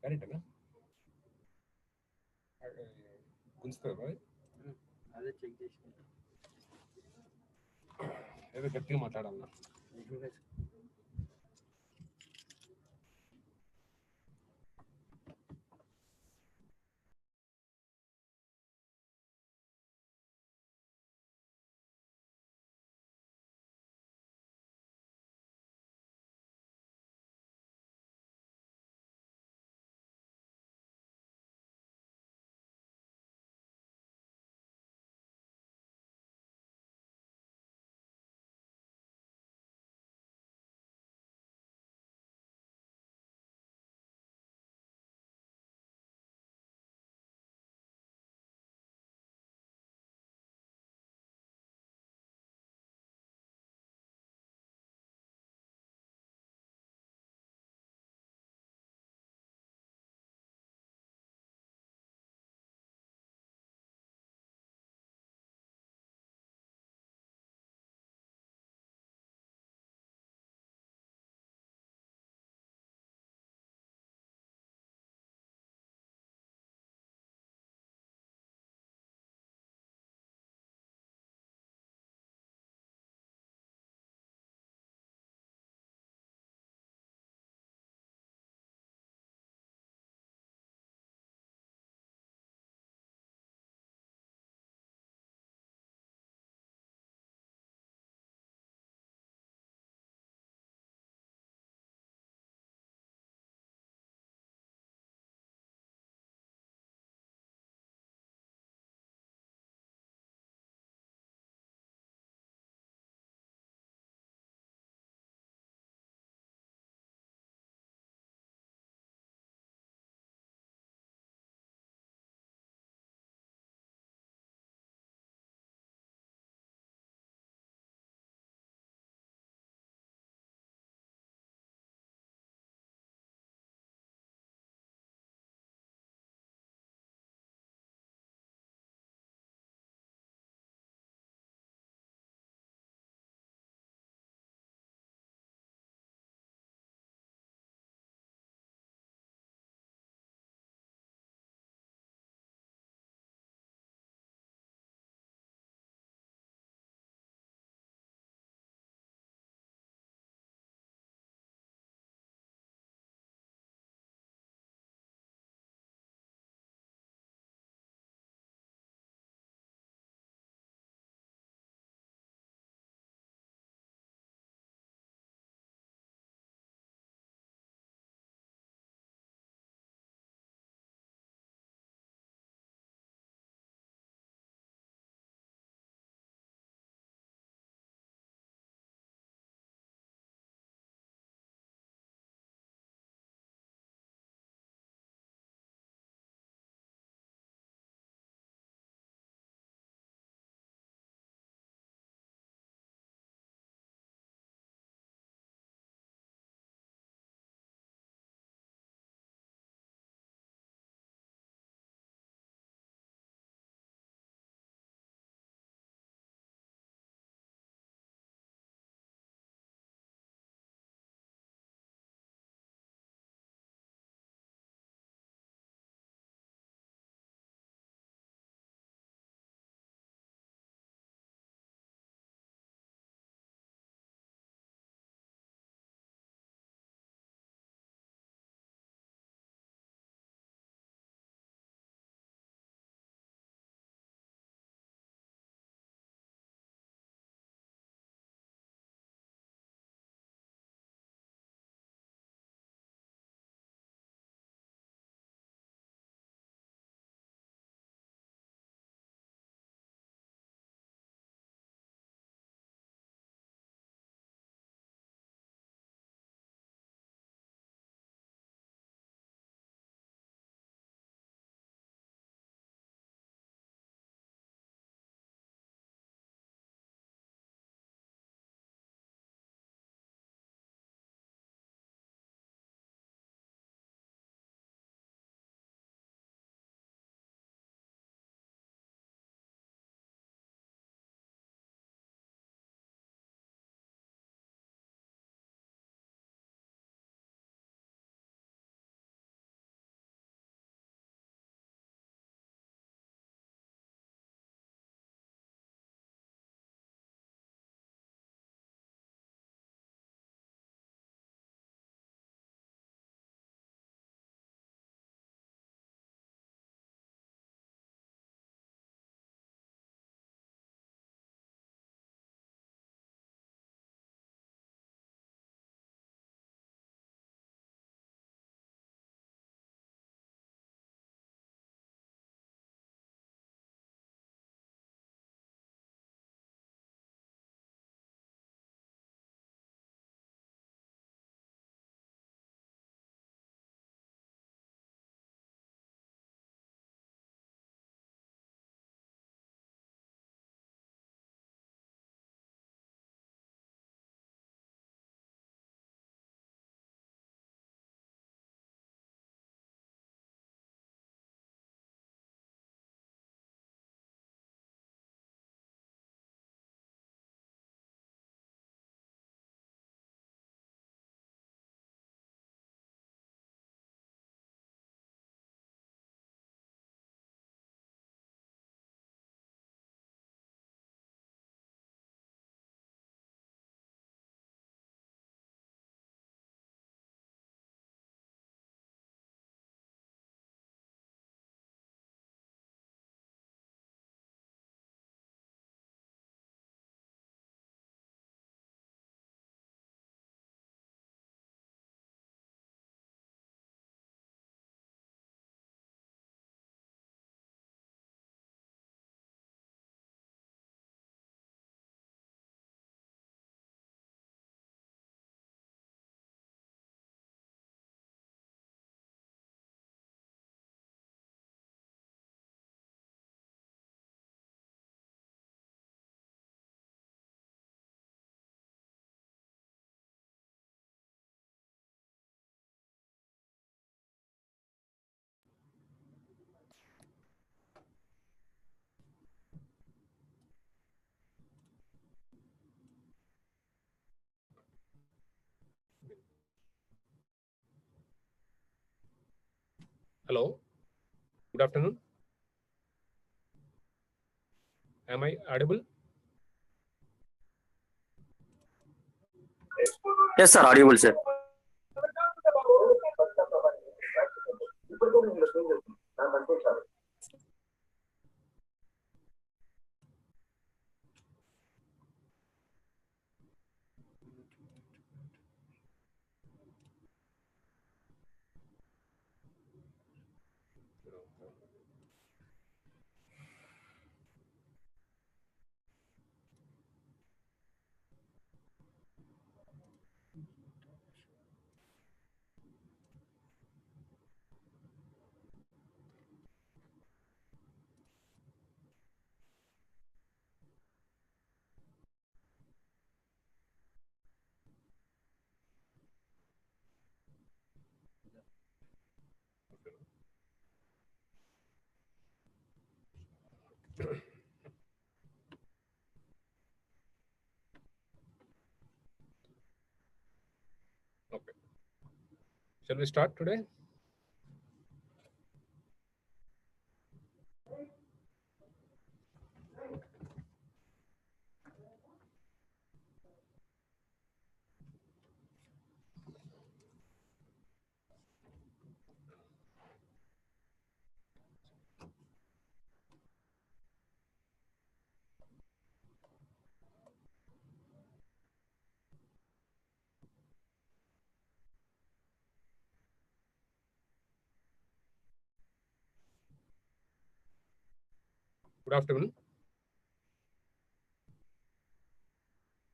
కరెక్టేనా? గుంజుతుంది మరి. అదే చెక్ చేసి ఏదో గట్టిగా మాట్లాడాలన్నా. Hello. Good afternoon. Am I audible? Yes, sir. Audible, sir. Okay. Shall we start today? Good afternoon.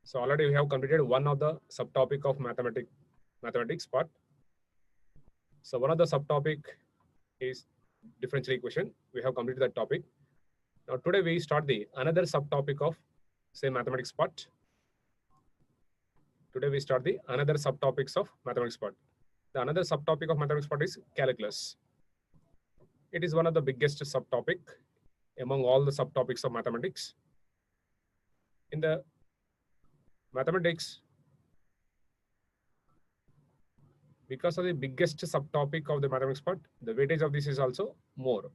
So already we have completed one of the subtopic of mathematics part. So one of the subtopic is differential equation. We have completed that topic. Now today we start the another subtopic of say mathematics part. Today we start the another subtopics of mathematics part. The another subtopic of mathematics part is calculus. It is one of the biggest subtopic among all the subtopics of mathematics. In the mathematics, because of the biggest subtopic of the mathematics part, the weightage of this is also more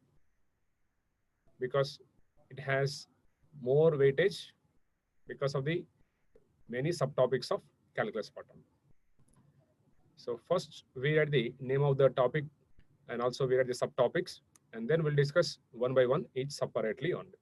because it has more weightage because of the many subtopics of calculus part. So first we read the name of the topic and also we read the subtopics, and then we'll discuss one by one each separately on it.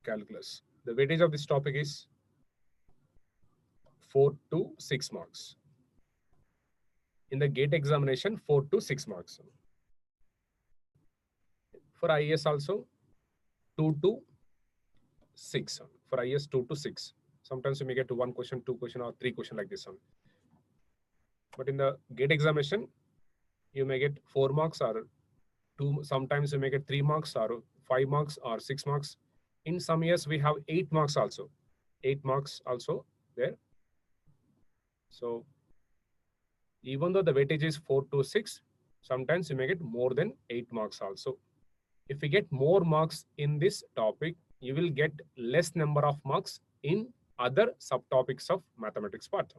Calculus. The weightage of this topic is 4 to 6 marks. In the GATE examination, 4 to 6 marks. For IAS also, 2 to 6. For IAS, 2 to 6. Sometimes you may get 1 question, 2 question, or 3 question like this one. But in the GATE examination, you may get 4 marks or 2. Sometimes you may get 3 marks or 5 marks or 6 marks. In some years, we have 8 marks also. 8 marks also there. So even though the weightage is 4 to 6, sometimes you may get more than 8 marks also. If you get more marks in this topic, you will get less number of marks in other subtopics of mathematics part.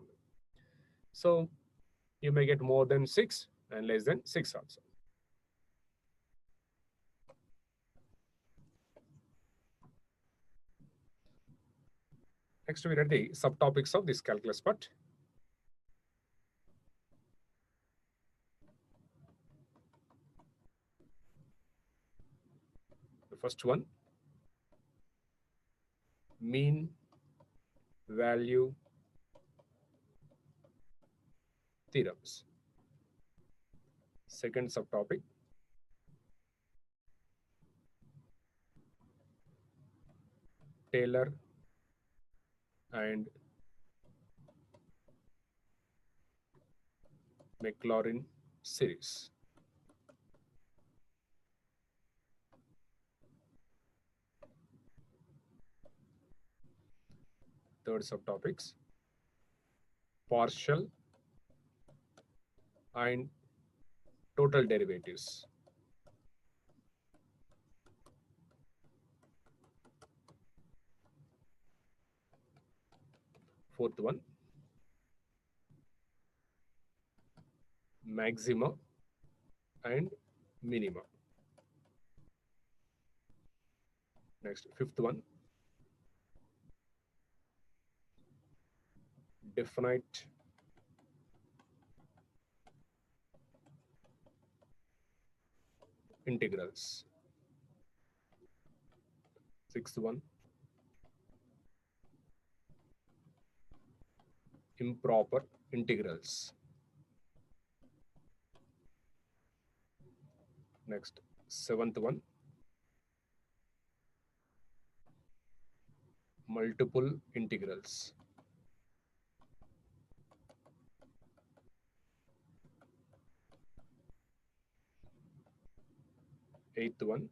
So you may get more than 6 and less than 6 also. Next, we read the subtopics of this calculus part. The first one, mean value theorems. Second subtopic, Taylor and Maclaurin series. Third subtopics, partial and total derivatives. Fourth one, maxima and minima. Next, fifth one, definite integrals. Sixth one, improper integrals. Next, seventh one, multiple integrals. Eighth one,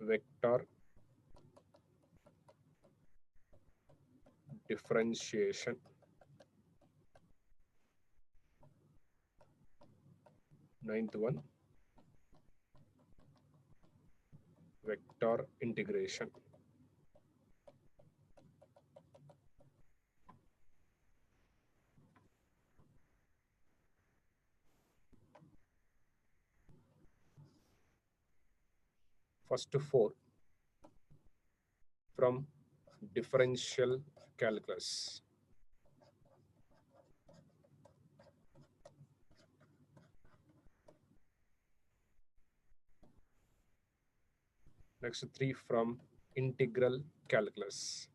vector differentiation. Ninth one, vector integration. First four from differential calculus. Next three from integral calculus.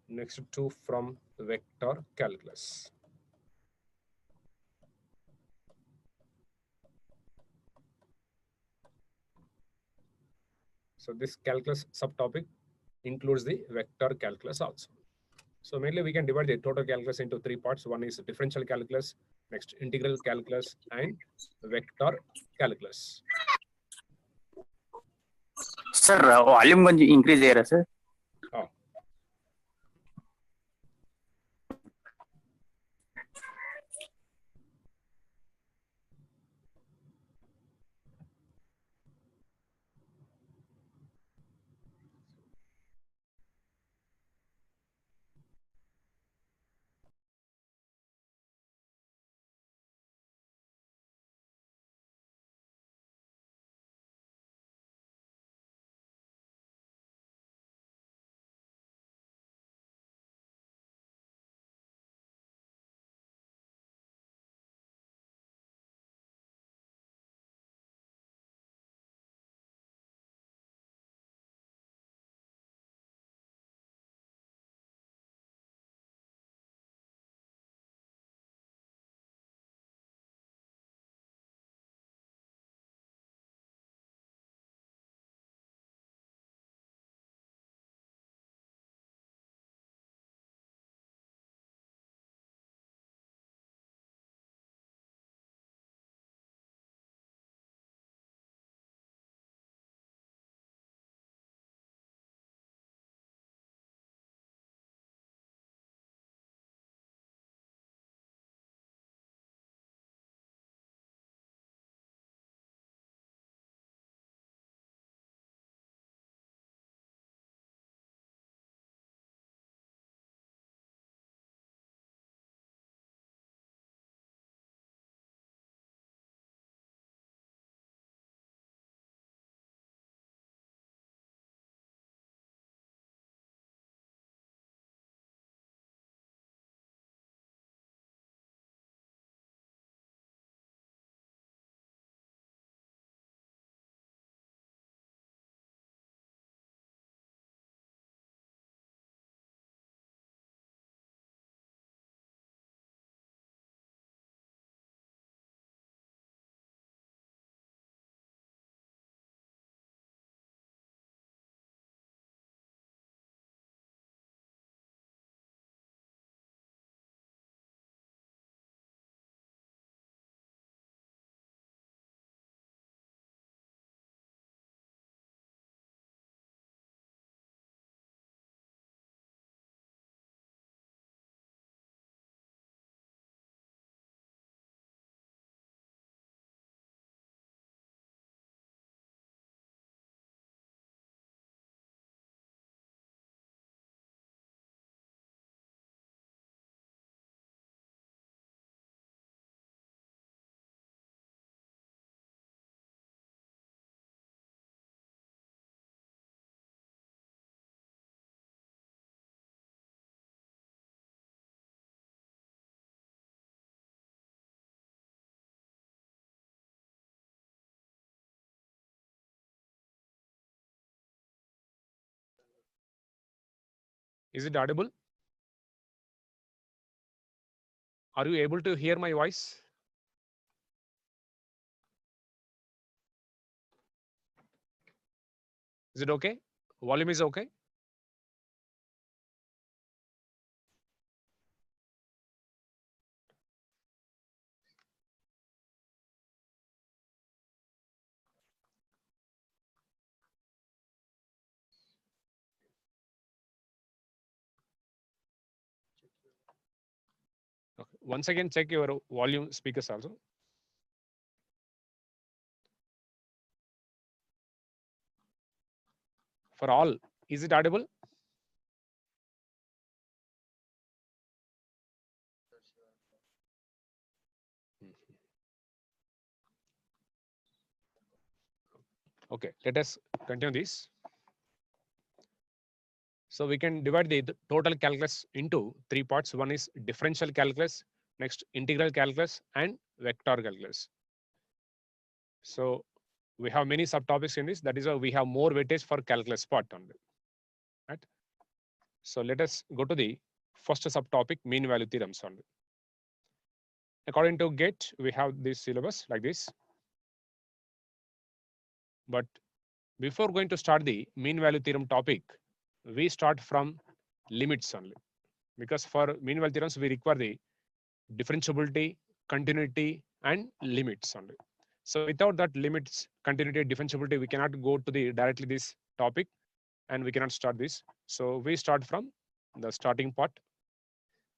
Next two from vector calculus. So this calculus subtopic includes the vector calculus also. So mainly we can divide the total calculus into three parts. One is differential calculus, next integral calculus, and vector calculus. Sir volume కొంచెం increase అయ్యారా sir? Is it audible? Are you able to hear my voice? Is it okay? Volume is okay? Okay. Once again, check your volume speakers also. For all, is it audible? Okay, let us continue this. So we can divide the total calculus into three parts. One is differential calculus, next integral calculus, and vector calculus. So we have many subtopics in this. That is why we have more weightage for calculus part only. Right? So let us go to the first subtopic, mean value theorems only. According to GATE, we have this syllabus like this. But before going to start the mean value theorem topic, we start from limits only. Because for mean value theorems, we require the differentiability, continuity, and limits only. So without that limits, continuity, differentiability, we cannot go to the directly this topic, and we cannot start this. So we start from the starting part,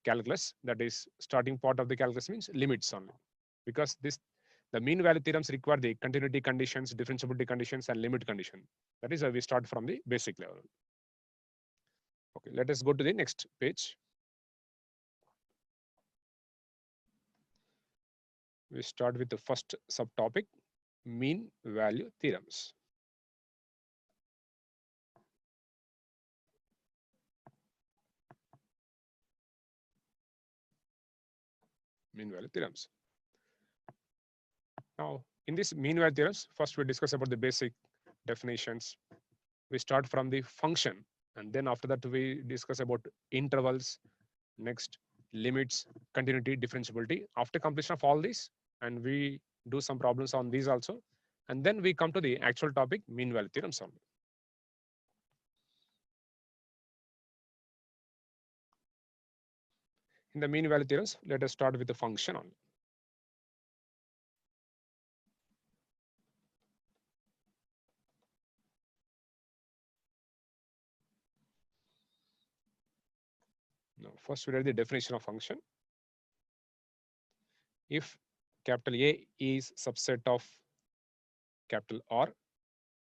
calculus. That is, starting part of the calculus means limits only. Because the mean value theorems require the continuity conditions, differentiability conditions, and limit condition. That is why we start from the basic level. Okay, let us go to the next page. We start with the first subtopic, mean value theorems. Mean value theorems. Now, in this mean value theorems, first we discuss about the basic definitions. We start from the function, and then after that we discuss about intervals, next limits, continuity, differentiability. After completion of all these, and we do some problems on these also, and then we come to the actual topic, mean value theorems only. In the mean value theorems, let us start with the function only. Now, first we read the definition of function. If capital A is subset of capital R,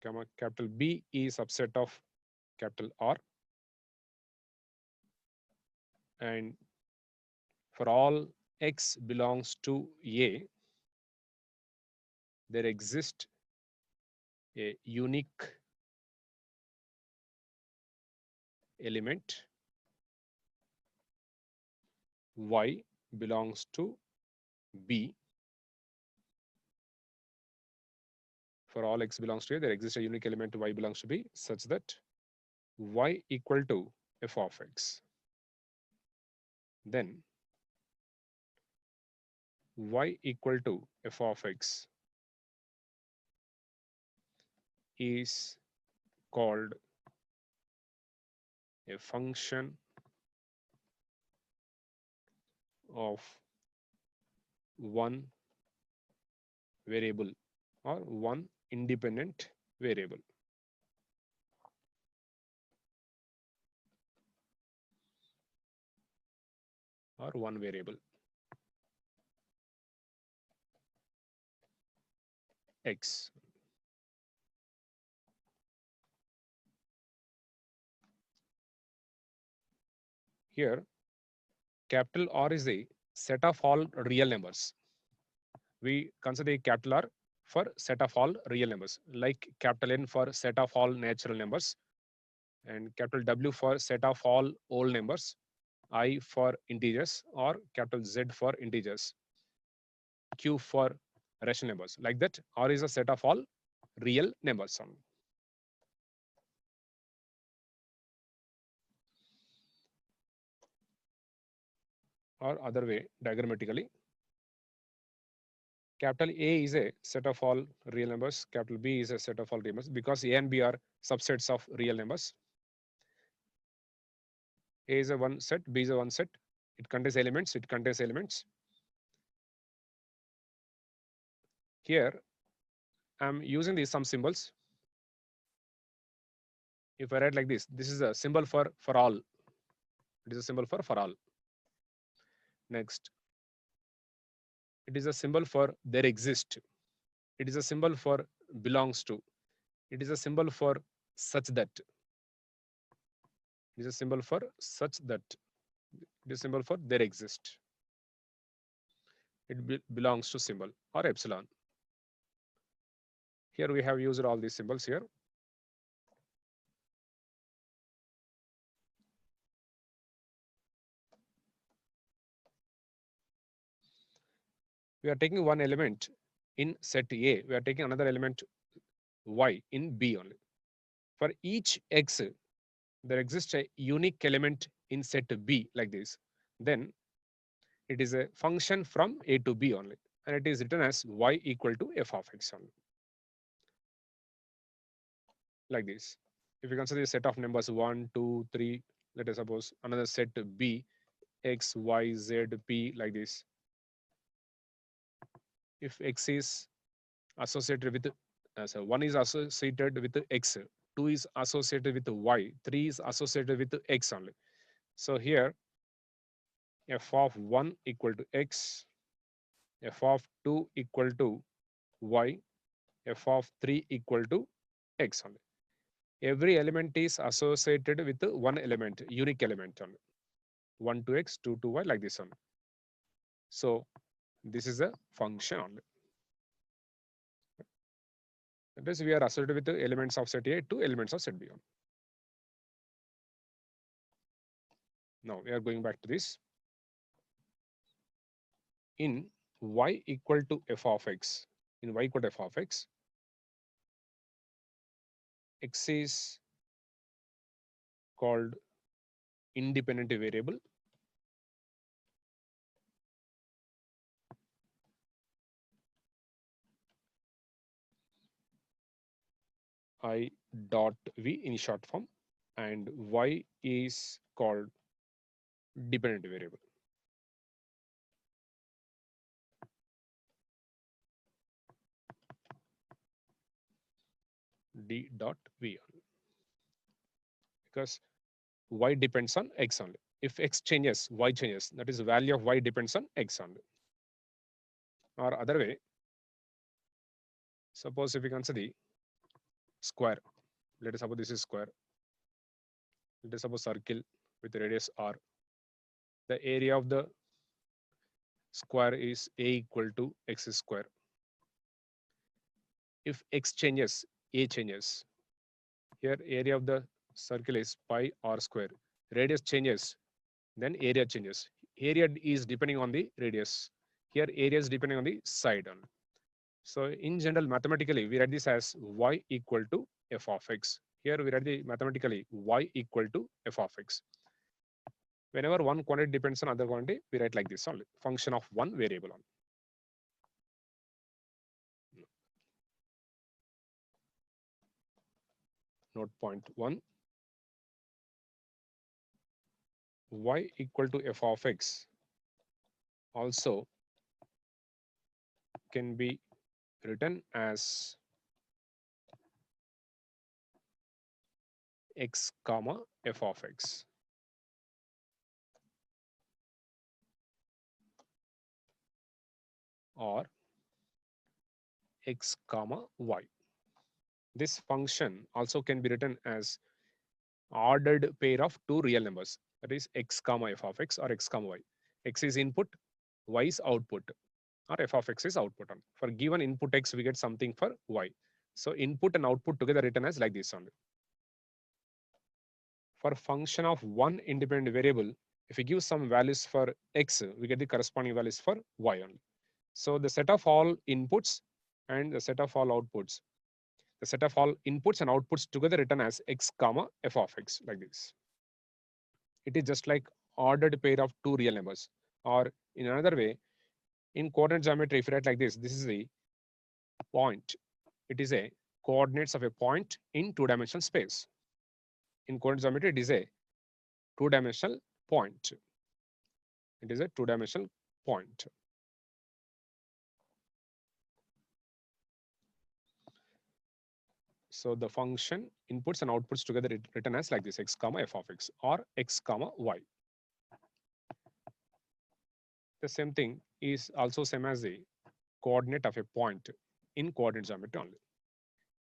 comma, capital B is subset of capital R, and for all x belongs to A, there exists a unique element y belongs to B. For all x belongs to A, there exists a unique element y belongs to B such that y equal to f of x. Then y equal to f of x is called a function of one variable or one independent variable. Or one variable x. Here, capital R is a set of all real numbers. We consider capital R for set of all real numbers, like capital N for set of all natural numbers, and capital W for set of all whole numbers, I for integers, or capital Z for integers, Q for rational numbers. Like that, R is a set of all real numbers. or other way diagrammatically. Capital A is a set of all real numbers. Capital B is a set of all real numbers because A and B are subsets of real numbers. A is a one set, B is a one set. It contains elements. It contains elements. Here, I'm using these some symbols. If I write like this is a symbol for all. It is a symbol for all. Next, it is a symbol for there exist. It is a symbol for belongs to. It is a symbol for such that. It is a symbol for such that. It is a symbol for there exist. It belongs to symbol or epsilon. Here we have used all these symbols here. We are taking one element in set A. We are taking another element Y in B only. For each X, there exists a unique element in set B like this. Then it is a function from A to B only. And it is written as Y equal to f of X only. Like this. If you consider a set of numbers 1, 2, 3, let us suppose another set B, X, Y, Z, P like this. If X is associated with, so 1 is associated with X, 2 is associated with Y, 3 is associated with X only. So here, f of 1 equal to X, f of 2 equal to Y, f of 3 equal to X only. Every element is associated with one element, unique element only. 1 to X, 2 to Y, like this only. So this is a function only. That is, we are associated with the elements of set A to elements of set B. Now we are going back to this. In Y equal to f of X, in Y equal to f of X, X is called independent variable. I dot V in short form, and Y is called dependent variable. D dot V only. Because Y depends on X only. If X changes, Y changes. That is, the value of Y depends on X only. Or other way, suppose if we consider the square, let us suppose this is square. Let us suppose circle with radius R. The area of the square is A equal to X square. If X changes, A changes. Here area of the circle is pi R square. Radius changes, then area changes. Area is depending on the radius. Here area is depending on the side only. So in general, mathematically, we write this as Y equal to f of X. Here we write the mathematically Y equal to f of X. Whenever one quantity depends on other quantity, we write like this only, function of one variable only. Note point 1. Y equal to f of X also can be written as X comma f of X. Or X comma Y. This function also can be written as ordered pair of two real numbers. That is X comma f of X or X comma Y. X is input, Y is output, or f of X is output. For given input X, we get something for Y. So input and output together written as like this only. For function of one independent variable, if we give some values for X, we get the corresponding values for Y only. So the set of all inputs and the set of all outputs, the set of all inputs and outputs together written as X comma f of X like this. It is just like ordered pair of two real numbers. Or in another way, in coordinate geometry, if you write like this is the point. It is a coordinates of a point in two-dimensional space. In coordinate geometry, it is a two-dimensional point. It is a two-dimensional point. So the function inputs and outputs together written as like this, x comma f of x or x comma y. The same thing is also same as the coordinate of a point in coordinate geometry only.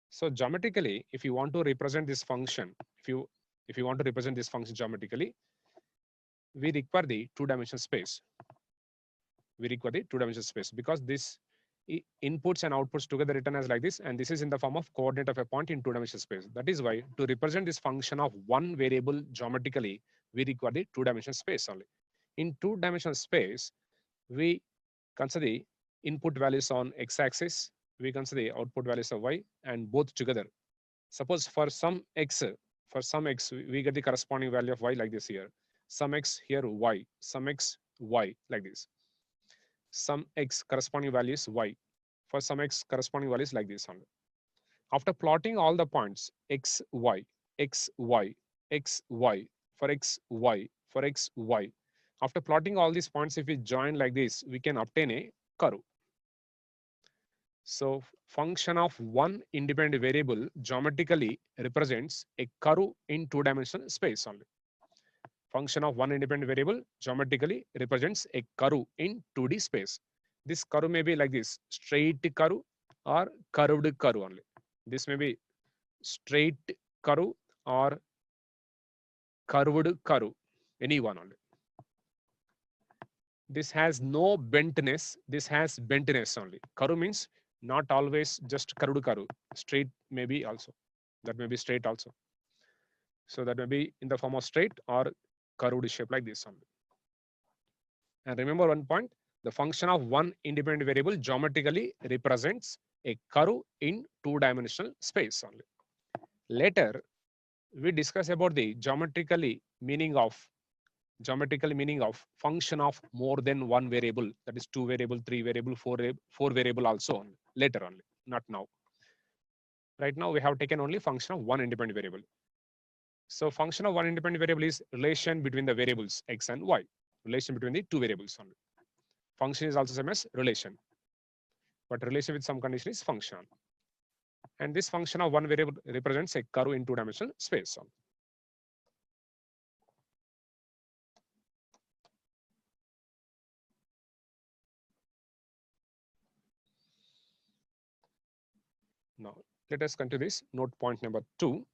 So geometrically, if you want to represent this function, if you want to represent this function geometrically, we require the two-dimensional space. We require the two-dimensional space because this inputs and outputs together written as like this, and this is in the form of coordinate of a point in two-dimensional space. That is why to represent this function of one variable geometrically, we require the two-dimensional space only. In two-dimensional space, we consider the input values on x-axis, we consider the output values of y, and both together. Suppose for some x, we get the corresponding value of y like this here. Some x here y, some x y like this. Some x corresponding values y. For some x corresponding values like this only. After plotting all the points x, y, x, y, x, y, for x, y, for x, y. After plotting all these points, if we join like this, we can obtain a curve. So function of one independent variable geometrically represents a curve in two-dimensional space only. Function of one independent variable geometrically represents a curve in 2D space. This curve may be like this, straight curve or curved curve only. This may be straight curve or curved curve, any one only. This has no bentness, this has bentness only. Curve means not always just curved curve, straight may be also. That may be straight also. So that may be in the form of straight or curved shape like this only. And remember one point, the function of one independent variable geometrically represents a curve in two-dimensional space only. Later, we discuss about the geometrical meaning of function of more than one variable, that is 2 variable, 3 variable, 4 variable also on later only, not now. Right now we have taken only function of one independent variable. So function of one independent variable is relation between the variables x and y, relation between the two variables only. Function is also same as relation, but relation with some condition is function. And this function of one variable represents a curve in two-dimensional space only. Now, let us continue this. Note point number 2.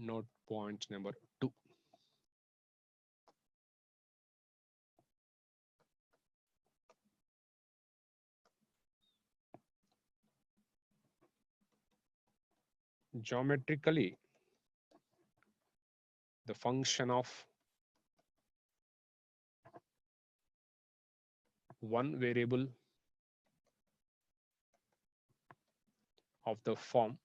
Note point number 2. Geometrically, the function of one variable of the form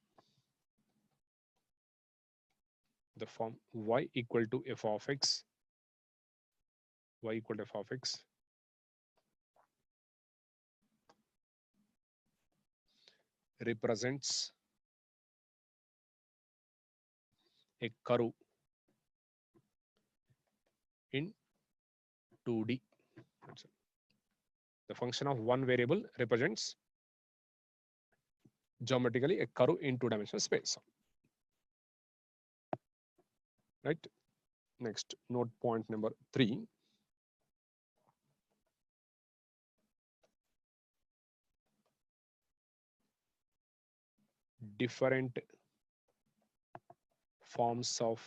y equal to f of x, y equal to f of x represents a curve in 2D. The function of one variable represents geometrically a curve in two-dimensional space. Right? Next, note point number 3. Different forms of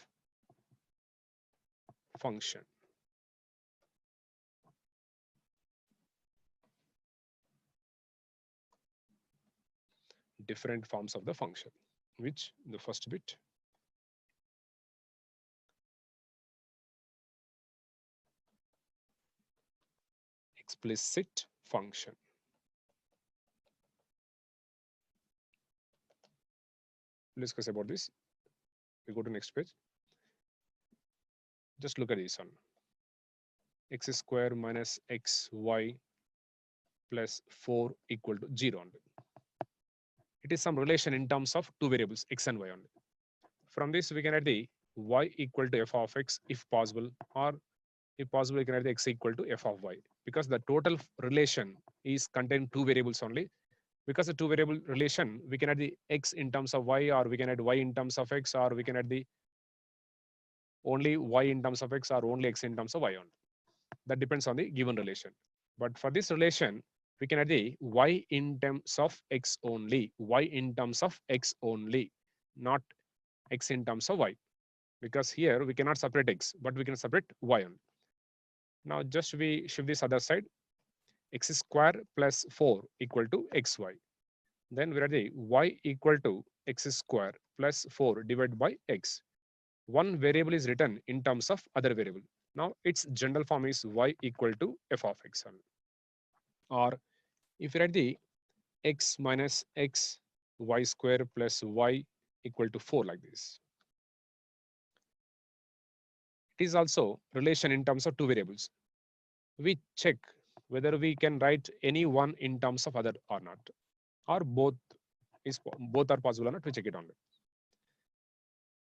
function. Different forms of the function, which the first bit. Explicit function. We'll discuss about this. We go to next page. Just look at this one. X square minus xy plus 4 equal to 0 only. It is some relation in terms of two variables, x and y only. From this, we can add the y equal to f of x if possible, or if possible, we can add the x equal to f of y, because the total relation is contained two variables only. Because the two variable relation, we can add the x in terms of y, or we can add y in terms of x, or we can add the only y in terms of x or only x in terms of y only. That depends on the given relation. But for this relation, we can add the y in terms of x only, y in terms of x only, not x in terms of y. Because here we cannot separate x, but we can separate y only. Now just we shift this other side, x square plus 4 equal to xy. Then we are the y equal to x square plus 4 divided by x. One variable is written in terms of other variable. Now its general form is y equal to f of x. Or if you write the x minus x y square plus y equal to 4 like this. It is also relation in terms of two variables. We check whether we can write any one in terms of other or not, or both are possible or not. We check it only.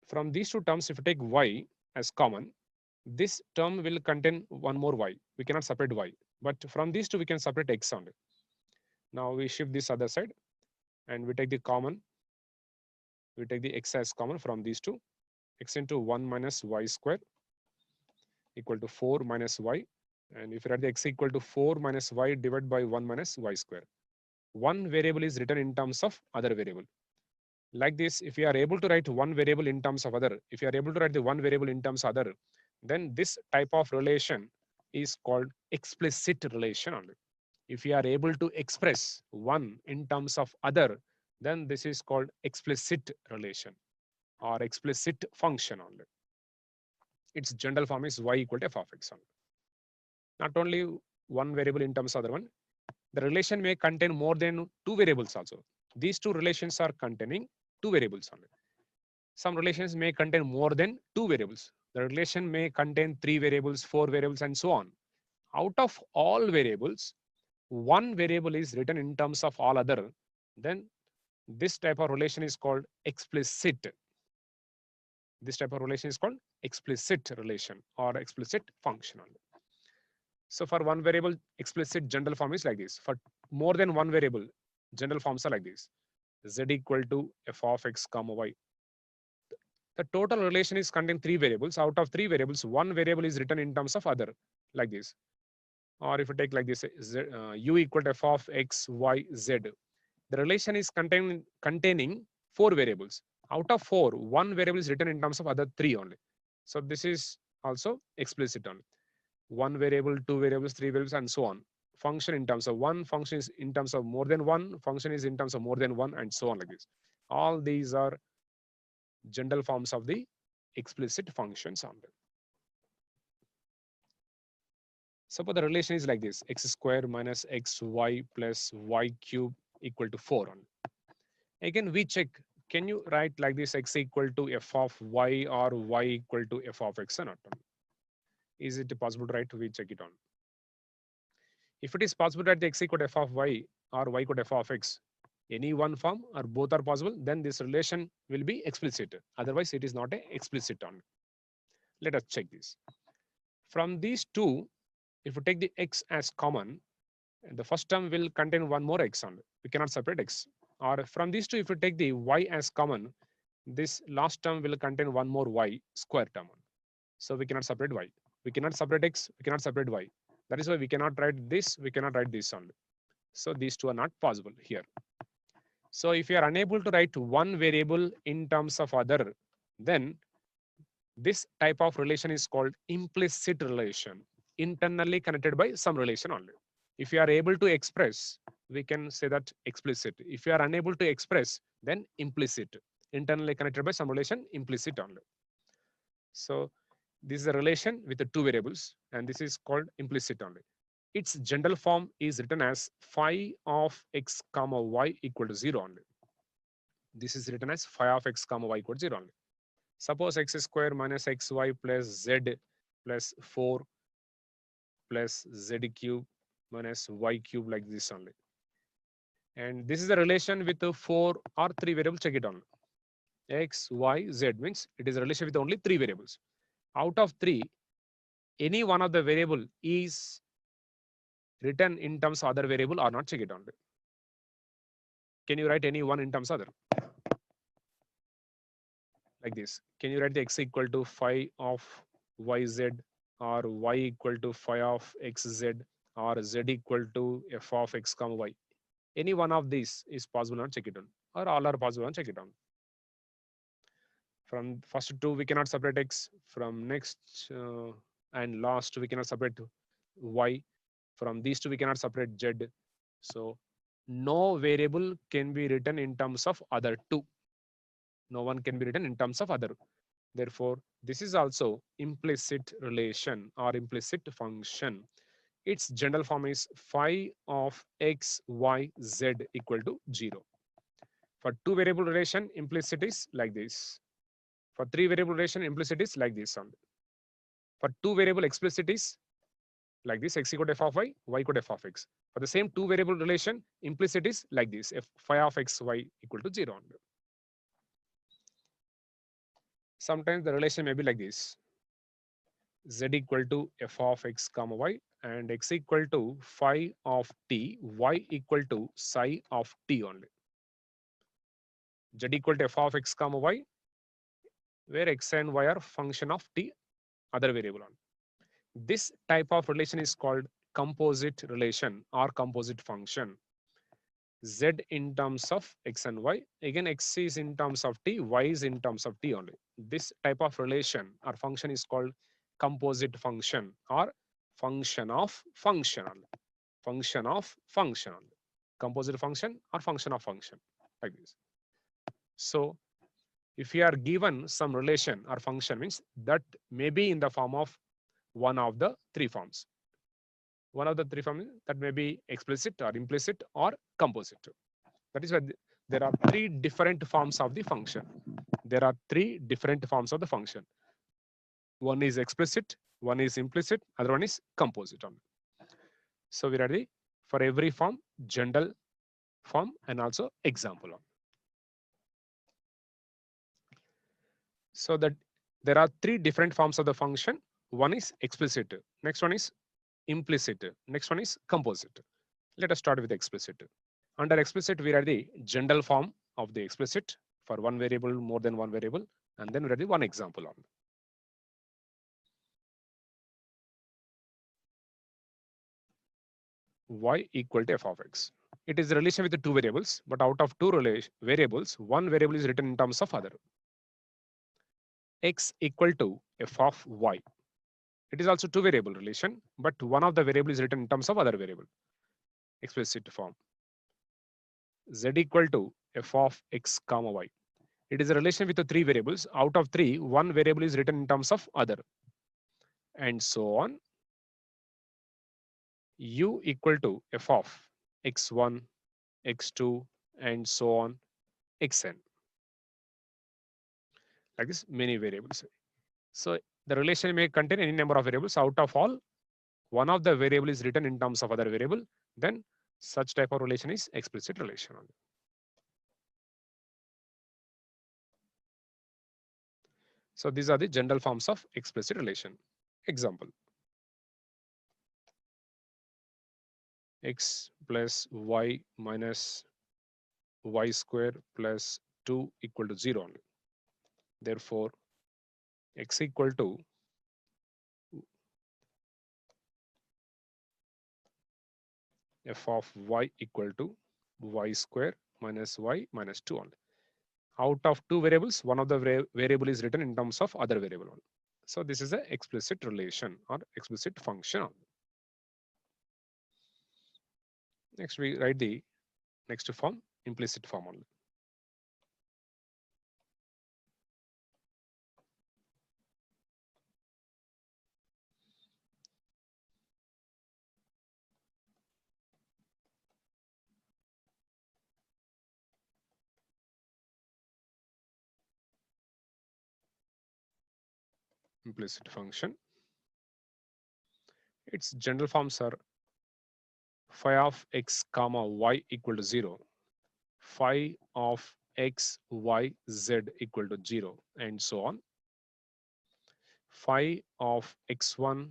From these two terms, if you take y as common, this term will contain one more y. We cannot separate y, but from these two we can separate x only. Now we shift this other side and we take the common. We take the x as common from these two. X into 1 minus y square equal to 4 minus y. And if you write the x equal to 4 minus y divided by 1 minus y square. One variable is written in terms of other variable. Like this, if you are able to write one variable in terms of other, if you are able to write the one variable in terms of other, then this type of relation is called explicit relation only. If you are able to express one in terms of other, then this is called explicit relation or explicit function only. Its general form is y equal to f of x only. Not only one variable in terms of other one, the relation may contain more than two variables also. These two relations are containing two variables only. Some relations may contain more than two variables. The relation may contain three variables, four variables, and so on. Out of all variables, one variable is written in terms of all other, then this type of relation is called explicit. This type of relation is called explicit relation or explicit function only. So for one variable, explicit general form is like this. For more than one variable, general forms are like this. Z equal to f of x comma y. The total relation is contained three variables. Out of three variables, one variable is written in terms of other, like this. Or if you take like this, u equal to f of x, y, z. The relation is containing four variables. Out of four, one variable is written in terms of other three only. So this is also explicit only. One variable, two variables, three variables, and so on. Function in terms of one, function is in terms of more than one, function is in terms of more than one, and so on like this. All these are general forms of the explicit functions only. Suppose the relation is like this: x square minus xy plus y cube equal to 4 only. Again, we check, can you write like this: x equal to f of y or y equal to f of x or not? Is it possible to write? We check it on. If it is possible to write the x equal to f of y or y equal to f of x, any one form or both are possible, then this relation will be explicit. Otherwise, it is not a explicit only. Let us check this. From these two, if we take the x as common, the first term will contain one more x only. We cannot separate x. Or from these two, if we take the y as common, this last term will contain one more y square term. So we cannot separate y. We cannot separate x. We cannot separate y. That is why we cannot write this. We cannot write this only. So these two are not possible here. So if you are unable to write one variable in terms of other, then this type of relation is called implicit relation, internally connected by some relation only. If you are able to express, we can say that explicit. If you are unable to express, then implicit, internally connected by some relation, implicit only. So this is a relation with the two variables, and this is called implicit only. Its general form is written as phi of x comma y equal to 0 only. This is written as phi of x comma y equals 0 only. Suppose x square minus xy plus z plus 4 plus z cube minus y cube, like this only. And this is a relation with 4 or 3 variables. Check it on. X, y, z means it is a relation with only 3 variables. Out of 3, any one of the variable is written in terms of other variable or not. Check it on. Can you write any one in terms of other? Like this. Can you write the x equal to phi of yz, or y equal to phi of xz, or z equal to f of x comma y? Any one of these is possible on. Check it on. Or all are possible on. Check it on. From first two we cannot separate x. From next and last we cannot separate y. From these two we cannot separate z. So no variable can be written in terms of other two. No one can be written in terms of other. Therefore, this is also implicit relation or implicit function. Its general form is phi of x, y, z equal to 0. For two variable relation, implicit is like this. For three variable relation, implicit is like this only. For two variable, explicit is like this: x equal to f of y equal to f of x. For the same two variable relation, implicit is like this: f phi of x, y equal to 0 only. Sometimes the relation may be like this: z equal to f of x comma y, and x equal to phi of t, y equal to psi of t only. Z equal to f of x comma y, where x and y are function of t, other variable only. This type of relation is called composite relation or composite function. Z in terms of x and y, again x is in terms of t, y is in terms of t only. This type of relation or function is called composite function or function of function only. Function of function only. Composite function or function of function, like this. So if you are given some relation or function, means that may be in the form of one of the three forms. One of the three forms that may be explicit or implicit or composite. That is why there are three different forms of the function. There are three different forms of the function. One is explicit, one is implicit, other one is composite. So we are ready for every form, general form, and also example. So that there are three different forms of the function. One is explicit, next one is implicit, next one is composite. Let us start with explicit. Under explicit, we are the general form of the explicit for one variable, more than one variable, and then we are the one example on. Y equal to f of x. It is a relation with the two variables, but out of two variables, one variable is written in terms of other. X equal to f of y. It is also two variable relation, but one of the variable is written in terms of other variable. Explicit form. Z equal to f of x comma y. It is a relation with the three variables. Out of three, one variable is written in terms of other. And so on. U equal to f of x1, x2, and so on, xn. Like this, many variables. So the relation may contain any number of variables. Out of all, one of the variable is written in terms of other variable. Then such type of relation is explicit relation. So these are the general forms of explicit relation. Example: x plus y minus y square plus 2 equal to 0 only. Therefore, x equal to f of y equal to y square minus y minus 2 only. Out of two variables, one of the variable is written in terms of other variable only. So this is an explicit relation or explicit function. Next, we write the next form, implicit form only. implicit function. Its general forms are phi of x comma y equal to 0, phi of x, y, z equal to 0, and so on. Phi of x1,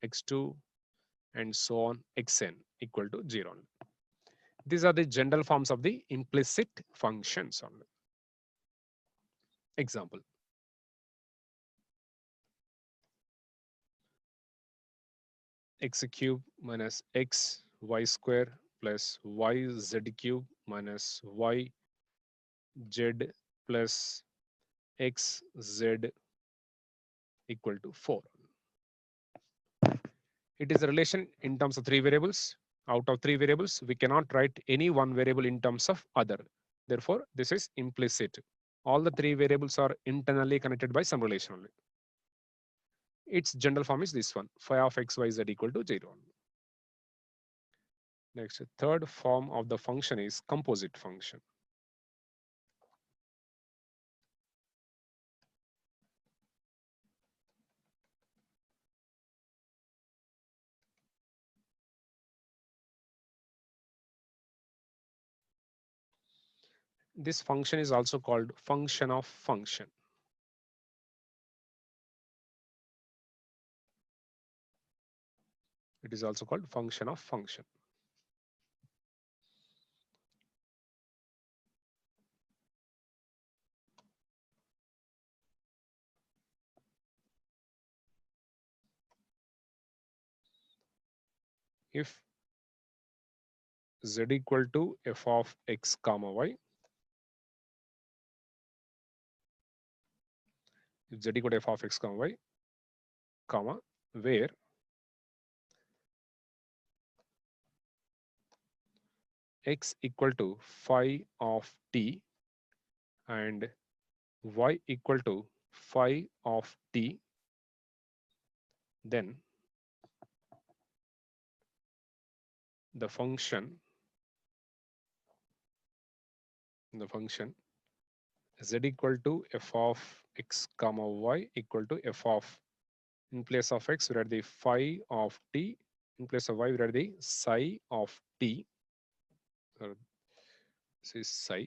x2, and so on, xn equal to 0. These are the general forms of the implicit functions only. Example. X cube minus x y square plus y z cube minus y z plus x z equal to 4. It is a relation in terms of three variables. Out of three variables, we cannot write any one variable in terms of other. Therefore, this is implicit. All the three variables are internally connected by some relation only. Its general form is this one, phi of x, y, z equal to 0. Next, third form of the function is composite function. This function is also called function of function. It is also called function of function. If z equal to f of x comma y, if z equal to f of x comma y, comma, where x equal to phi of t and y equal to phi of t, then the function z equal to f of x comma y equal to f of, in place of x we write the phi of t, in place of y we write the psi of t. This is psi.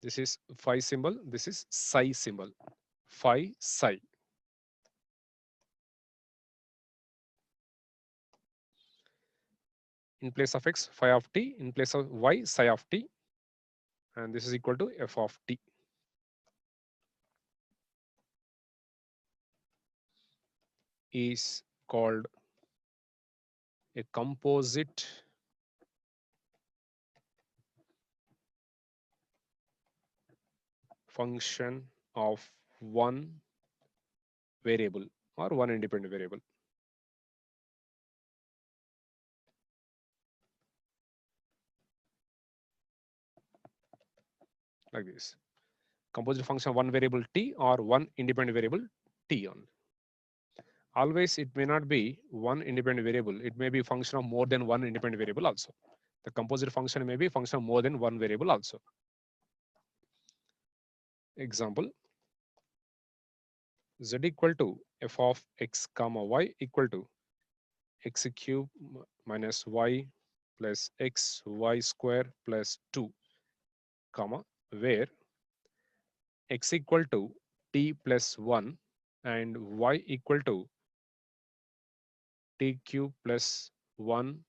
This is phi symbol, this is psi symbol, phi psi. In place of x, phi of t, in place of y, psi of t, and this is equal to f of t. Is called a composite function of one variable or one independent variable. Like this. Composite function of one variable t or one independent variable t on. Always it may not be one independent variable. It may be a function of more than one independent variable also. The composite function may be a function of more than one variable also. Example, z equal to f of x comma y equal to x cube minus y plus x y square plus 2, comma, where x equal to t plus 1 and y equal to t cube plus 1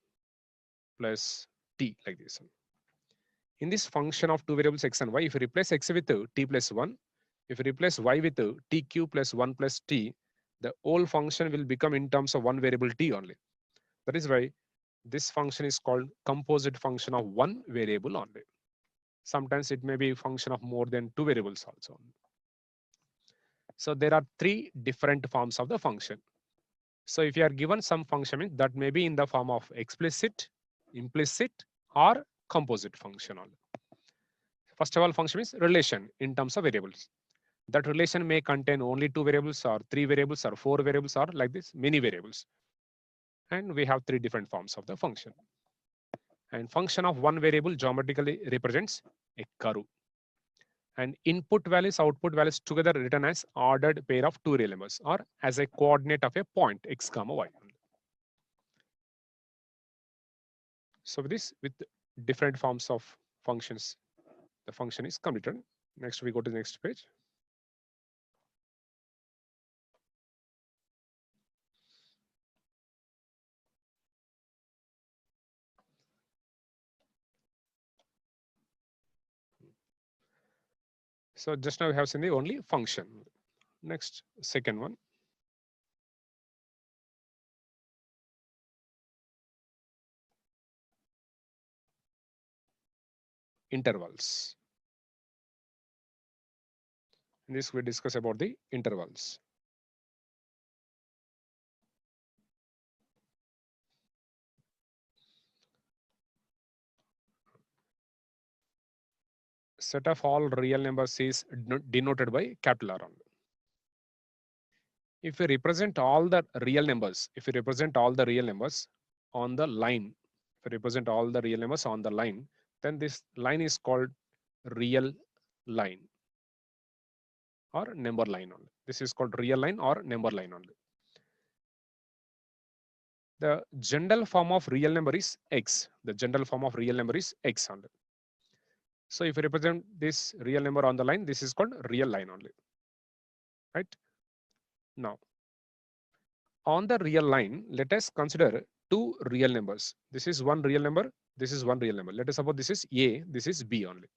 plus t, like this. In this function of two variables x and y, if you replace x with t plus 1, if you replace y with t cube plus 1 plus t, the whole function will become in terms of one variable t only. That is why this function is called composite function of one variable only. Sometimes it may be a function of more than two variables also. So there are three different forms of the function. So if you are given some function, that may be in the form of explicit, implicit, or composite function only. First of all, function is relation in terms of variables. That relation may contain only two variables or three variables or four variables or like this, many variables. And we have three different forms of the function. And function of one variable geometrically represents a curve. And input values, output values together written as ordered pair of two real numbers or as a coordinate of a point x comma y. So with different forms of functions, the function is completed. Next, we go to the next page. So just now we have seen the only function. Next, second one. Intervals. In this we discuss about the intervals. Set of all real numbers is denoted by capital R only. If we represent all the real numbers, on the line, then this line is called real line or number line only. This is called real line or number line only. The general form of real number is x. Only. So if you represent this real number on the line, this is called real line only. Right? Now, on the real line, let us consider two real numbers. This is one real number. This is one real number. Let us suppose this is A, this is B only.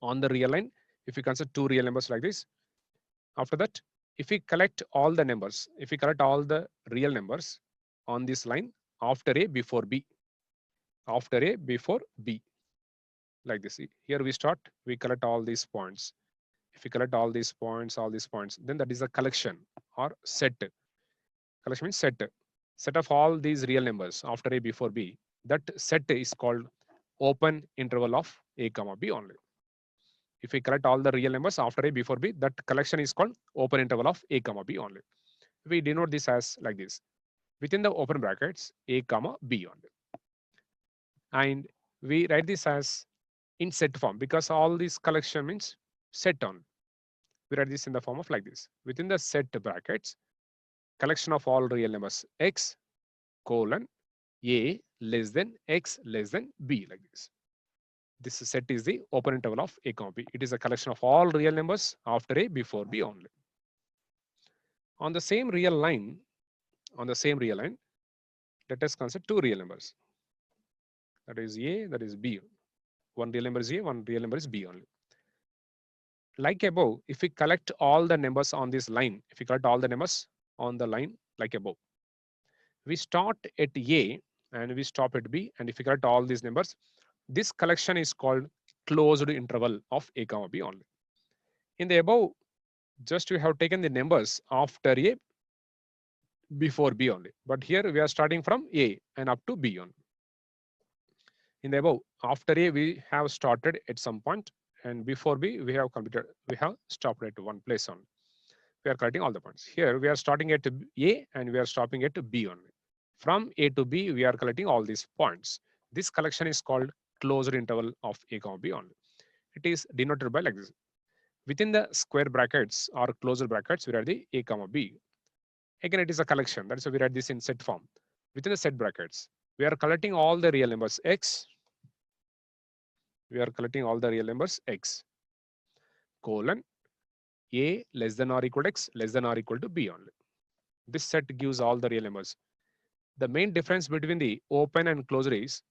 On the real line, if we consider two real numbers like this, after that, if we collect all the numbers, real numbers on this line after A before B, like this. Here we start, we collect all these points. If we collect all these points, then that is a collection or set. Collection means set of all these real numbers after A before B. That set is called open interval of A comma B only. If we collect all the real numbers after A before B, that collection is called open interval of A comma B only. We denote this as like this. Within the open brackets, A comma B only. And we write this as in set form because all this collection means set on. We write this in the form of like this. Within the set brackets, collection of all real numbers x colon A less than x less than B like this. This set is the open interval of A comma B. It is a collection of all real numbers after A before B only. On the same real line, let us consider two real numbers. That is A, that is B. One real number is A, one real number is B only. Like above, if we collect all the numbers on this line, like above, we start at A and we stop at B, and if we collect all these numbers, this collection is called closed interval of A comma B only. In the above, just we have taken the numbers after A before B only. But here we are starting from A and up to B only. In the above, after A we have started at some point, and before B we have stopped at one place only. We are collecting all the points. Here we are starting at A and we are stopping at B only. From A to B we are collecting all these points. This collection is called closed interval of A comma B only. It is denoted by like this. Within the square brackets or closed brackets, we write the A comma B. Again, it is a collection. That's why we write this in set form. Within the set brackets, we are collecting all the real numbers x. Colon A less than or equal to x less than or equal to B only. This set gives all the real numbers. The main difference between the open and closed is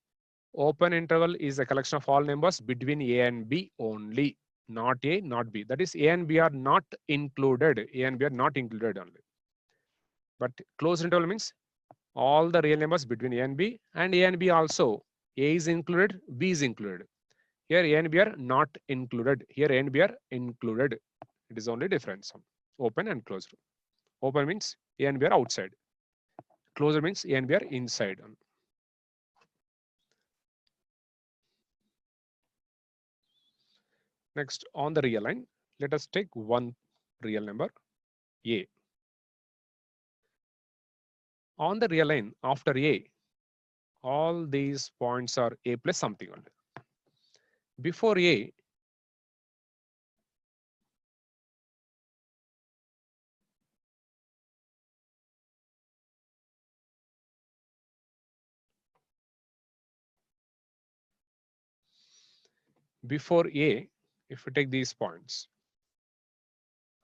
open interval is a collection of all numbers between A and B only, not A, not B. That is A and B are not included. Only. But closed interval means all the real numbers between A and B also. A is included, B is included. Here A and B are not included. Here A and B are included. It is only difference. Open and closed. Open means A and B are outside. Closed means A and B are inside. Next, on the real line, let us take one real number, A. On the real line, after A, All these points are a plus something only. Before a, if we take these points,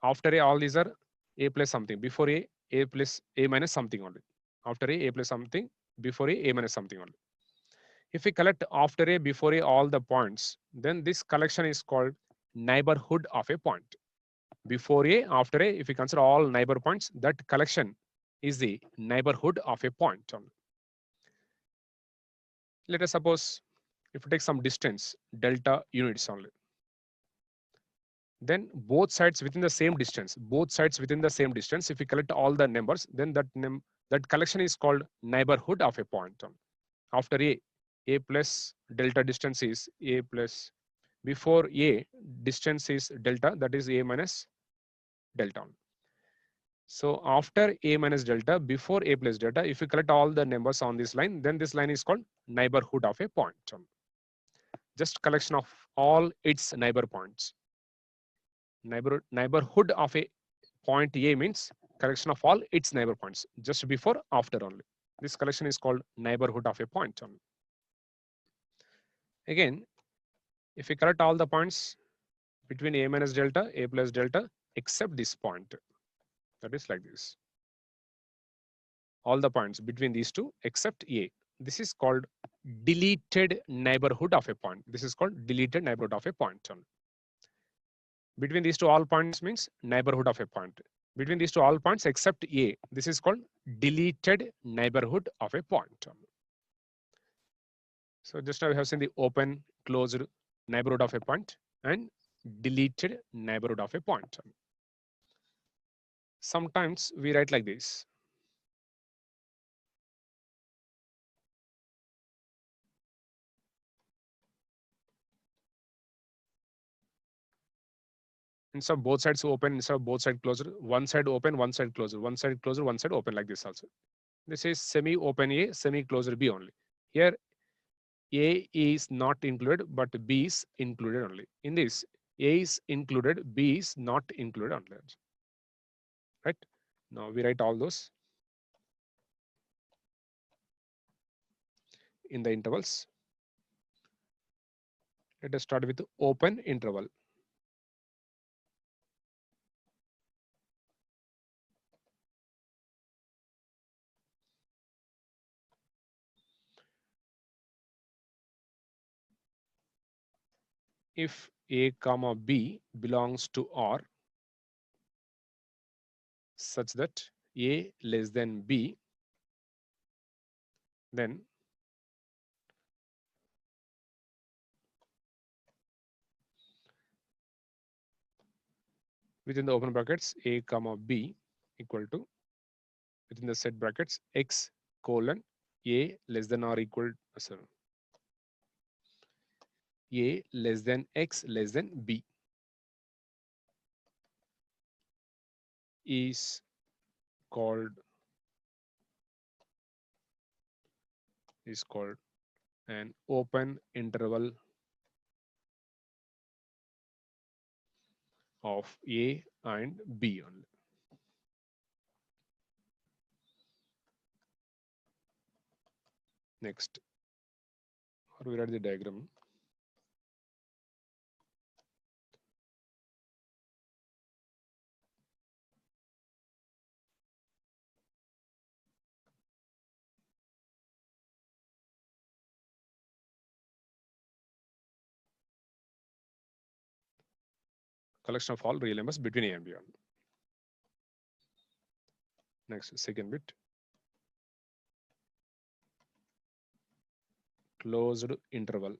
after a, all these are a plus something. Before a plus a minus something only. After a plus something. Before a minus something only. If we collect after a, before a, all the points, then this collection is called neighborhood of a point. Before a, after a, if we consider all neighbor points, that collection is the neighborhood of a point only. Let us suppose if we take some distance, delta units only, then both sides within the same distance, if we collect all the numbers, then that collection is called neighborhood of a point only. After a plus delta distance is a plus, before a distance is delta, that is a minus delta only. So after a minus delta, before a plus delta, if you collect all the numbers on this line, then this line is called neighborhood of a point. Just collection of all its neighbor points. Neighborhood of a point A means collection of all its neighbor points, just before, after only. This collection is called neighborhood of a point only. Again, if we collect all the points between a minus delta, a plus delta, except this point, that is like this. All the points between these two except a. This is called deleted neighborhood of a point. This is called deleted neighborhood of a point. Between these two all points means neighborhood of a point. Between these two all points except a, this is called deleted neighborhood of a point. So just now we have seen the open, closed neighborhood of a point and deleted neighborhood of a point. Sometimes we write like this. Instead of both sides open, instead of both sides closed, one side open, one side closed, one side closed, one side open, like this also. This is semi-open A, semi-closed B only. Here A is not included, but B is included only. In this, A is included, B is not included only. Right? Now we write all those in the intervals. Let us start with open interval. If A comma B belongs to R such that A less than B, then within the open brackets A comma B equal to, within the set brackets, X colon A less than or equal, sorry, A less than X less than B is called an open interval of A and B only. Next, or we write the diagram. Collection of all real numbers between A and B only. Next, second bit. Closed interval.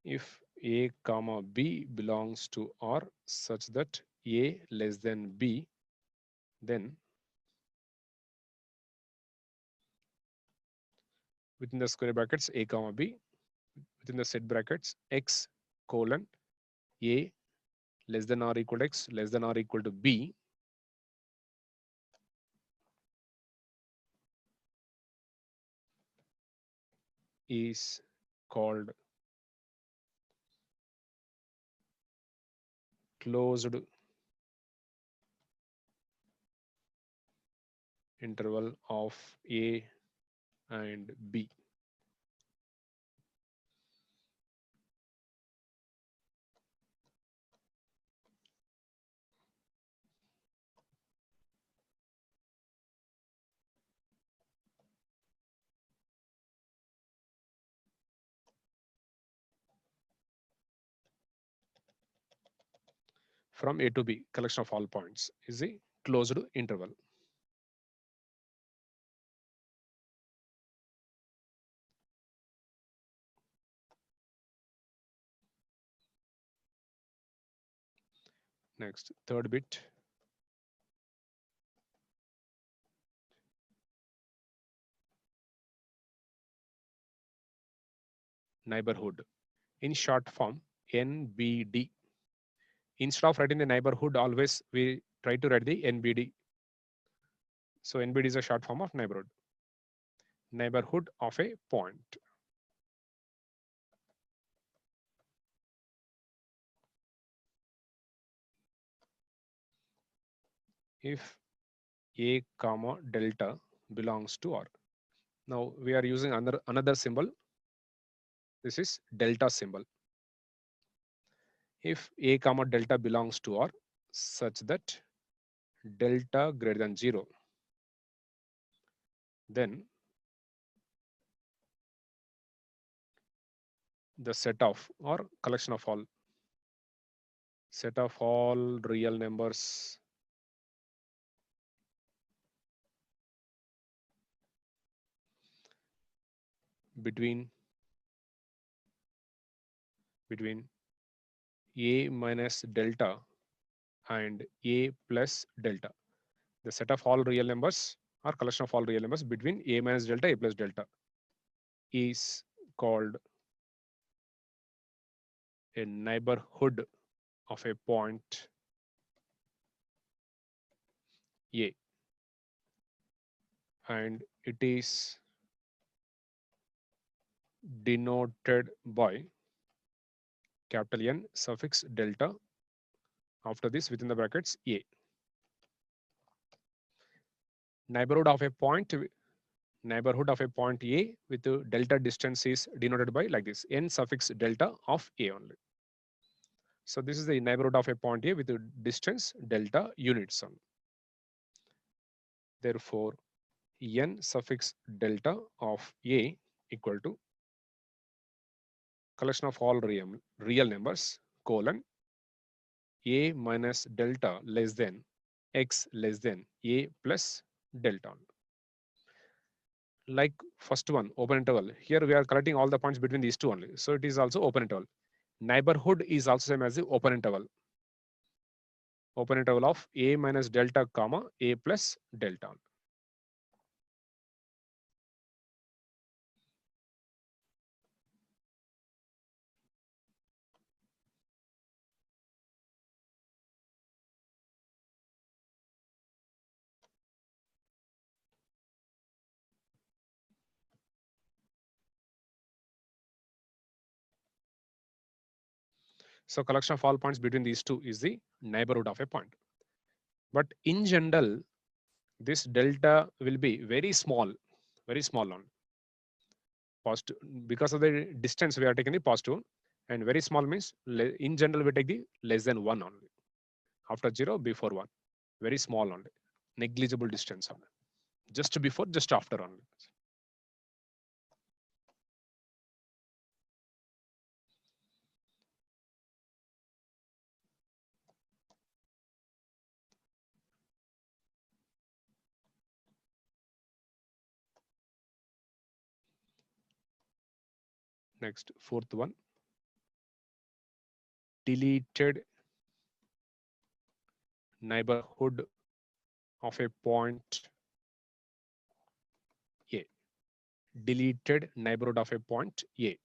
If A comma B belongs to R such that A less than B, then within the square brackets A comma B, within the set brackets X colon A less than or equal to X less than or equal to B is called closed interval of A and B. From A to B, collection of all points is a closed interval. Next, third bit. Neighborhood. In short form, NBD. Instead of writing the neighborhood, always we try to write the NBD. So NBD is a short form of neighborhood. Neighborhood of a point. If A comma delta belongs to R. Now we are using another symbol. This is delta symbol. If A comma delta belongs to R such that delta greater than 0, then the set of or collection of all real numbers between A minus delta and A plus delta. The set of all real numbers or collection of all real numbers between A minus delta, A plus delta is called a neighborhood of a point A, and it is denoted by capital N suffix delta, after this within the brackets A. Neighborhood of a point A with the delta distance is denoted by like this, N suffix delta of A only. So this is the neighborhood of a point A with the distance delta units only. Therefore, N suffix delta of A equal to collection of all real numbers colon A minus delta less than X less than A plus delta. Like first one, open interval. Here we are collecting all the points between these two only. So it is also open interval. Neighborhood is also same as the open interval. Open interval of A minus delta comma A plus delta. So collection of all points between these two is the neighborhood of a point. But in general, this delta will be very small on positive because of the distance we are taking the positive, and very small means in general we take the less than 1 only. After 0, before 1. Very small only. Negligible distance only. Just before, just after only. Next, fourth one. Deleted neighborhood of a point A. Deleted neighborhood of a point A.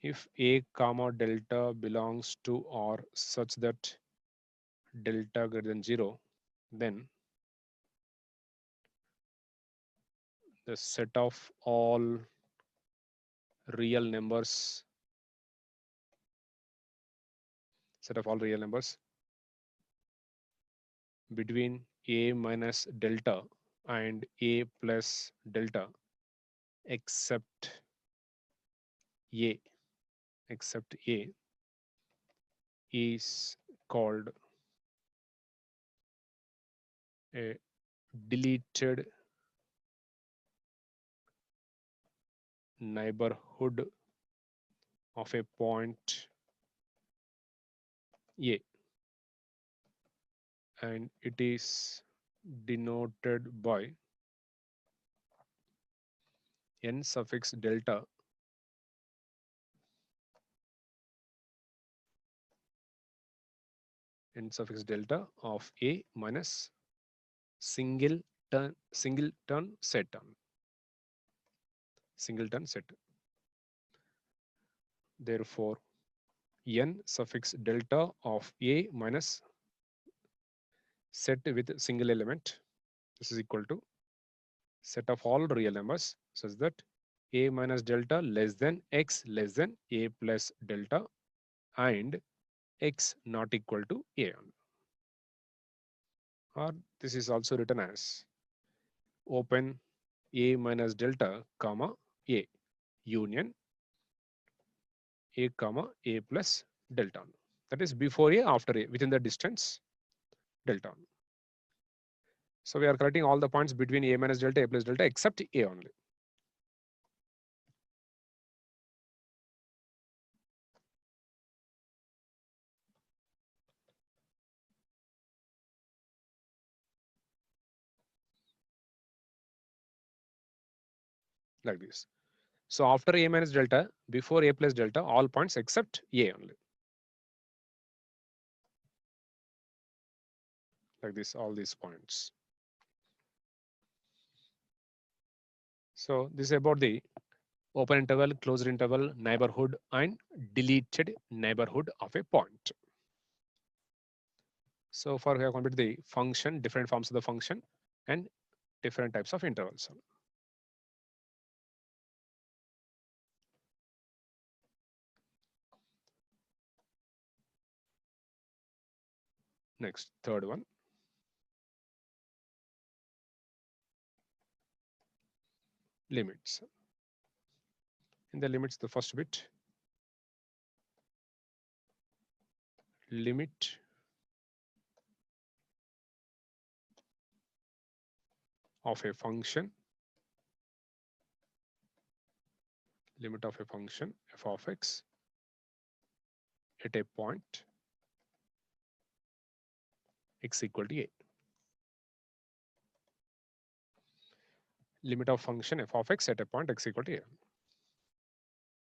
If A comma delta belongs to R such that delta greater than 0, then the set of all real numbers between a minus delta and a plus delta except a is called a deleted neighborhood of a point a, and it is denoted by n suffix delta of a minus singleton set. Therefore, n suffix delta of a minus set with single element, this is equal to set of all real numbers such that a minus delta less than x less than a plus delta and x not equal to a. Or this is also written as open a minus delta comma a union a comma a plus delta. That is before a, after a, within the distance delta. So we are collecting all the points between a minus delta, a plus delta, except a only. Like this. So after a minus delta, before a plus delta, all points except a only. Like this, all these points. So this is about the open interval, closed interval, neighborhood, and deleted neighborhood of a point. So far we have completed the function, different forms of the function, and different types of intervals. Next, third one. Limits. In the limits, the first bit, limit of a function, f of x at a point x equal to a. Limit of function f of x at a point x equal to a.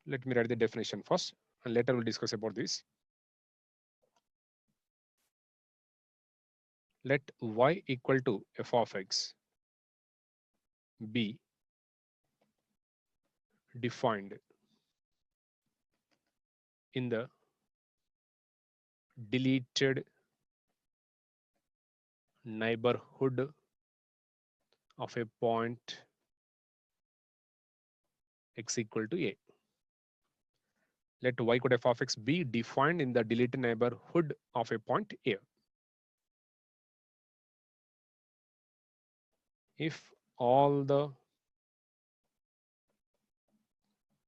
Let me write the definition first, and later we'll discuss about this. Let y equal to f of x be defined in the deleted neighborhood of a point x equal to a. Let y equal to f of x be defined in the deleted neighborhood of a point a. If all the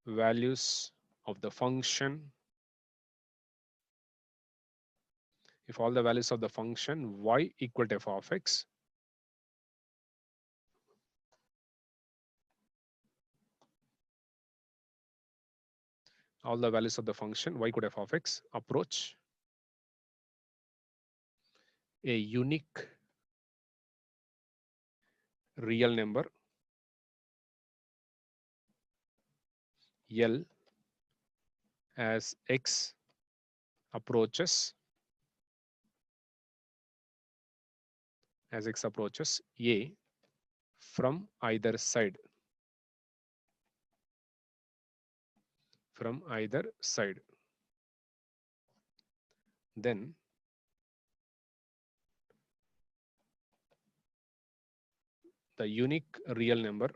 values of the function, y equal to f of x all the values of the function y equal to f of x approach a unique real number L as x approaches a from either side. Then the unique real number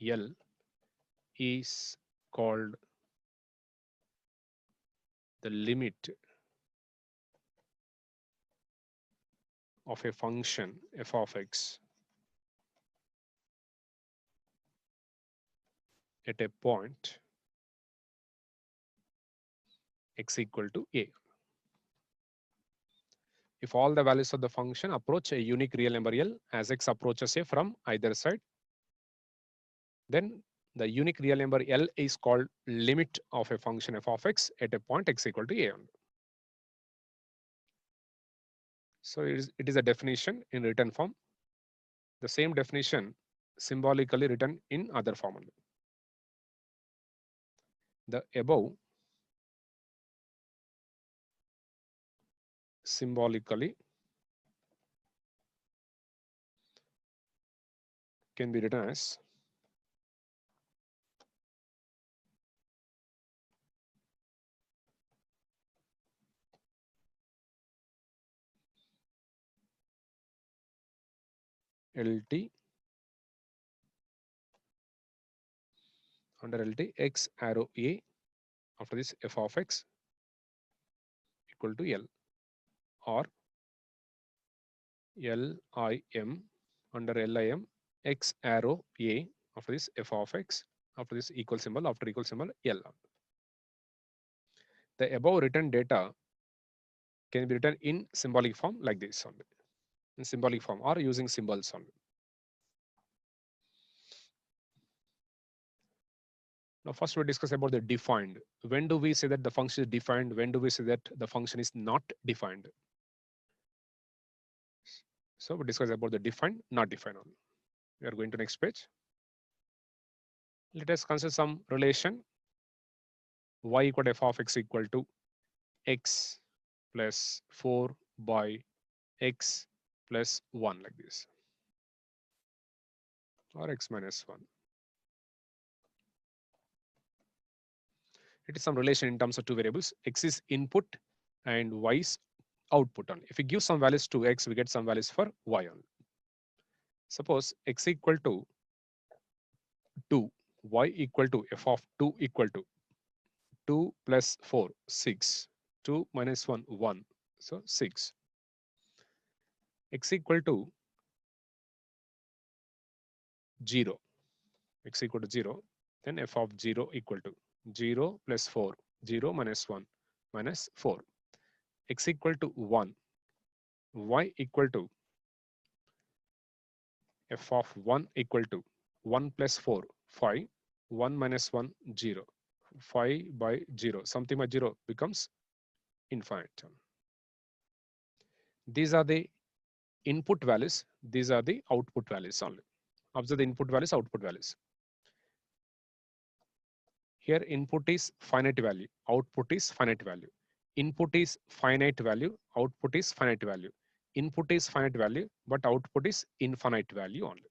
L is called the limit of a function f of x at a point x equal to a. If all the values of the function approach a unique real number L as x approaches a from either side, then the unique real number L is called limit of a function f of x at a point x equal to a. So it is a definition in written form. The same definition symbolically written in other form only. The above symbolically can be written as LT under LT x arrow a after this f of x equal to L, or LIM under LIM x arrow a after this f of x after this equal symbol after equal symbol L. The above written data can be written in symbolic form like this only, in symbolic form or using symbols only. Now first we discuss about the defined. When do we say that the function is defined? When do we say that the function is not defined? So we discuss about the defined, not defined only. We are going to next page. Let us consider some relation y equal to f of x equal to x plus 4 by x plus 1 like this, or x minus 1. It is some relation in terms of two variables. X is input and y is output only. If we give some values to x, we get some values for y only. Suppose x equal to 2, y equal to f of 2 equal to 2 plus 4, 6, 2 minus 1, 1, so 6. X equal to 0, x equal to 0, then f of 0 equal to 0 plus 4, 0 minus 1 minus 4. X equal to 1, y equal to f of 1 equal to 1 plus 4, 5, 1 minus 1, 0, 5 by 0, something by 0 becomes infinite. These are the input values, these are the output values only. Observe the input values, output values. Here input is finite value, output is finite value. Input is finite value, output is finite value. Input is finite value, but output is infinite value only.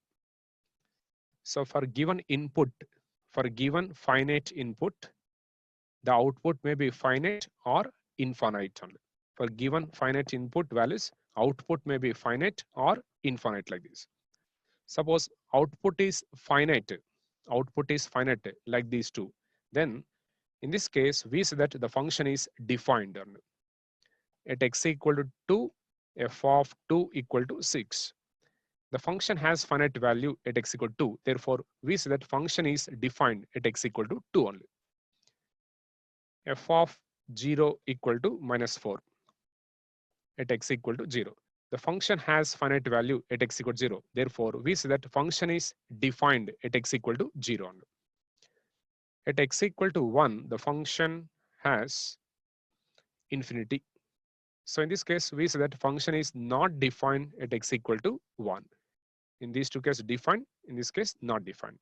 So for given input, for given finite input, the output may be finite or infinite only. For given finite input values, output may be finite or infinite like this. Suppose output is finite like these two. Then in this case, we say that the function is defined at x equal to 2, f of 2 equal to 6. The function has finite value at x equal to 2. Therefore, we say that function is defined at x equal to 2 only. F of 0 equal to minus 4 at x equal to 0. The function has finite value at x equal to 0. Therefore, we say that function is defined at x equal to 0 only. At x equal to 1, the function has infinity. So in this case, we say that function is not defined at x equal to 1. In these two cases, defined. In this case, not defined.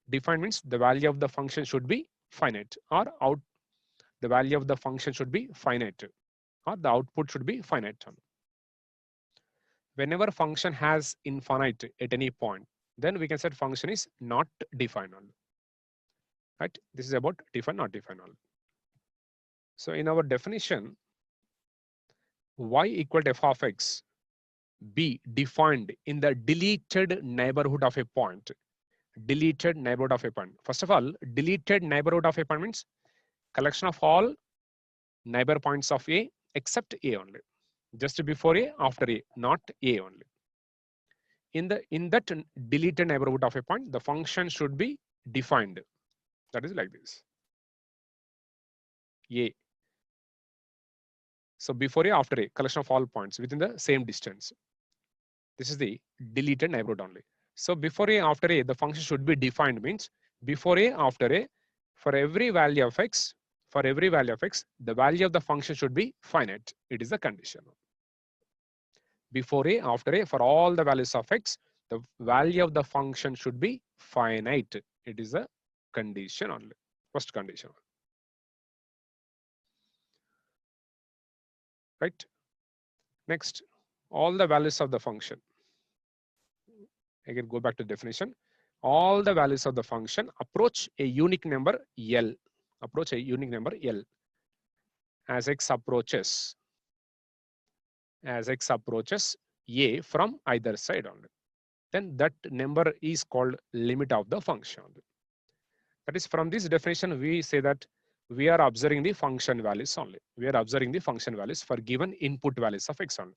Defined means the value of the function should be finite, or the value of the function should be finite, or the output should be finite. Whenever function has infinite at any point, then we can say function is not defined only. Right? This is about defined, not defined only. So in our definition, y equal to f of x be defined in the deleted neighborhood of a point. Deleted neighborhood of a point. First of all, deleted neighborhood of a point means collection of all neighbor points of A except A only. Just before A, after A, not A only. In that deleted neighborhood of a point, the function should be defined. That is like this. A. So before A, after A, collection of all points within the same distance. This is the deleted neighborhood only. So before A, after A, the function should be defined means before A, after A, for every value of x, the value of the function should be finite. It is a condition. Before A, after A, for all the values of x, the value of the function should be finite. It is a condition only. First condition. Right? Next, all the values of the function. Again, go back to definition. All the values of the function approach a unique number L. Approach a unique number L. As x approaches A from either side only. Then that number is called limit of the function. That is, from this definition, we say that we are observing the function values only. We are observing the function values for given input values of x only.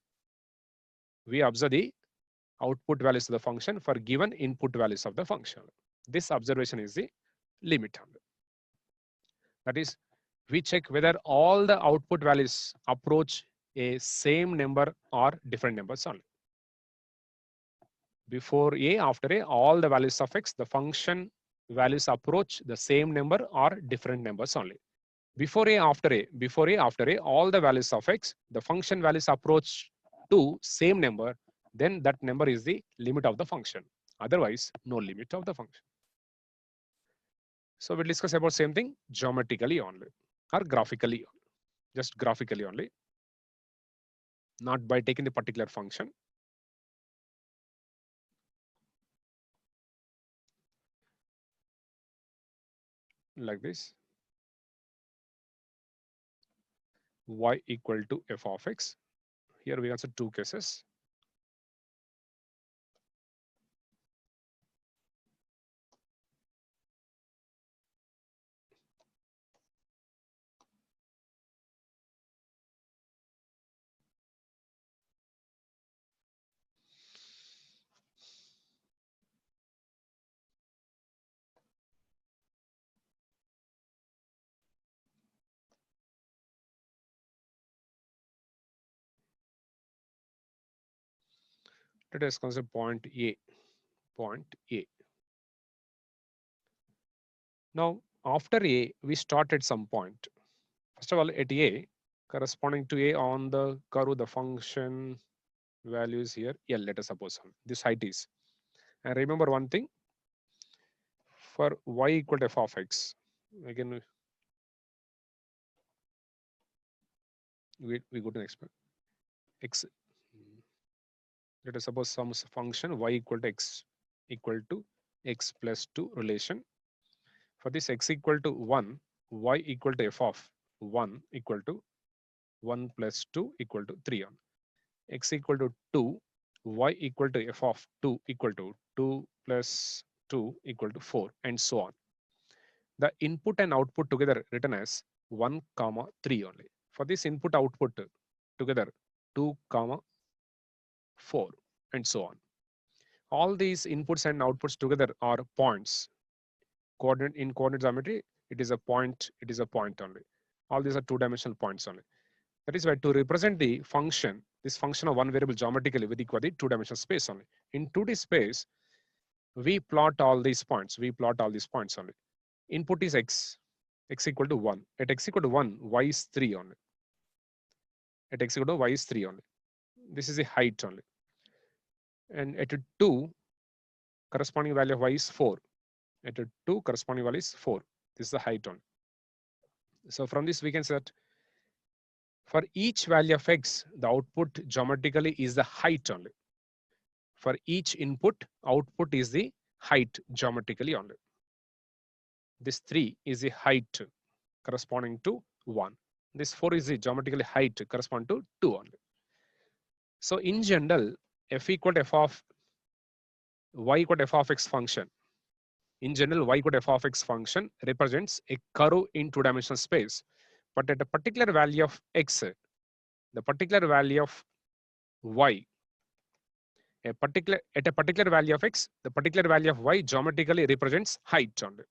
We observe the output values of the function for given input values of the function. This observation is the limit only. That is, we check whether all the output values approach a same number or different numbers only. Before A, after A, all the values of x, the function values approach the same number or different numbers only. Before A, after A, all the values of x, the function values approach to same number, then that number is the limit of the function. Otherwise, no limit of the function. So we'll discuss about same thing geometrically only or graphically, just graphically only, not by taking the particular function. Like this. Y equal to f of x. Here we answer two cases. Let us consider point A. Now, after A, we start at some point. First of all, at A, corresponding to A on the curve, the function value is here L, let us suppose this height is. And remember one thing, for y equal to f of x, again, we go to the next point. X, let us suppose some function y equal to x plus 2 relation. For this x equal to 1, y equal to f of 1 equal to 1 plus 2 equal to 3 on. X equal to 2, y equal to f of 2 equal to 2 plus 2 equal to 4, and so on. The input and output together written as 1, 3 only. For this input output together 2, 4, and so on. All these inputs and outputs together are points. In coordinate geometry, it is a point only. All these are two-dimensional points only. That is why to represent the function, this function of one variable geometrically, we require the two-dimensional space only. In 2D space, we plot all these points. Only. Input is x equal to 1. At x equal to 1, y is 3 only. This is the height only. And at 2, corresponding value of y is 4. At 2, corresponding value is 4. This is the height only. So from this, we can say that for each value of x, the output geometrically is the height only. For each input, output is the height geometrically only. This 3 is the height corresponding to 1. This 4 is the geometrically height corresponding to 2 only. So in general, f equal to f of y equal to f of x function. In general, y equal to f of x function represents a curve in two-dimensional space. But at a particular value of x, the particular value of y, at a particular value of x, the particular value of y geometrically represents height only.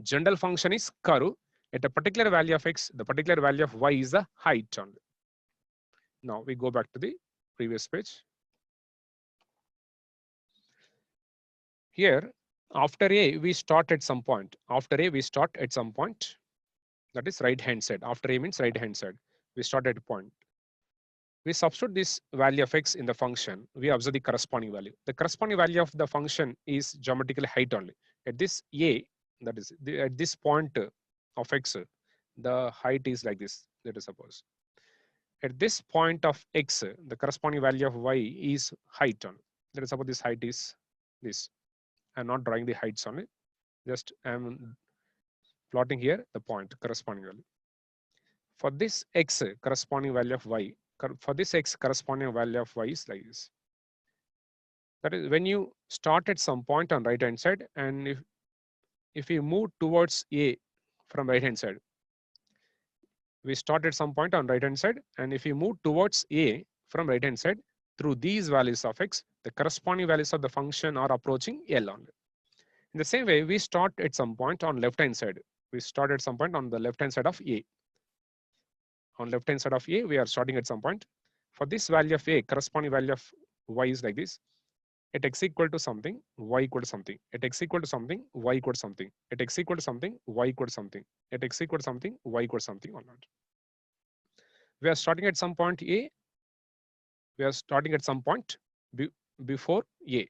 General function is curve. At a particular value of x, the particular value of y is the height only. Now we go back to the previous page. Here, after a, we start at some point. After a, we start at some point. That is right hand side. After a means right hand side. We start at a point. We substitute this value of x in the function. We observe the corresponding value. The corresponding value of the function is geometrical height only. At this a, that is at this point of x, the height is like this. Let us suppose. At this point of x, the corresponding value of y is height only. Let us suppose this height is this. I'm not drawing the heights only. Just I'm plotting here the point corresponding value. For this x corresponding value of y, for this x corresponding value of y is like this. That is when you start at some point on right hand side, and if you move towards a from right hand side, we start at some point on right hand side, and if you move towards a from right hand side through these values of x, the corresponding values of the function are approaching L only. In the same way, we start at some point on left hand side. We start at some point on the left hand side of a. On left hand side of a, we are starting at some point. For this value of a, corresponding value of y is like this. At x equal to something, y equal to something. At x equal to something, y equal to something. At x equal to something, y equal to something. At x equal to something, y equal to something or not. We are starting at some point a. We are starting at some point before a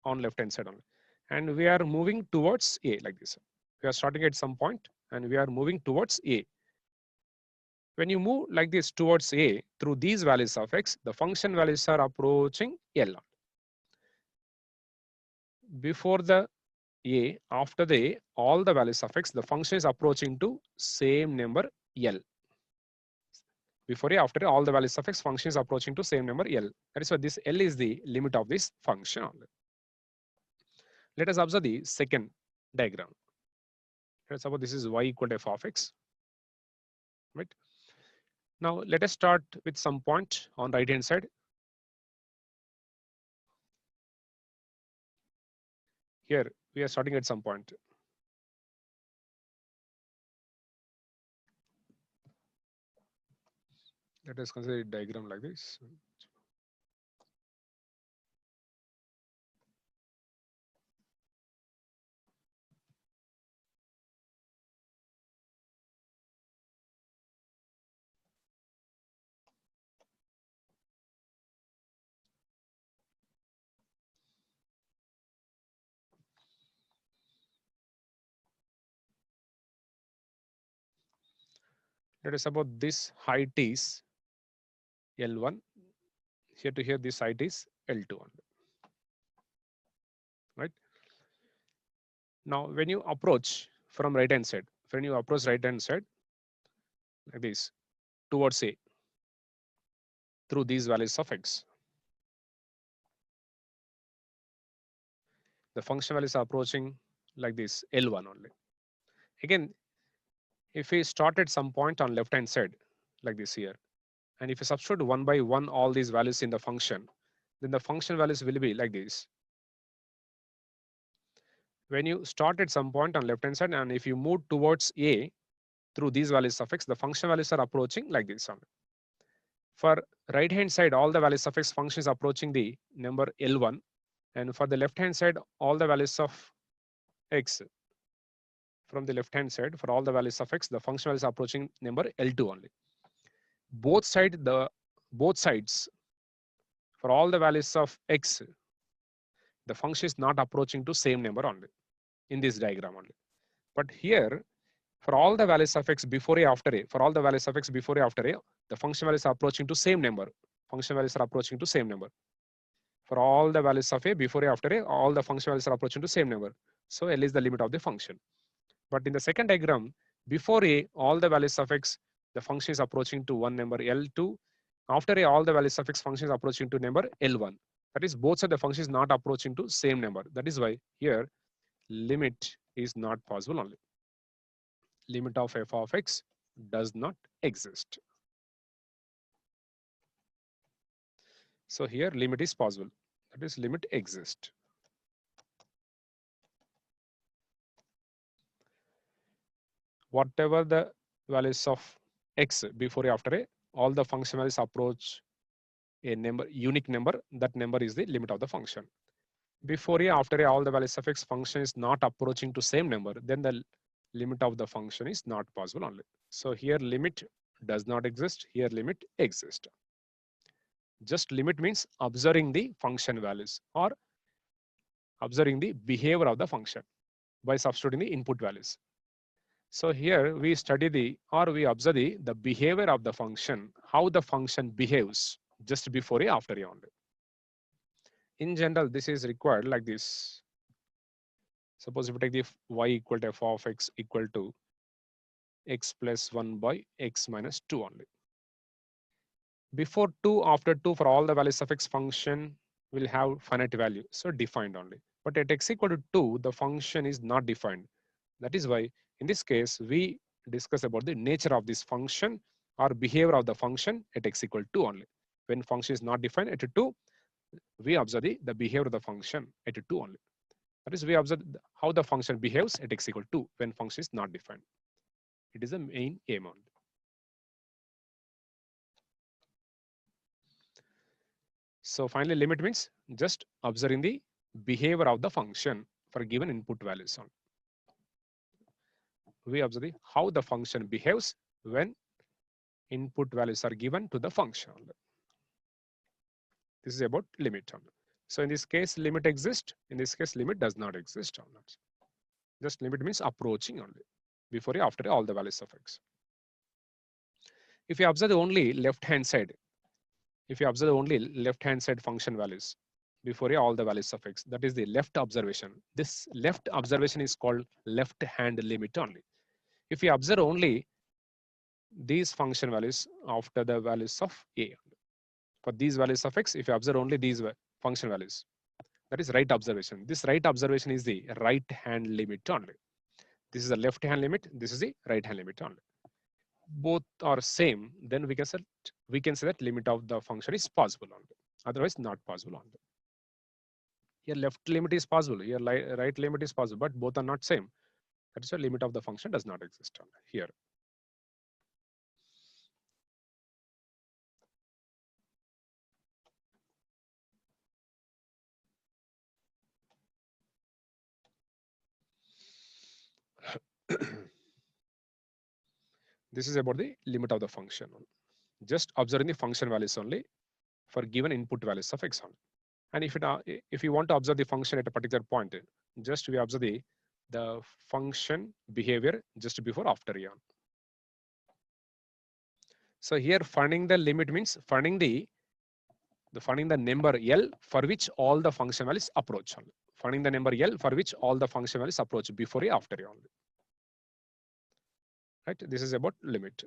on left hand side only. And we are moving towards a like this. We are starting at some point and we are moving towards a. When you move like this towards a through these values of x, the function values are approaching L. Before the a, after the a, all the values of x, the function is approaching to same number L. Before a, after a, all the values of x, function is approaching to same number L. That is why this L is the limit of this function only. Let us observe the second diagram. Let's suppose this is y equal to f of x. Right. Now let us start with some point on right hand side. Here we are starting at some point. Let us consider a diagram like this. Let us suppose this height is L1. Here to here, this height is L2. Right. Now, when you approach from right hand side, when you approach right hand side like this towards a through these values of x, the function values are approaching like this L1 only. Again, if we start at some point on left hand side like this here, and if you substitute one by one all these values in the function, then the function values will be like this. When you start at some point on left hand side, and if you move towards a through these values of x, the function values are approaching like this only. For right hand side, all the values of x, function is approaching the number L1, and for the left hand side, all the values of x, from the left hand side, for all the values of x, the function is approaching number L2 only. Both sides, for all the values of x, the function is not approaching to same number only in this diagram only. But here, for all the values of x before a, after a, for all the values of x before a, after a, the function values are approaching to same number. Function values are approaching to same number. For all the values of a before a, after a, all the function values are approaching to same number. So L is the limit of the function. But in the second diagram, before a, all the values of x, the function is approaching to one number L2. After a, all the value suffix function is approaching to number L1. That is, both of the functions not approaching to same number. That is why here limit is not possible only. Limit of f of x does not exist. So here limit is possible. That is, limit exists. Whatever the values of x before a after a, all the function values approach a number, unique number. That number is the limit of the function. Before a after a, all the values of x function is not approaching to same number, then the limit of the function is not possible only. So here limit does not exist. Here limit exists. Just limit means observing the function values or observing the behavior of the function by substituting the input values. So here we study we observe the behavior of the function, how the function behaves just before a after a only. In general, this is required like this. Suppose if we take the y equal to f of x equal to x plus 1 by x minus 2 only. Before 2, after 2, for all the values of x, function will have finite value, so defined only. But at x equal to 2, the function is not defined. That is why in this case we discuss about the nature of this function or behavior of the function at x equal to 2 only. When function is not defined at 2, we observe the behavior of the function at 2 only. That is, we observe how the function behaves at x equal to 2 when function is not defined. It is the main aim only. So finally, limit means just observing the behavior of the function for given input values on. We observe how the function behaves when input values are given to the function. This is about limit. So in this case, limit exists. In this case, limit does not exist. Just limit means approaching only before or after all the values of x. If you observe only left-hand side, function values before all the values of x, that is the left observation. This left observation is called left hand limit only. If you observe only these function values after the values of a, for these values of x, if you observe only these function values, that is right observation. This right observation is the right hand limit only. This is the left hand limit. This is the right hand limit only. Both are same, then we can say that limit of the function is possible only. Otherwise, not possible only. Here left limit is possible. Here right limit is possible, but both are not same. That is why limit of the function does not exist only here. This is about the limit of the function. Just observing the function values only for given input values of x only. And if you want to observe the function at a particular point, just we observe the function behavior just before after a. So here finding the limit means finding the number L for which all the function values approach only. Finding the number L for which all the function values approach before a after a only. Right? This is about limit.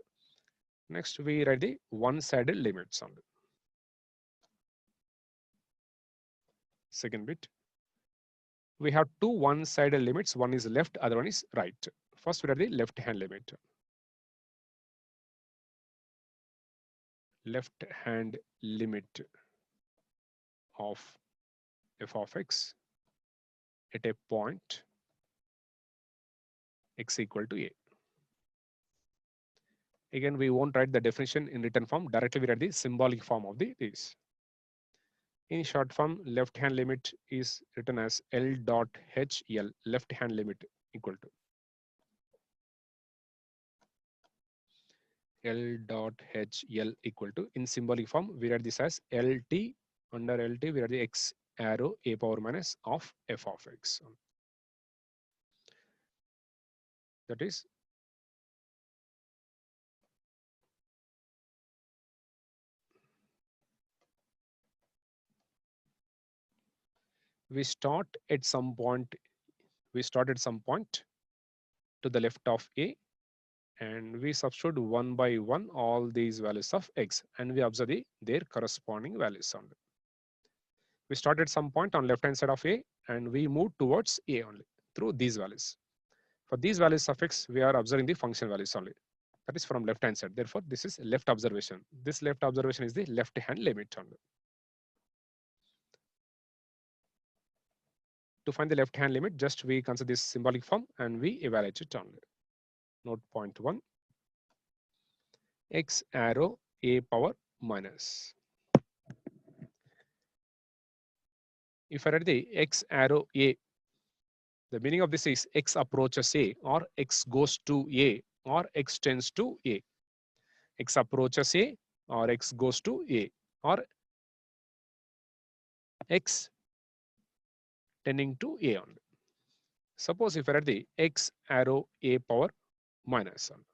Next, we write the one-sided limits only. Second bit. We have two one-sided limits. One is left, other one is right. First, we write the left-hand limit. Left-hand limit of f of x at a point x equal to a. Again, we won't write the definition in written form. Directly, we write the symbolic form of this. In short form, left-hand limit is written as L dot HL, left-hand limit equal to L dot HL equal to, in symbolic form, we write this as LT, under LT, we write the x arrow a power minus of f of x. That is we start at some point to the left of a and we substitute one by one all these values of x, and we observe their corresponding values only. We start at some point on left hand side of a, and we move towards a only through these values. For these values of x, we are observing the function values only. That is from left hand side. Therefore, this is left observation. This left observation is the left hand limit only. To find the left hand limit, just we consider this symbolic form and we evaluate it only. Note point 1, x arrow a power minus. If I write the x arrow a, the meaning of this is x approaches a, or x goes to a, or x tends to a. X approaches a, or x goes to a, or x tending to a only. Suppose if I write the x arrow a power minus only.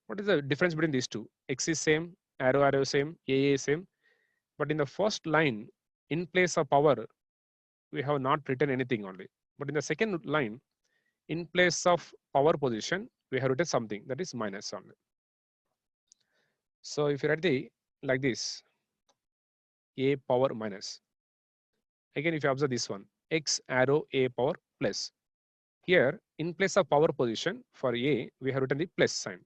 What is the difference between these two? X is same, arrow same, a is same. But in the first line, in place of power, we have not written anything only. But in the second line, in place of power position, we have written something, that is minus only. So if you write the like this, a power minus. Again, if you observe this one, x arrow a power plus. Here, in place of power position for a, we have written the plus sign.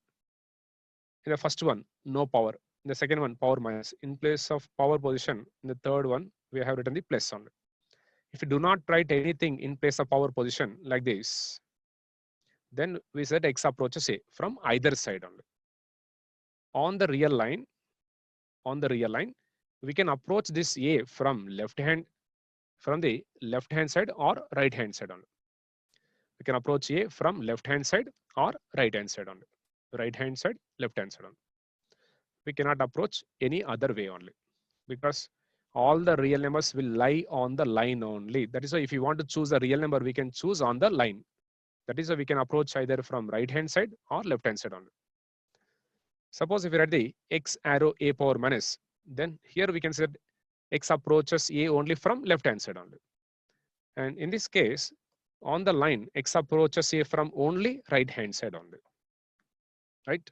In the first one, no power. In the second one, power minus. In place of power position, in the third one, we have written the plus only. If you do not write anything in place of power position like this, then we said x approaches a from either side only. On the real line, we can approach this a from the left hand side or right hand side only. We can approach a from left hand side or right hand side only. Right hand side, left hand side only. We cannot approach any other way only, because all the real numbers will lie on the line only. That is why if you want to choose a real number, we can choose on the line. That is why we can approach either from right hand side or left hand side only. Suppose if you write the x arrow a power minus, then here we can say x approaches a only from left hand side only. And in this case, on the line, x approaches a from only right hand side only. Right?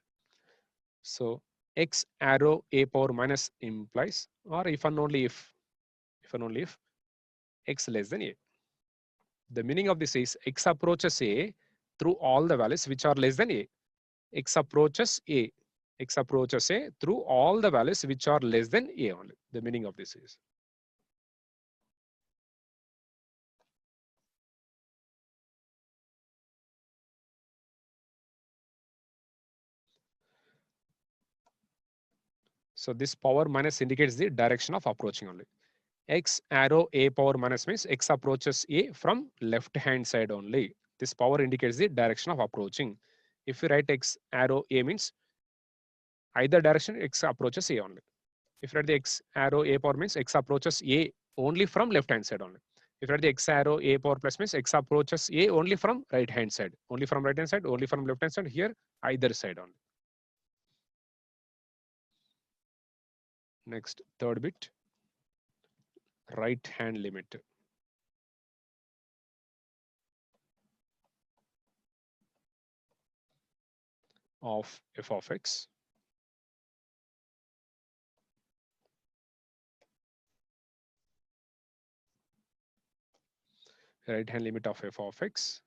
So x arrow a power minus implies, or if and only if x less than a. The meaning of this is x approaches a through all the values which are less than a. X approaches a. X approaches a through all the values which are less than a only. The meaning of this is. So this power minus indicates the direction of approaching only. X arrow a power minus means x approaches a from left hand side only. This power indicates the direction of approaching. If you write x arrow a means either direction x approaches a only. If you write the x arrow a power means x approaches a only from left hand side only. If you write the x arrow a power plus means x approaches a only from right hand side. Only from right hand side, only from left hand side, here either side only. Next, third bit, right hand limit of f of x right hand limit of f of x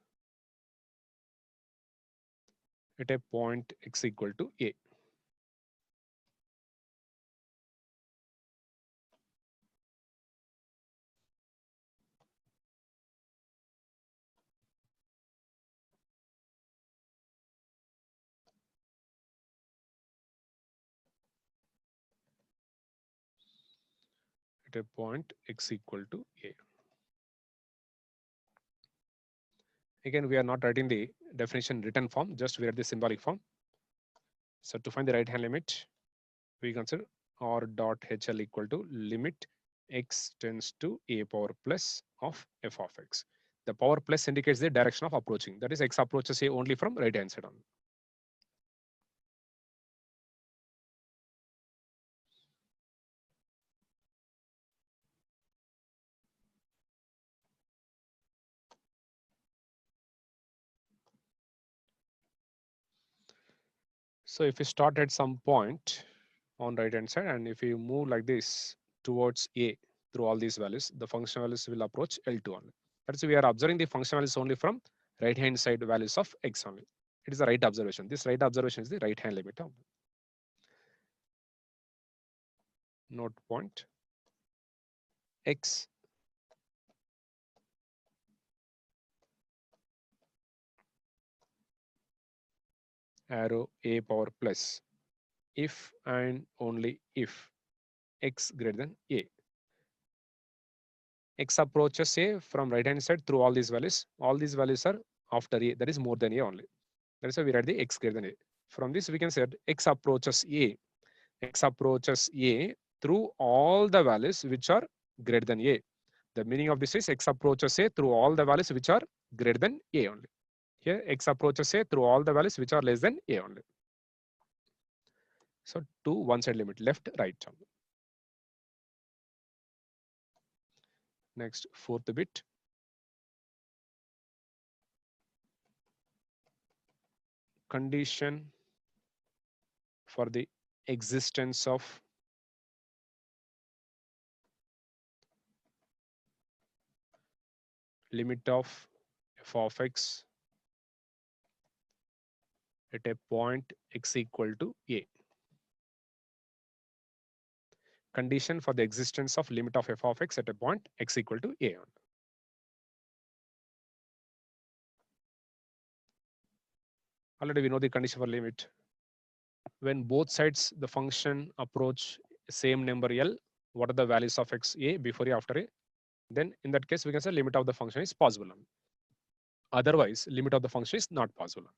at a point x equal to a. At a point x equal to a. Again, we are not writing the definition written form, just we are the symbolic form. So to find the right hand limit, we consider r dot hl equal to limit x tends to a power plus of f of x. The power plus indicates the direction of approaching. That is x approaches a only from right hand side on. So if you start at some point on right hand side, and if you move like this towards A through all these values, the function values will approach L2 only. That's why we are observing the function values only from right hand side values of X only. It is the right observation. This right observation is the right hand limit. Note point X arrow A power plus if and only if X greater than A. X approaches A from right hand side through all these values. All these values are after A, that is more than A only. That is why we write the X greater than A. From this we can say that X approaches A. X approaches A through all the values which are greater than A. The meaning of this is X approaches A through all the values which are greater than A only. Here X approaches A through all the values which are less than A only. So to one side limit, left, right. Next, fourth bit. Condition for the existence of limit of f of x at a point x equal to a. Condition for the existence of limit of f of x at a point x equal to a. Already we know the condition for limit. When both sides the function approach same number L, what are the values of x a before a after a? Then in that case we can say limit of the function is possible. Otherwise limit of the function is not possible.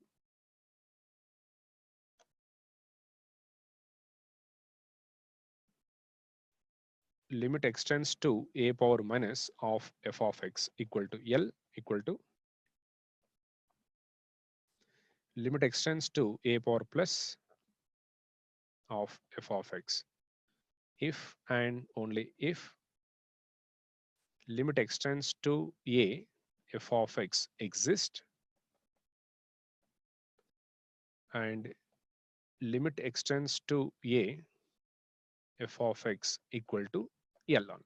Limit extends to a power minus of f of x equal to L equal to limit extends to a power plus of f of x if and only if limit extends to a f of x exists and limit extends to a f of x equal to L on.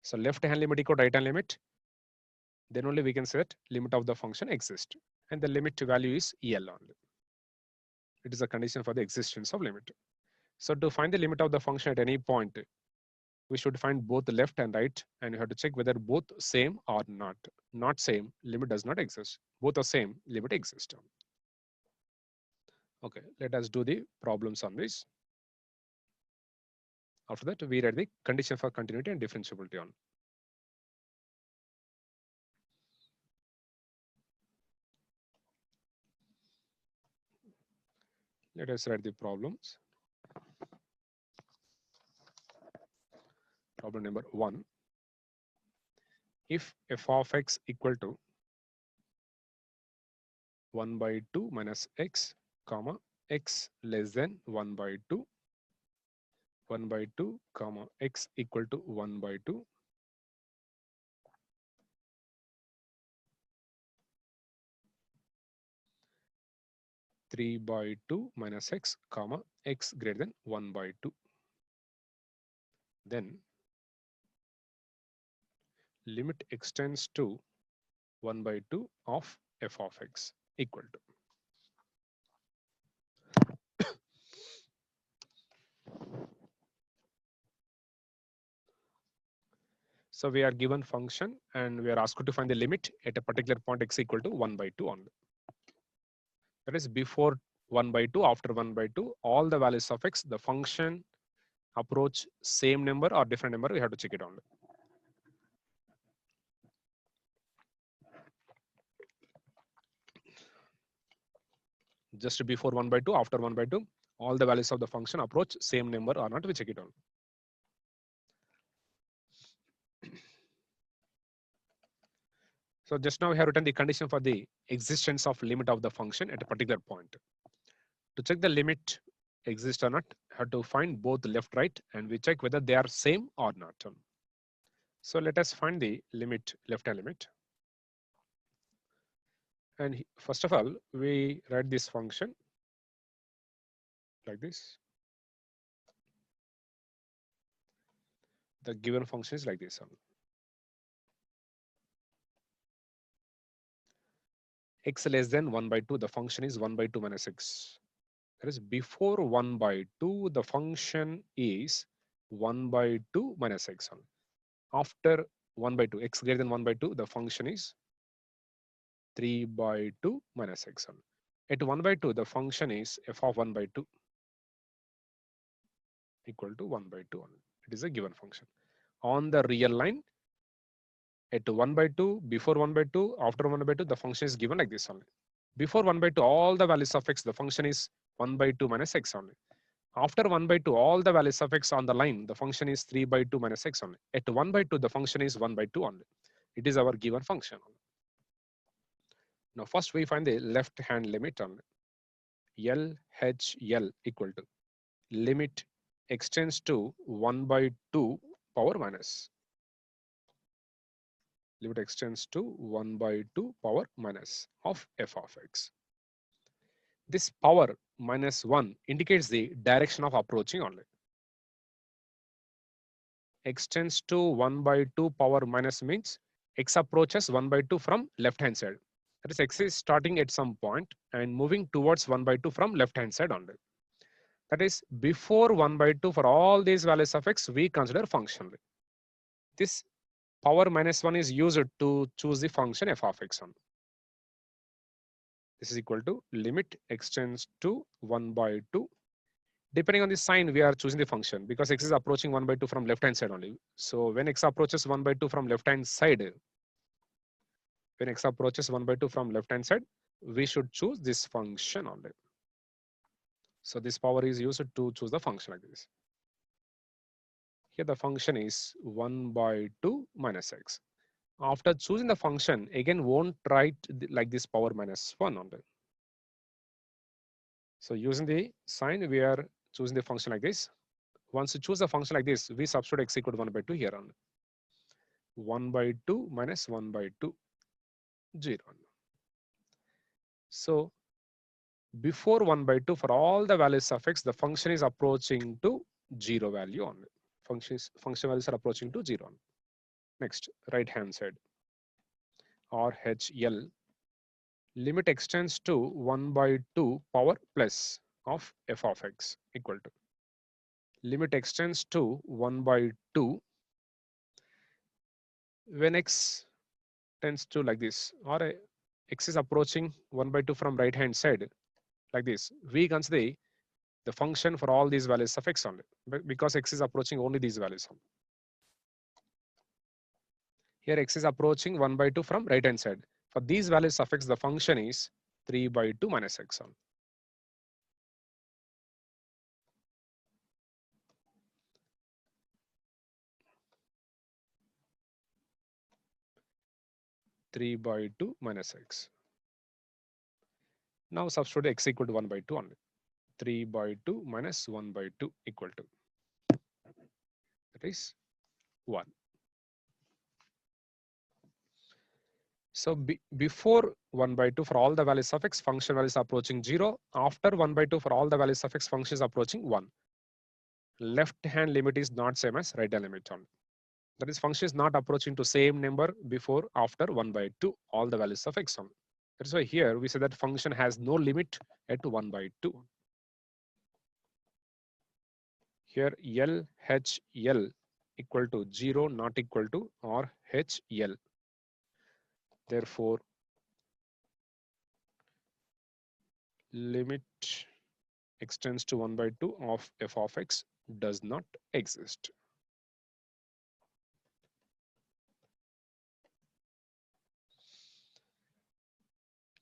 So left hand limit equal to right hand limit, then only we can say that limit of the function exists and the limit value is L only. It is a condition for the existence of limit. So to find the limit of the function at any point, we should find both the left and right, and you have to check whether both same or not. Not same, limit does not exist. Both are same, limit exists. Okay, let us do the problems on this. After that, we read the condition for continuity and differentiability on. Let us write the problems. Problem number 1. If f of x equal to 1 by 2 minus x, comma, x less than 1 by 2, 1 by 2, comma, x equal to 1 by 2, three by 2 minus x, comma, x greater than 1 by 2. Then limit extends to 1 by 2 of f of x equal to. So we are given function and we are asked to find the limit at a particular point x equal to 1 by 2 only. That is before 1 by 2, after 1 by 2, all the values of x, the function approach same number or different number, we have to check it only. Just before 1 by 2, after 1 by 2, all the values of the function approach same number or not, we check it on. So just now we have written the condition for the existence of limit of the function at a particular point. To check the limit exists or not, have to find both left, right, and we check whether they are same or not. So let us find the limit, left hand limit. And first of all, we write this function like this. The given function is like this one. X less than 1 by 2, the function is 1 by 2 minus x. That is before 1 by 2, the function is 1 by 2 minus x one. After 1 by 2, x greater than 1 by 2, the function is 3 by 2 minus x one. At 1 by 2, the function is f of 1 by 2 equal to 1 by 2 only. It is a given function. On the real line, at 1 by 2, before 1 by 2, after 1 by 2, the function is given like this only. Before 1 by 2, all the values of x, the function is 1 by 2 minus x only. After 1 by 2, all the values of x on the line, the function is 3 by 2 minus x only. At 1 by 2, the function is 1 by 2 only. It is our given function. Now, first we find the left hand limit on LHL equal to limit extends to 1 by 2 power minus. Limit extends to 1 by 2 power minus of f of x. This power minus 1 indicates the direction of approaching only. Extends to 1 by 2 power minus means x approaches 1 by 2 from left hand side. That is, x is starting at some point and moving towards 1 by 2 from left hand side only. That is, before 1 by 2, for all these values of x, we consider function. This power minus 1 is used to choose the function f of x1. This is equal to limit extends to 1 by 2. Depending on the sign, we are choosing the function because x is approaching 1 by 2 from left hand side only. So when x approaches 1 by 2 from left hand side, when x approaches 1 by 2 from left hand side, we should choose this function only. So this power is used to choose the function like this. Here the function is 1 by 2 minus x. After choosing the function, again won't write like this power minus 1 only. So using the sign, we are choosing the function like this. Once you choose a function like this, we substitute x equal to 1 by 2 here on 1 by 2 minus 1 by 2, 0. So before 1 by 2, for all the values of x, the function is approaching to 0 value only. Function values are approaching to 0. Next, right hand side, RHL, limit extends to 1 by 2 power plus of f of x equal to limit extends to 1 by 2 when x tends to like this, or x is approaching 1 by 2 from right hand side like this, we consider the function for all these values of x only because x is approaching only these values. Here x is approaching 1 by 2 from right hand side. For these values of x, the function is 3 by 2 minus x on. Three by 2 minus x. Now substitute x equal to 1 by 2 only. 3 by 2 minus 1 by 2 equal to, that is 1. So before 1 by 2, for all the values of x, function values approaching 0. After 1 by 2, for all the values of x, function is approaching 1. Left hand limit is not same as right hand limit only. That is, function is not approaching to same number before, after 1 by 2, all the values of x only. That's why here we say that function has no limit at 1 by 2. Here LHL equal to 0, not equal to RHL. Therefore, limit extends to 1 by 2 of f of x does not exist.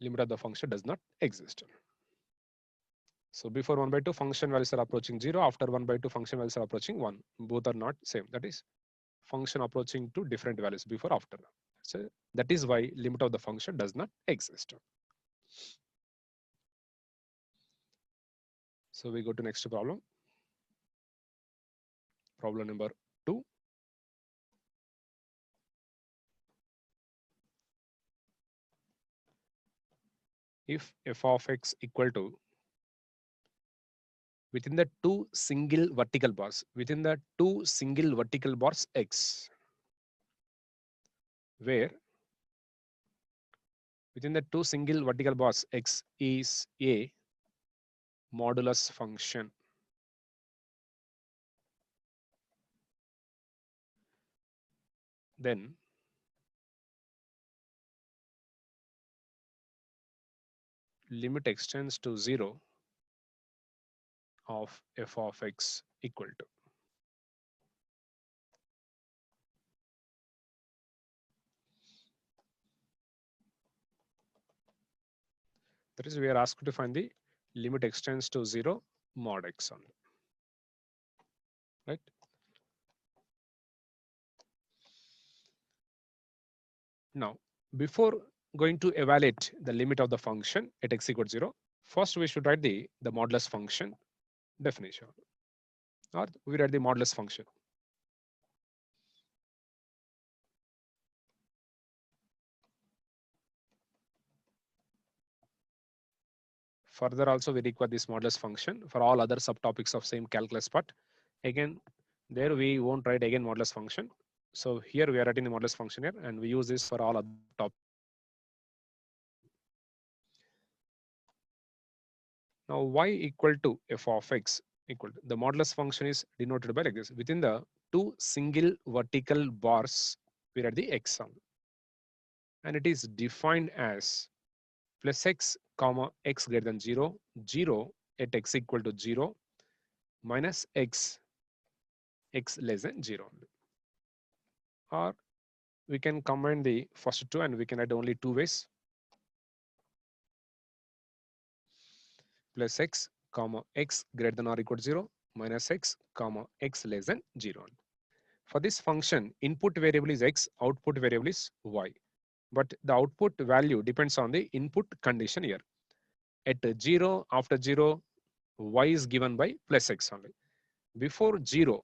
Limit of the function does not exist. So before 1 by 2, function values are approaching 0. After 1 by 2, function values are approaching 1. Both are not same. That is, function approaching to different values before, after. So that is why limit of the function does not exist. So we go to next problem. Problem number 2. If f of x equal to within the two single vertical bars, within the two single vertical bars X, where within the two single vertical bars X is a modulus function. Then limit extends to 0 of f of x equal to. That is, we are asked to find the limit extends to 0 mod x only, right? Now, before going to evaluate the limit of the function at x equal to 0, first we should write the modulus function definition, or we write the modulus function. Further also we require this modulus function for all other subtopics of same calculus part. Again, there we won't write again modulus function. So here we are writing the modulus function here, and we use this for all other topics. Now y equal to f of x equal to, the modulus function is denoted by like this. Within the two single vertical bars, we write the x sum. And it is defined as plus x comma x greater than 0, 0 at x equal to 0, minus x, x less than 0. Or we can combine the first two and we can add only two ways. Plus x comma x greater than or equal to 0, minus x comma x less than 0. For this function, input variable is x, output variable is y. But the output value depends on the input condition here. At 0, after 0, y is given by plus x only. Before 0,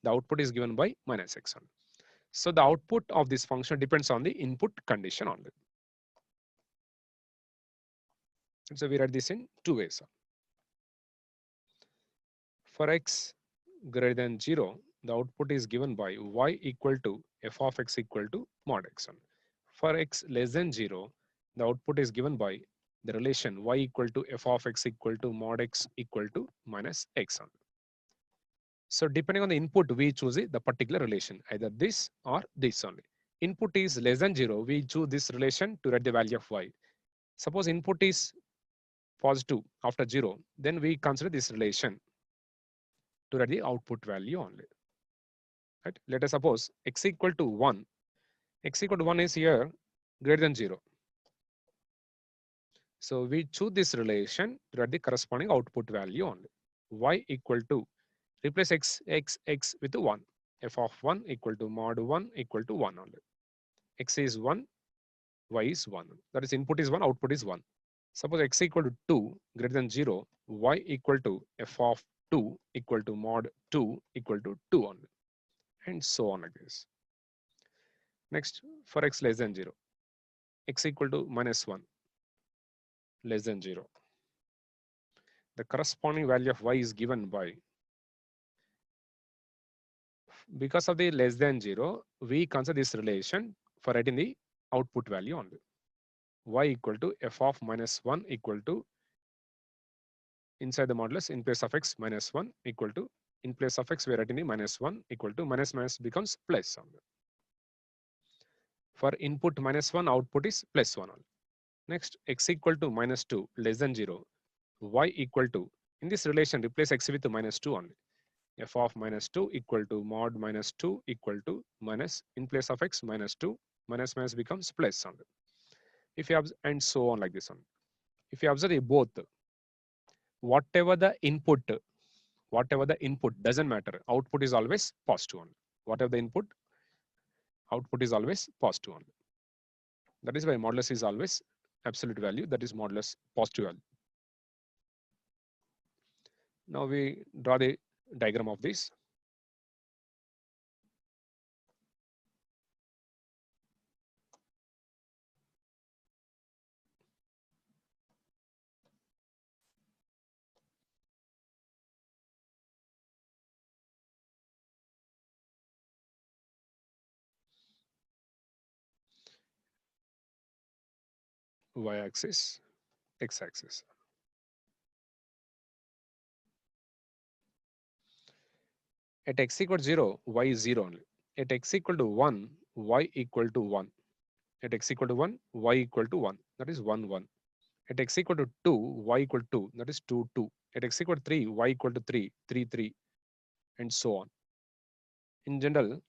the output is given by minus x only. So the output of this function depends on the input condition only. So we write this in two ways. For x greater than 0, the output is given by y equal to f of x equal to mod x. For x less than 0, the output is given by the relation y equal to f of x equal to mod x equal to minus x. So depending on the input, we choose the particular relation, either this or this only. Input is less than 0, we choose this relation to write the value of y. Suppose input is positive after 0, then we consider this relation to write the output value only. Right? Let us suppose x equal to 1. X equal to 1 is here greater than 0. So we choose this relation to write the corresponding output value only. Y equal to, replace x with 1. F of 1 equal to mod 1 equal to 1 only. X is 1, y is 1. That is, input is 1, output is 1. Suppose x equal to 2 greater than 0, y equal to f of 2 equal to mod 2 equal to 2 only. And so on like this. Next, for x less than 0, x equal to minus 1 less than 0. The corresponding value of y is given by, because of the less than 0, we consider this relation for writing the output value only. Y equal to f of minus 1 equal to, inside the modulus, in place of x minus 1 equal to, in place of x we are writing the minus 1 equal to, minus minus becomes plus only. For input minus 1, output is plus 1 only. Next, x equal to minus 2 less than 0, y equal to, in this relation replace x with minus 2 only. F of minus 2 equal to mod minus 2 equal to minus, in place of x minus 2, minus minus becomes plus only. If you have, and so on like this one. If you observe both, whatever the input doesn't matter, output is always positive only. Whatever the input, output is always positive only. That is why modulus is always absolute value, that is modulus positive value. Now we draw the diagram of this. y-axis, x-axis. At x equal 0, y is 0 only. At x equal to 1, y equal to 1. At x equal to 1, y equal to 1. That is 1, 1. At x equal to 2, y equal to 2. That is 2, 2. At x equal to 3, y equal to 3, 3, 3, and so on. In general,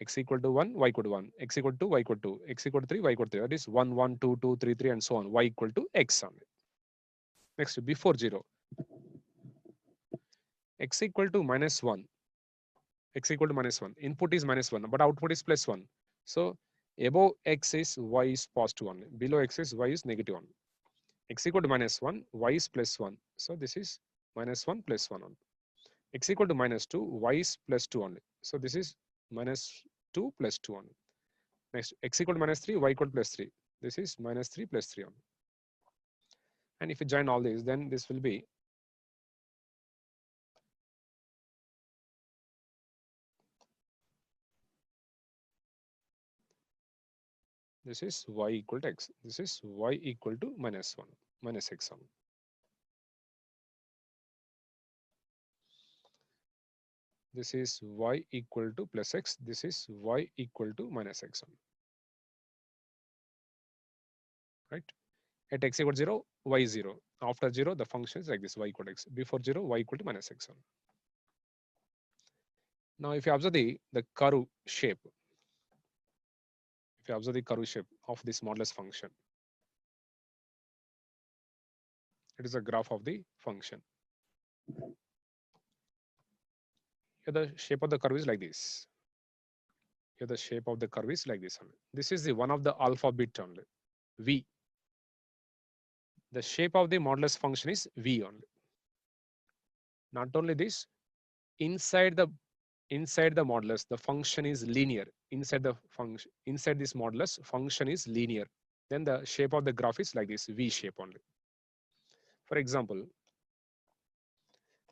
x equal to 1, y equal to 1. X equal to 2, y equal to 2. X equal to 3, y equal to 3. That is 1, 1, 2, 2, 3, 3, and so on. Y equal to x only. Next, before 0. X equal to minus 1. X equal to minus 1. Input is minus 1, but output is plus 1. So above x is y is positive 1. Below x is y is negative 1. X equal to minus 1, y is plus 1. So this is minus 1 plus 1 only. X equal to minus 2, y is plus 2 only. So this is minus 2 plus 2 only. Next, x equal to minus 3, y equal to plus 3. This is minus 3 plus 3 only. And if you join all these, then this will be this is y equal to x. This is y equal to minus 1, minus x only. This is y equal to plus x. This is y equal to minus x only. Right? At x equal to 0, y is 0. After 0, the function is like this, y equal to x. Before 0, y equal to minus x only. Now, if you observe the curve shape, if you observe the curve shape of this modulus function, it is a graph of the function. Here the shape of the curve is like this. Here the shape of the curve is like this only. This is the one of the alpha bit only, v. The shape of the modulus function is v only. Not only this, inside the modulus, the function is linear. Inside the function, inside this modulus, function is linear. Then the shape of the graph is like this, v shape only. For example,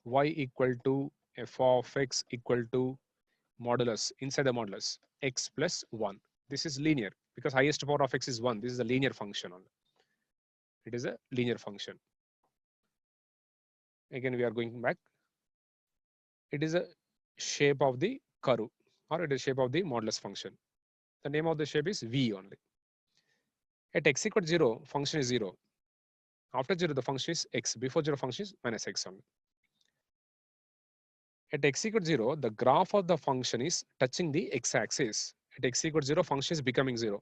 y equal to f of x equal to modulus, inside the modulus, x plus 1. This is linear because highest power of x is 1. This is a linear function only. It is a linear function. Again, we are going back. It is a shape of the curve, or it is shape of the modulus function. The name of the shape is v only. At x equal to 0, function is 0. After 0, the function is x. Before 0, function is minus x only. At x equal to 0, the graph of the function is touching the x-axis. At x equal to 0, function is becoming 0.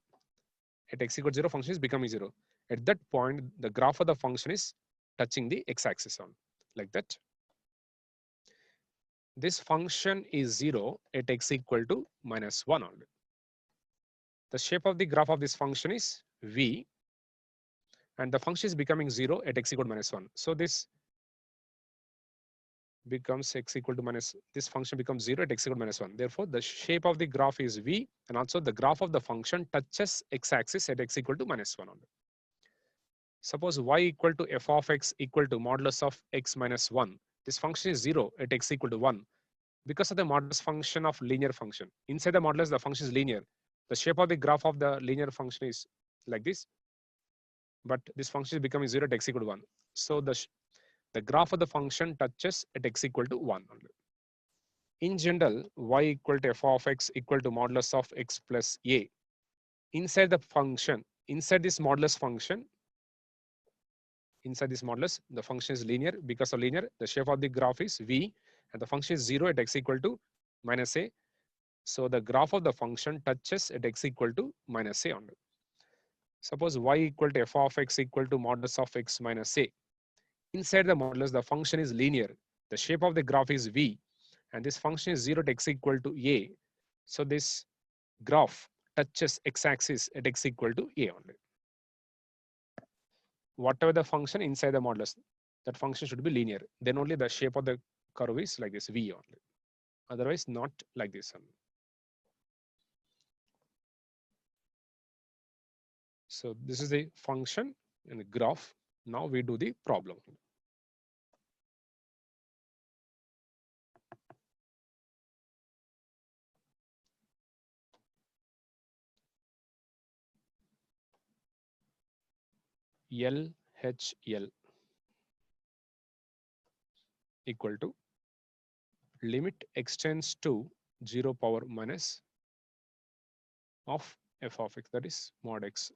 At x equal to 0, function is becoming 0. At that point, the graph of the function is touching the x-axis on, like that. This function is 0 at x equal to minus 1 only. The shape of the graph of this function is v, and the function is becoming 0 at x equal to minus 1. So this becomes x equal to minus, this function becomes 0 at x equal to minus 1. Therefore, the shape of the graph is v, and also the graph of the function touches x-axis at x equal to minus 1 only. Suppose y equal to f of x equal to modulus of x minus 1. This function is 0 at x equal to 1 because of the modulus function of linear function. Inside the modulus, the function is linear. The shape of the graph of the linear function is like this, but this function is becoming 0 at x equal to 1. So the graph of the function touches at x equal to 1 only. In general, y equal to f of x equal to modulus of x plus a. Inside the function, inside this modulus function, inside this modulus, the function is linear. Because of linear, the shape of the graph is v, and the function is 0 at x equal to minus a. So the graph of the function touches at x equal to minus a only. Suppose y equal to f of x equal to modulus of x minus a. Inside the modulus, the function is linear. The shape of the graph is v, and this function is 0 at x equal to a. So this graph touches x-axis at x equal to a only. Whatever the function inside the modulus, that function should be linear. Then only the shape of the curve is like this, v only. Otherwise, not like this only. So this is the function and the graph. Now we do the problem. LHL equal to limit extends to 0 power minus of f of x, that is mod x.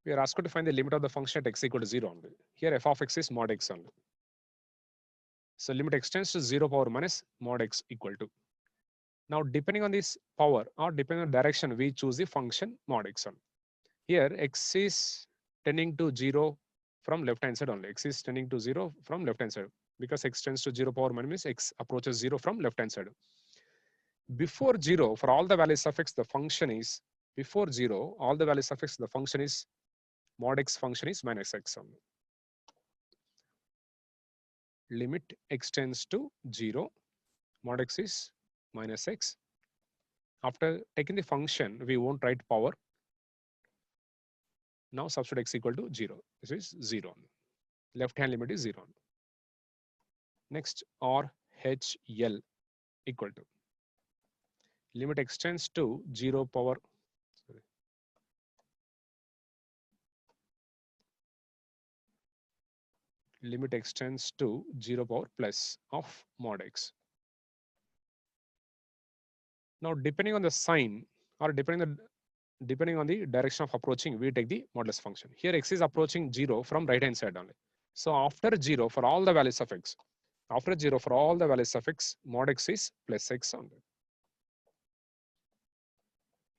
We are asked to find the limit of the function at x equal to 0 only. Here f of x is mod x only. So limit extends to 0 power minus mod x equal to. Now depending on this power or depending on direction, we choose the function mod x only. Here x is tending to 0 from left hand side only. X is tending to 0 from left hand side because x tends to 0 power minus means x approaches 0 from left hand side. Before 0, for all the values of x, the function is before 0, all the values of x, the function is mod x function is minus x only. Limit extends to 0, mod x is minus x. After taking the function, we won't write power. Now substitute x equal to 0. This is 0. Left hand limit is 0. Next, RHL equal to limit extends to 0 power. Sorry. Limit extends to 0 power plus of mod x. Now, depending on the sign or depending on the direction of approaching, we take the modulus function. Here x is approaching 0 from right hand side only. So after 0 for all the values of x, after 0 for all the values of x, mod x is plus x only.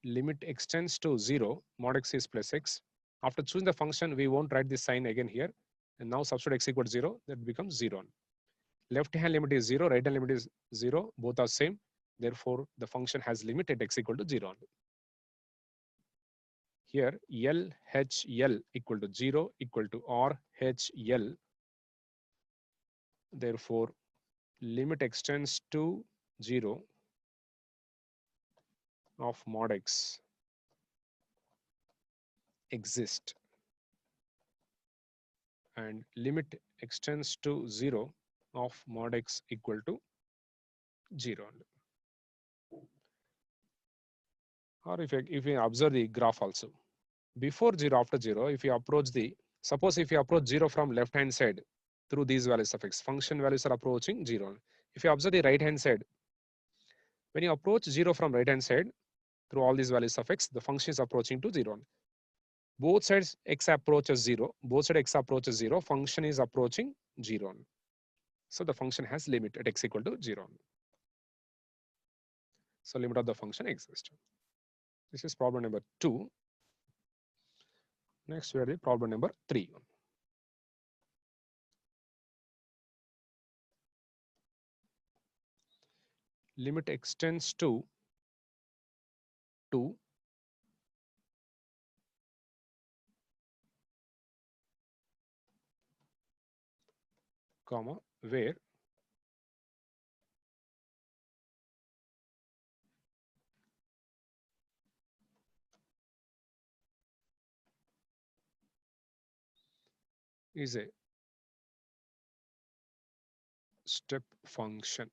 Limit extends to 0, mod x is plus x. After choosing the function, we won't write this sign again here. And now substitute x equal to 0, that becomes 0. Left hand limit is 0, right hand limit is 0, both are same. Therefore, the function has limit at x equal to 0. Here, LHL equal to 0 equal to RHL. Therefore, limit extends to 0 of mod x exist. And limit extends to 0 of mod x equal to 0. Or if you observe the graph also, before 0, after 0, if you approach the, suppose if you approach 0 from left hand side through these values of x, function values are approaching 0. If you observe the right hand side, when you approach 0 from right hand side through all these values of x, the function is approaching to 0. Both sides x approaches 0, both sides x approaches 0, function is approaching 0. So the function has limit at x equal to 0. So limit of the function exists. This is problem number 2. Next, we are the problem number 3. Limit extends to 2 comma where is a step function.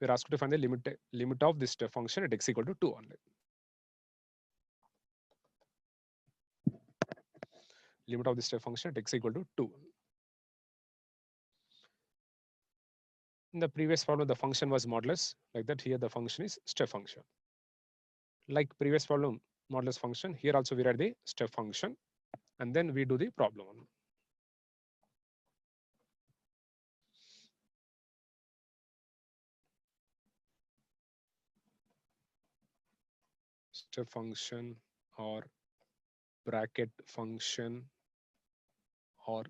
We are asked to find the limit of this step function at x equal to 2 only. Limit of this step function at x equal to 2. In the previous problem, the function was modulus. Like that, here the function is step function. Like previous problem, modulus function, here also we write the step function and then we do the problem. Step function or bracket function or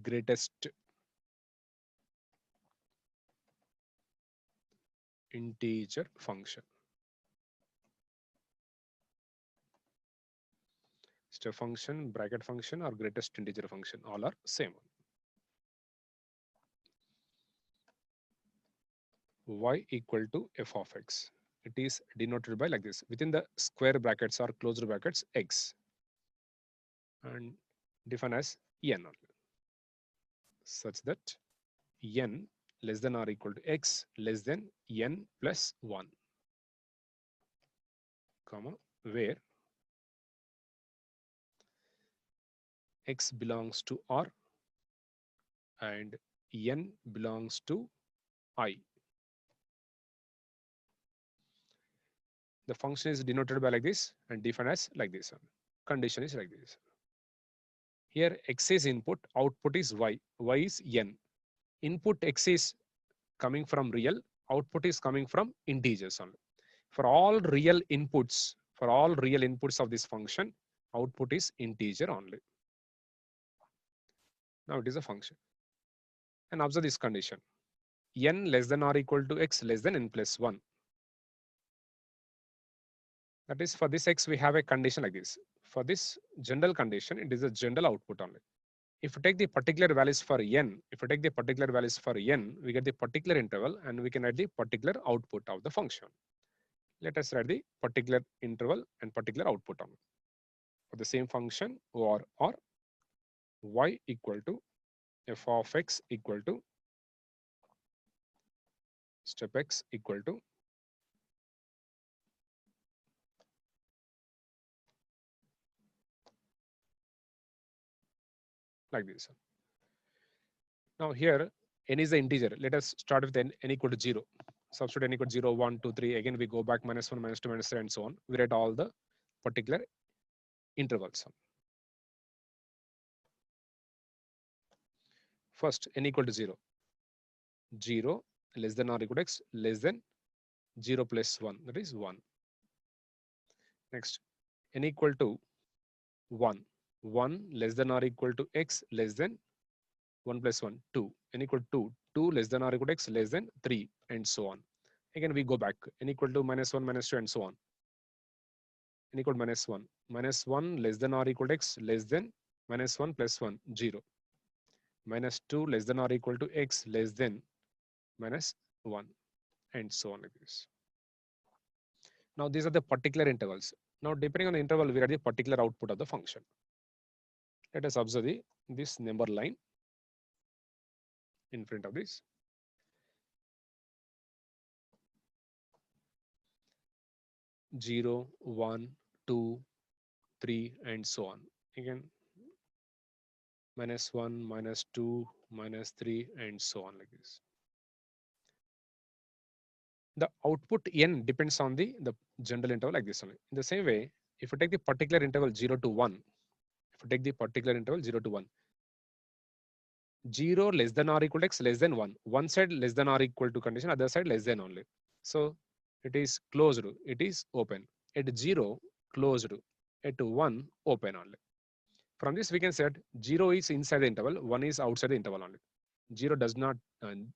greatest integer function. Step function, bracket function or greatest integer function, all are same. Y equal to f of x. It is denoted by like this, within the square brackets or closed brackets x and defined as n only. such that n less than or equal to x less than n plus 1, comma, where x belongs to R and n belongs to I. The function is denoted by like this and defined as like this. Condition is like this. Here x is input, output is y is n. Input x is coming from real, output is coming from integers only. For all real inputs of this function, output is integer only. Now it is a function. And observe this condition. N less than or equal to x less than n plus 1. That is, for this x, we have a condition like this. For this general condition, it is a general output only. If you take the particular values for n, we get the particular interval and we can write the particular output of the function. Let us write the particular interval and particular output on for the same function or y equal to f of x equal to step x equal to like this. Now here n is the integer. Let us start with n equal to 0. Substitute n equal to 0, 1, 2, 3. Again we go back -1, -2, -3 and so on. We write all the particular intervals. First n equal to 0. 0 less than or equal to x less than 0 plus 1, that is 1. Next n equal to 1. 1 less than or equal to x less than 1 plus 1, 2. N equal to 2 less than or equal to x less than 3 and so on. Again we go back. N equal to -1, -2 and so on. N equal to -1. -1 less than or equal to x less than -1 plus 1, 0. -2 less than or equal to x less than -1 and so on like this. Now these are the particular intervals. Now depending on the interval, we are the particular output of the function. Let us observe this number line in front of this. Zero, 1, 2, 3 and so on. Again -1, -2, -3 and so on like this. The output n depends on the general interval like this only. In the same way, if you take the particular interval 0 to 1, 0 less than or equal to x less than 1. One side less than or equal to condition, other side less than only. So it is closed, it is open. At 0, closed. At 1, open only. From this we can say that 0 is inside the interval, 1 is outside the interval only.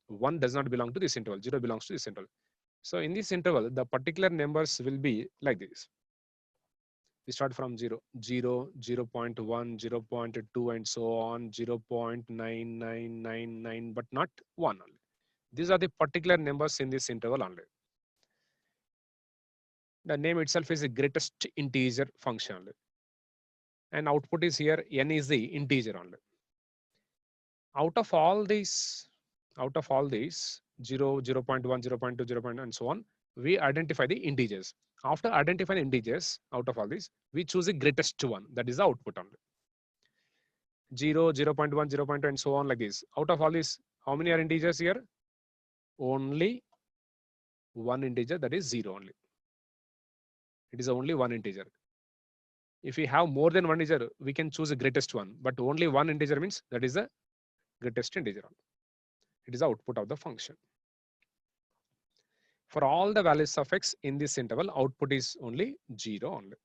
1 does not belong to this interval, 0 belongs to this interval. So in this interval, the particular numbers will be like this. We start from 0, 0, 0.1, 0.2 and so on, 0.9999, but not 1 only. These are the particular numbers in this interval only. The name itself is the greatest integer function only. And output is here, n is the integer only. Out of all these 0, 0.1, 0.2, 0. And so on, we identify the integers. After identifying integers, out of all these, we choose the greatest one. That is the output only. 0, 0.1, 0.2 and so on like this. Out of all these, how many are integers here? Only one integer, that is 0 only. It is only one integer. If we have more than one integer, we can choose the greatest one. But only one integer means that is the greatest integer. It is the output of the function. For all the values of x in this interval, output is only 0 only.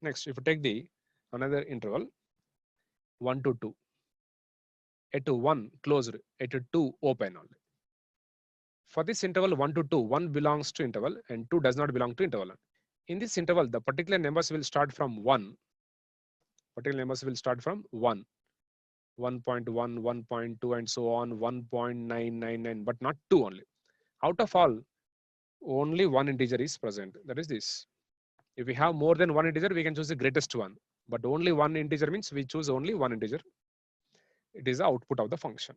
Next, if you take the another interval 1 to 2, at 1 closed, at 2 open only. For this interval 1 to 2, 1 belongs to interval and 2 does not belong to interval. In this interval, the particular numbers will start from 1. Particular numbers will start from 1, 1.1, 1.2 and so on, 1.999, but not 2 only. Out of all, only one integer is present. That is this. If we have more than one integer, we can choose the greatest one. But only one integer means we choose only one integer. It is the output of the function.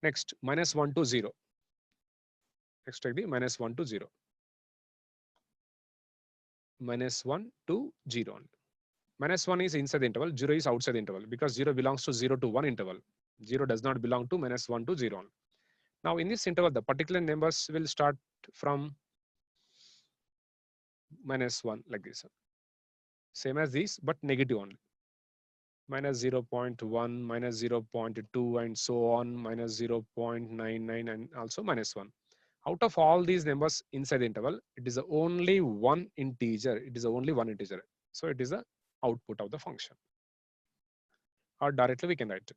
Next, -1 to 0. Next, take the -1 to 0. -1 to 0. -1 is inside the interval, 0 is outside the interval because 0 belongs to 0 to 1 interval. 0 does not belong to -1 to 0. Now, in this interval, the particular numbers will start from -1 like this. Same as this, but negative only. -0.1, -0.2, and so on, -0.99, and also -1. Out of all these numbers inside the interval, it is only one integer. It is only one integer. So it is the output of the function. Or directly we can write.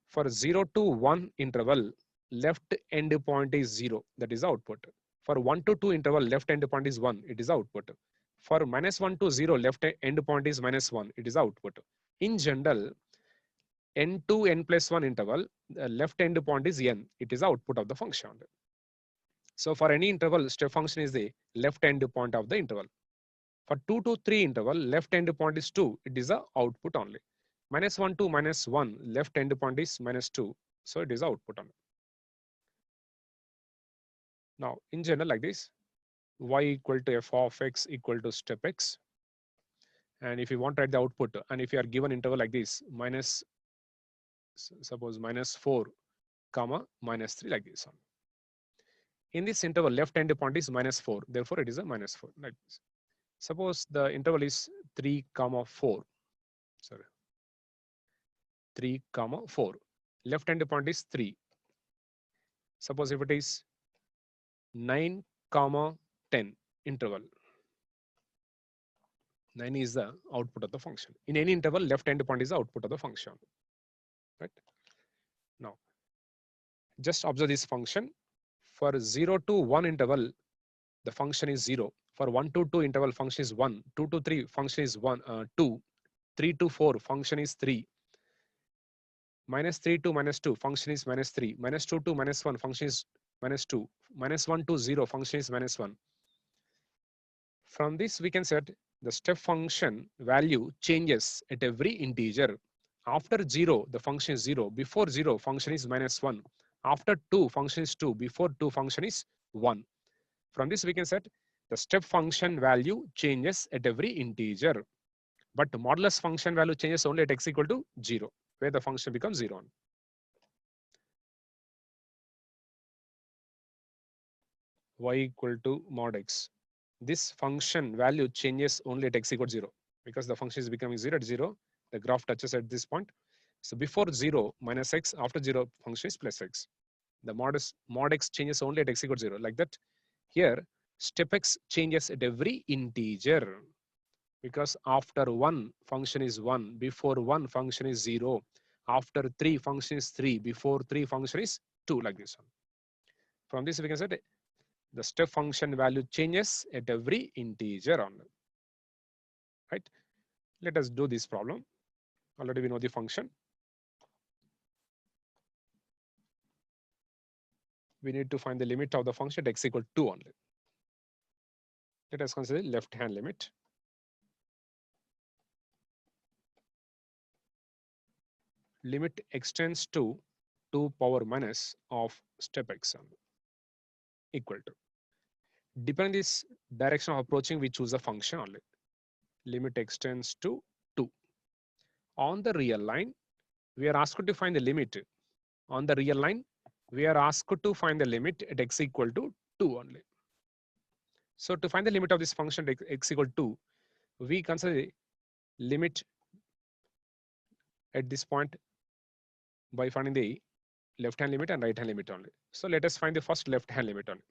For 0 to 1 interval, left end point is 0. That is the output. For 1 to 2 interval, left end point is 1. It is output. For -1 to 0, left end point is -1. It is output. In general, n to n plus 1 interval, the left end point is n. It is the output of the function. So for any interval, step function is the left end point of the interval. For 2 to 3 interval, left end point is 2. It is the output only. -1 to -1, left end point is -2. So it is the output only. Now, in general, like this, y equal to f of x equal to step x. And if you want to write the output, and if you are given interval like this, suppose -4, comma, -3 like this. In this interval, left end point is -4. Therefore, it is a -4 like this. Suppose the interval is 3, 4. Sorry. 3, 4. Left hand point is 3. Suppose if it is 9, 10 interval. 9 is the output of the function. In any interval, left hand point is the output of the function. Right? Now, just observe this function. For 0 to 1 interval, the function is 0. For 1 to 2 interval, function is 1. 2 to 3, function is 2. 3 to 4, function is 3. -3 to -2, function is -3. -2 to -1, function is -2. -1 to 0, function is -1. From this, we can set the step function value changes at every integer. After 0, the function is 0. Before 0, function is -1. After 2, function is 2. Before 2, function is 1. From this, we can set the step function value changes at every integer. But modulus function value changes only at x equal to 0, where the function becomes 0. Y equal to mod x. This function value changes only at x equal to 0 because the function is becoming 0 at 0. The graph touches at this point. So before 0, -x. After 0, function is +x. The mod x changes only at x equal to 0. Like that, here, step x changes at every integer. Because after 1, function is 1. Before 1, function is 0. After 3, function is 3. Before 3, function is 2, like this one. From this, we can say the step function value changes at every integer only. Right? Let us do this problem. Already we know the function. We need to find the limit of the function at x equal to 2 only. Let us consider left hand limit. Limit extends to 2 power minus of step x equal to. Depending on this direction of approaching, we choose a function only. Limit extends to 2. On the real line, we are asked to find the limit. On the real line, we are asked to find the limit at x equal to 2 only. So to find the limit of this function at x equal to 2, we consider the limit at this point by finding the left hand limit and right hand limit only. So let us find the first left hand limit only.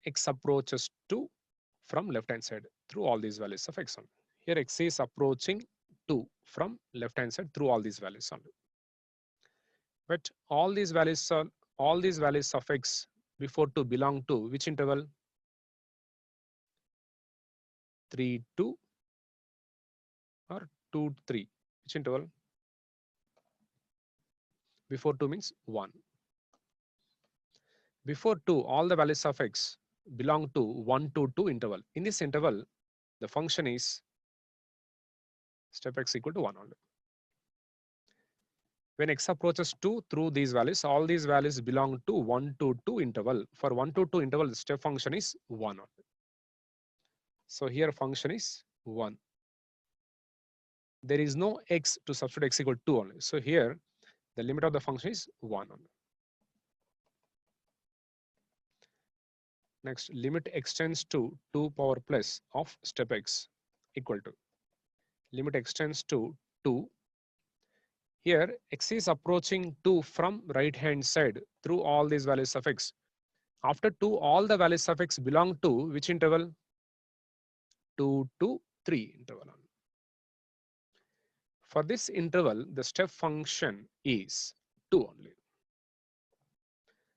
X approaches to from left hand side through all these values of x only. Here x is approaching 2 from left hand side through all these values only. But all these values of x before 2 belong to which interval? 3 to or 2 to 3. Which interval? Before 2 means 1. Before 2, all the values of x belong to 1 to 2 interval. In this interval, the function is step x equal to 1 only. When x approaches 2 through these values, all these values belong to 1 to 2 interval. For 1 to 2 interval, the step function is 1 only. So here function is 1. There is no x to substitute x equal to 2 only. So here the limit of the function is 1 only. Next, limit extends to 2 power plus of step x equal to. Limit extends to 2. Here x is approaching 2 from right hand side through all these values of x. After 2, all the values of x belong to which interval? 2 to 3 interval. For this interval, the step function is 2 only.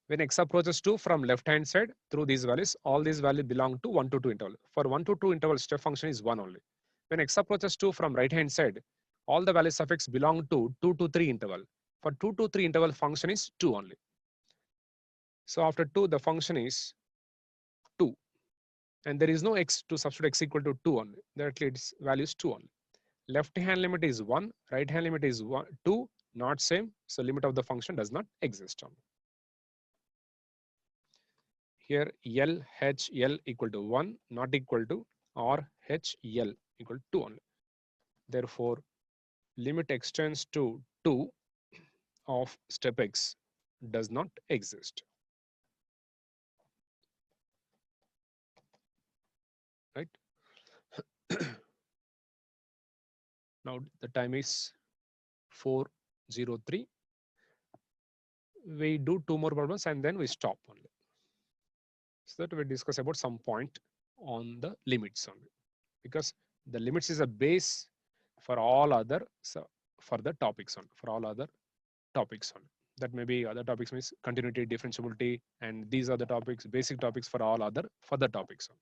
When x approaches 2 from left hand side through these values, all these values belong to 1 to 2 interval. For 1 to 2 interval, step function is 1 only. When x approaches 2 from right hand side, all the values of x belong to 2 to 3 interval. For 2 to 3 interval, function is 2 only. So after 2, the function is 2. And there is no x to substitute x equal to 2 only. Directly its value is 2 only. Left hand limit is 1, right hand limit is 2, not same. So limit of the function does not exist only. Here LHL equal to 1, not equal to RHL equal to 2 only. Therefore, limit extends to 2 of step x does not exist. Right? Now the time is 4:03. We do 2 more problems and then we stop only. So that we discuss about some point on the limits only, because the limits is a base for all other further topics on for all other topics on. That may be other topics means continuity, differentiability, and these are the topics, basic topics for all other further topics on.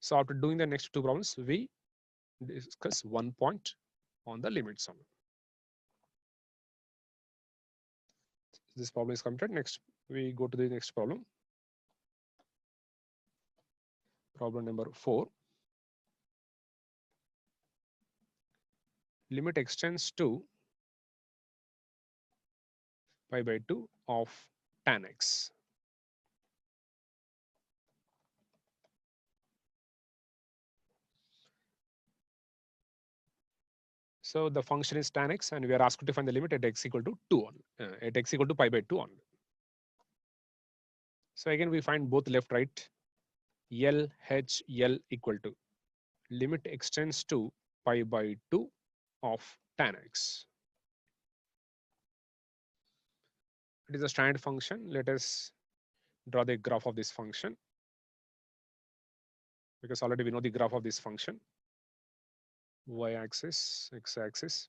So after doing the next 2 problems, we discuss 1 point on the limits on. This problem is completed. Next, we go to the next problem. Problem number 4. Limit extends to pi by 2 of tan x. So the function is tan x, and we are asked to find the limit at x equal to 2 on at x equal to pi by 2 on. So again, we find both left, right. L, H, L equal to limit extends to pi by 2 of tan x. It is a standard function. Let us draw the graph of this function, because already we know the graph of this function. Y-axis, x-axis.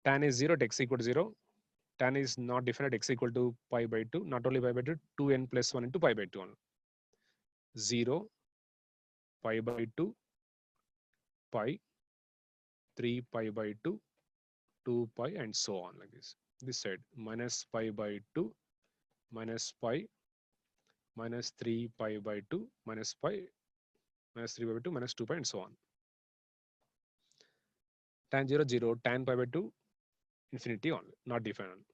Tan is 0 at x equal to 0. Tan is not defined at x equal to pi by 2, not only pi by 2, 2n plus 1 into pi by 2. 0, pi by 2, pi, 3 pi by 2, 2 pi, and so on like this. This side, minus pi by 2, minus pi, minus 3 pi by 2, minus pi, minus 3 pi by 2, minus 2 pi, and so on. Tan 0, 0, tan pi by 2, infinity only, not defined.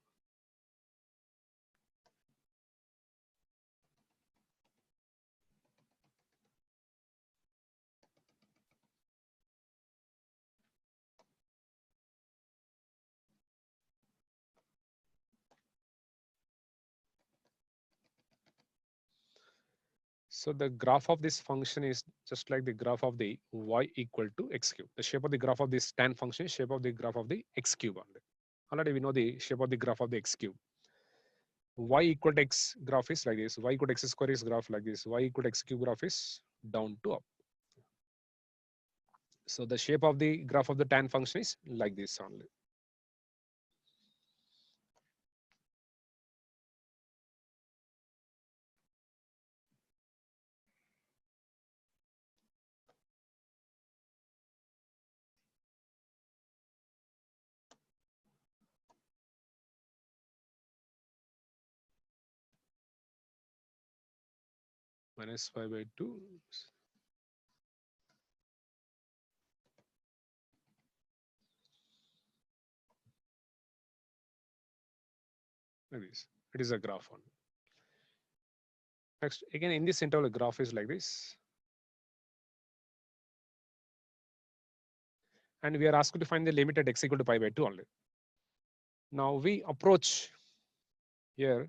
So the graph of this function is just like the graph of the y equal to x cube. The shape of the graph of this tan function is shape of the graph of the x cube only. Already we know the shape of the graph of the x cube. Y equal to x graph is like this. Y equal to x square is graph like this. Y equal to x cube graph is down to up. So the shape of the graph of the tan function is like this only. Minus pi by 2, like this. It is a graph one. Next, again in this interval, graph is like this. And we are asked to find the limit at x equal to pi by 2 only. Now we approach here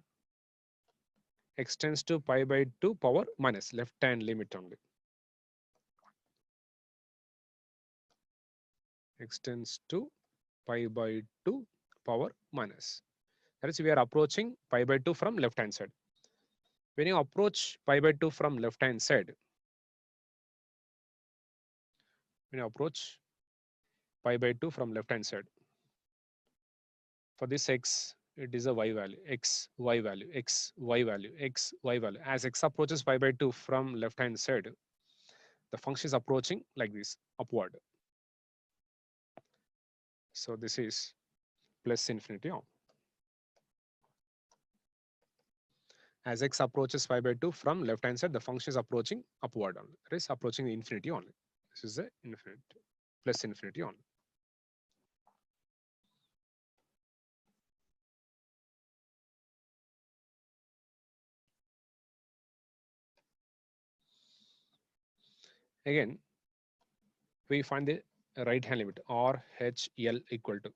x tends to pi by 2 power minus left hand limit only. X tends to pi by 2 power minus. That is, we are approaching pi by 2 from left hand side. When you approach pi by 2 from left hand side, when you approach pi by 2 from left hand side, for this x, it is a y value, x, y value, x, y value, x, y value. As x approaches pi by 2 from left hand side, the function is approaching like this, upward. So this is plus infinity on. As x approaches pi by 2 from left hand side, the function is approaching upward only. It is approaching the infinity only. This is the infinity, plus infinity only. Again, we find the right hand limit RHL equal to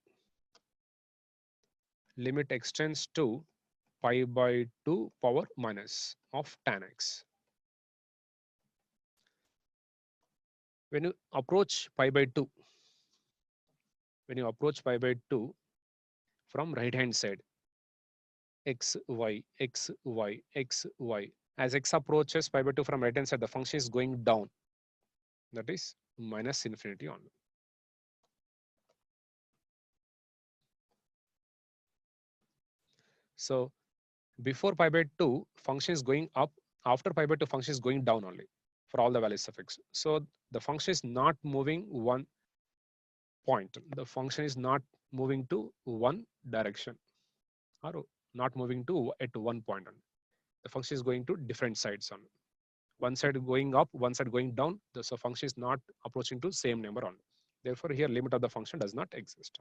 limit extends to pi by 2 power minus of tan x. When you approach pi by 2, when you approach pi by 2 from right hand side, x, y, x, y, x, y. As x approaches pi by 2 from right hand side, the function is going down. That is minus infinity on. So before pi by 2, function is going up. After pi by 2, function is going down only for all the values of x. So the function is not moving one point. The function is not moving to one direction or not moving to at one point. The function is going to different sides on. One side going up, one side going down. So function is not approaching to same number on. Therefore, here limit of the function does not exist.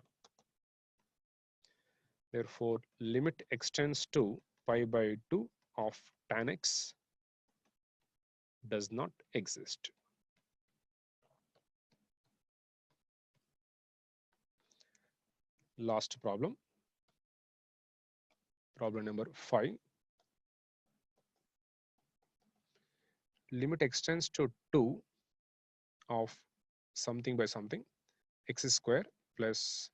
Therefore, limit extends to pi by 2 of tan x does not exist. Last problem. Problem number 5. Limit extends to 2 of something by something, x square plus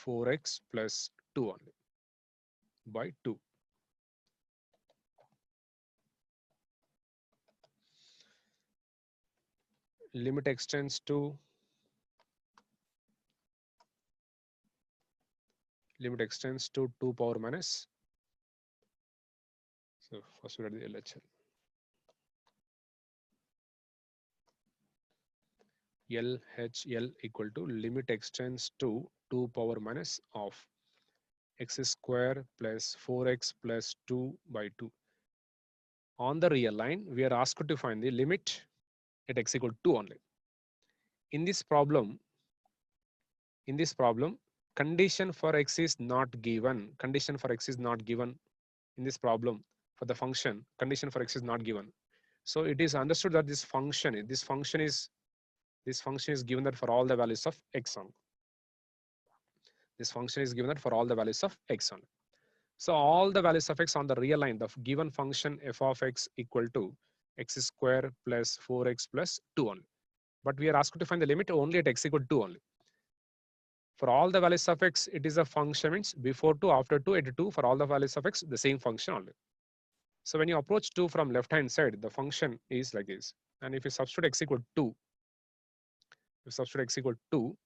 4x plus 2 only by 2. Limit extends to 2 power minus. So first we read the LHL. LHL equal to limit extends to 2 power minus of x square plus 4x plus 2 by 2. On the real line, we are asked to find the limit at x equal to 2 only. In this problem, condition for x is not given. Condition for x is not given in this problem. For the function, condition for x is not given. So it is understood that this function is given that for all the values of x on. This function is given that for all the values of x on. So all the values of x on the real line, the given function f of x equal to x square plus 4x plus 2 only. But we are asked to find the limit only at x equal to 2 only. For all the values of x, it is a function means before 2, after 2, at 2. For all the values of x, the same function only. So when you approach 2 from left hand side, the function is like this. And if you substitute x equal to 2,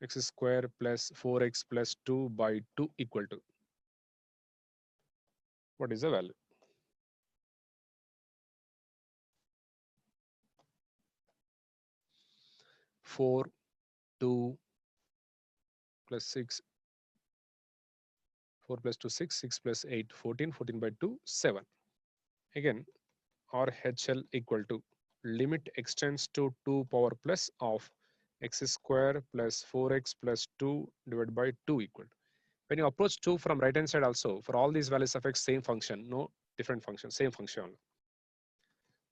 x square plus 4x plus 2 by 2 equal to, what is the value? Four, 2 plus 6, 4 plus 2, 6, 6 plus 8, 14, 14 by 2, 7. Again, RHL equal to limit extends to 2 power plus of x square plus 4x plus 2 divided by 2 equal. When you approach 2 from right hand side also, for all these values of x, same function, no different function, same function.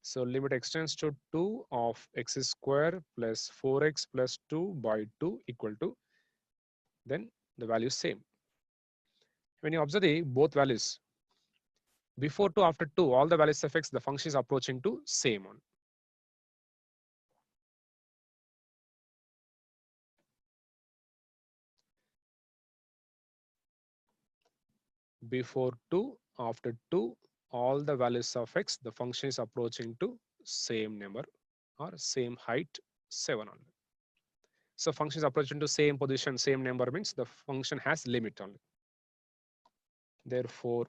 So limit extends to 2 of x square plus 4x plus 2 by 2 equal to, then the value is same. When you observe the both values, before 2, after 2, all the values of x, the function is approaching to same one. Before 2, after 2, all the values of x, the function is approaching to same number or same height, 7 only. So function is approaching to same position, same number means the function has limit only. Therefore,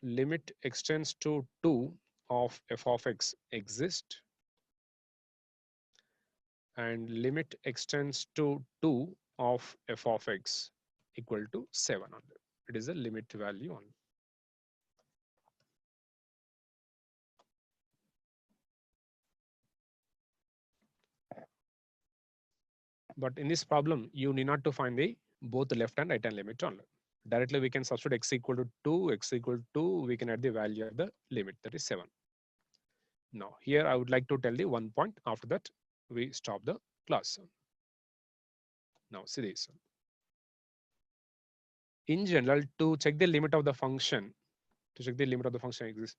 limit extends to 2 of f of x exist, and limit extends to 2 of f of x equal to 7 only. It is a limit value only. But in this problem, you need not to find the both left and right hand limit only. Directly we can substitute x equal to 2, x equal to 2, we can add the value of the limit, that is 7. Now here I would like to tell the one point, after that we stop the class. Now see this. In general, to check the limit of the function, exists,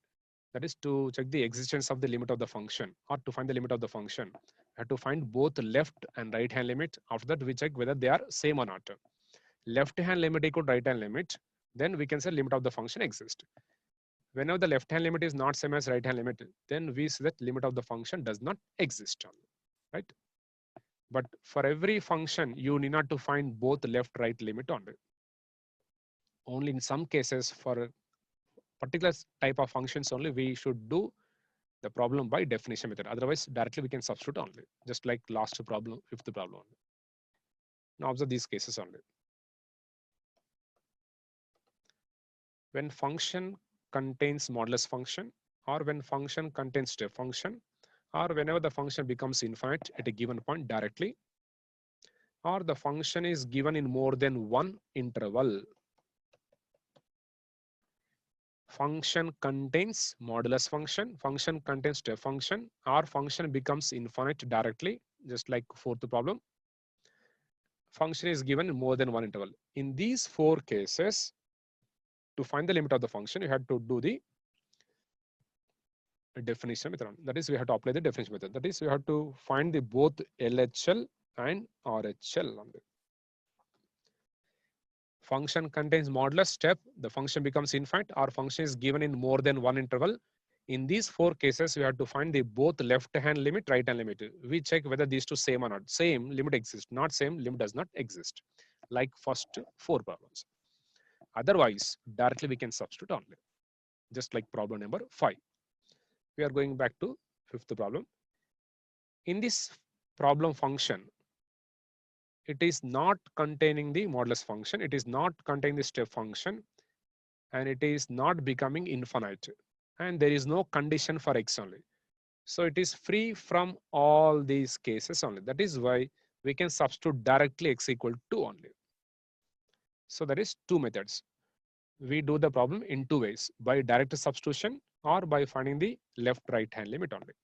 that is to check the existence of the limit of the function, or to find the limit of the function, we have to find both left and right hand limit. After that we check whether they are same or not. Left hand limit equal to right hand limit, then we can say limit of the function exists. Whenever the left hand limit is not same as right hand limit, then we say that limit of the function does not exist, right? But for every function, you need not to find both left right limit only. Only in some cases, for a particular type of functions only, we should do the problem by definition method. Otherwise, directly we can substitute only, just like last problem, fifth problem only. Now observe these cases only. When function contains modulus function, or when function contains step function, or whenever the function becomes infinite at a given point directly, or the function is given in more than one interval. Function contains modulus function contains step function, or function becomes infinite directly, just like fourth problem. Function is given in more than one interval. In these 4 cases, to find the limit of the function, you have to do the definition method. That is, we have to apply the definition method. That is, we have to find the both LHL and RHL on the function contains modulus step, the function becomes infinite, or function is given in more than one interval. In these 4 cases, we have to find the both left hand limit, right hand limit. We check whether these two same or not. Same limit exists, not same limit does not exist, like first 4 problems. Otherwise, directly we can substitute only, just like problem number 5. We are going back to 5th problem. In this problem function, it is not containing the modulus function, it is not containing the step function, and it is not becoming infinite, and there is no condition for x only. So it is free from all these cases only. That is why we can substitute directly x equal to only. So that is 2 methods. We do the problem in 2 ways, by direct substitution or by finding the left right hand limit only.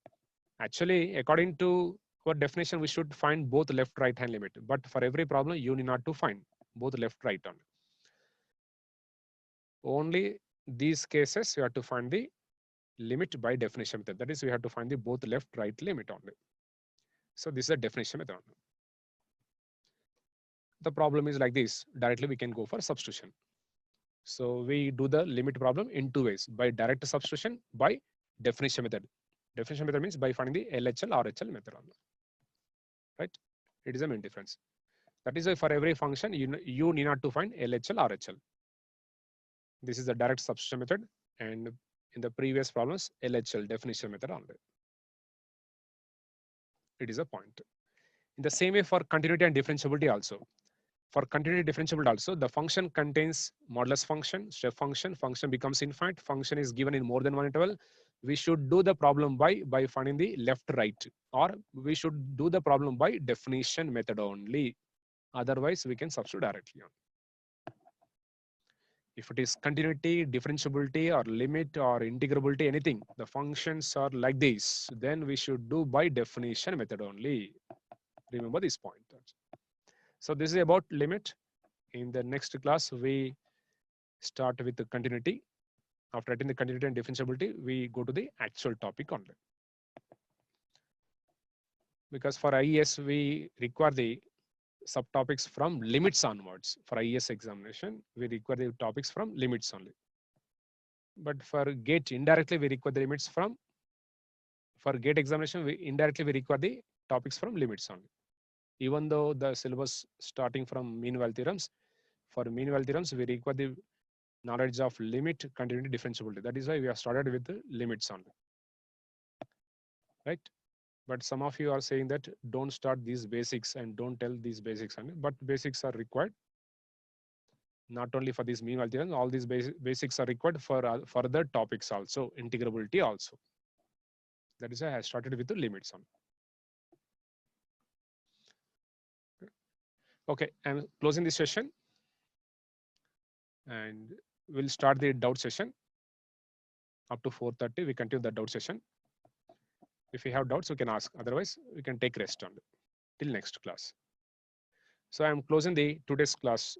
Actually, according to our definition, we should find both left right hand limit, but for every problem you need not to find both left right only. Only these cases you have to find the limit by definition method. That is, we have to find the both left right limit only. So this is a definition method only. The problem is like this, directly we can go for substitution. So we do the limit problem in 2 ways, by direct substitution, by definition method. Definition method means by finding the LHL RHL method only, right? It is a main difference. That is why for every function you need not to find LHL RHL. This is the direct substitution method, and in the previous problems LHL definition method only. It is a point. In the same way for continuity and differentiability also. For continuity differentiability also, the function contains modulus function, step function, function becomes infinite, function is given in more than one interval. we should do the problem by finding the left right, or we should do the problem by definition method only. Otherwise, we can substitute directly on. If it is continuity, differentiability, or limit, or integrability, anything, the functions are like this, then we should do by definition method only. Remember this point. So this is about limit. In the next class, we start with the continuity. After writing the continuity and differentiability, we go to the actual topic only. Because for IES, we require the subtopics from limits onwards. For IES examination, we require the topics from limits only. But for GATE, indirectly, we require the limits from, for GATE examination, we indirectly we require the topics from limits only. Even though the syllabus starting from mean value theorems, for mean value theorems, we require the knowledge of limit, continuity, differentiability. That is why we have started with the limits only. Right? But some of you are saying that don't start these basics and don't tell these basics only, but basics are required. Not only for these mean value theorems, all these basics are required for further topics also, integrability also. That is why I started with the limits only. Okay, I'm closing this session and we'll start the doubt session. Up to 4:30, we continue the doubt session. If you have doubts, you can ask. Otherwise, we can take rest on it till next class. So I'm closing the today's class.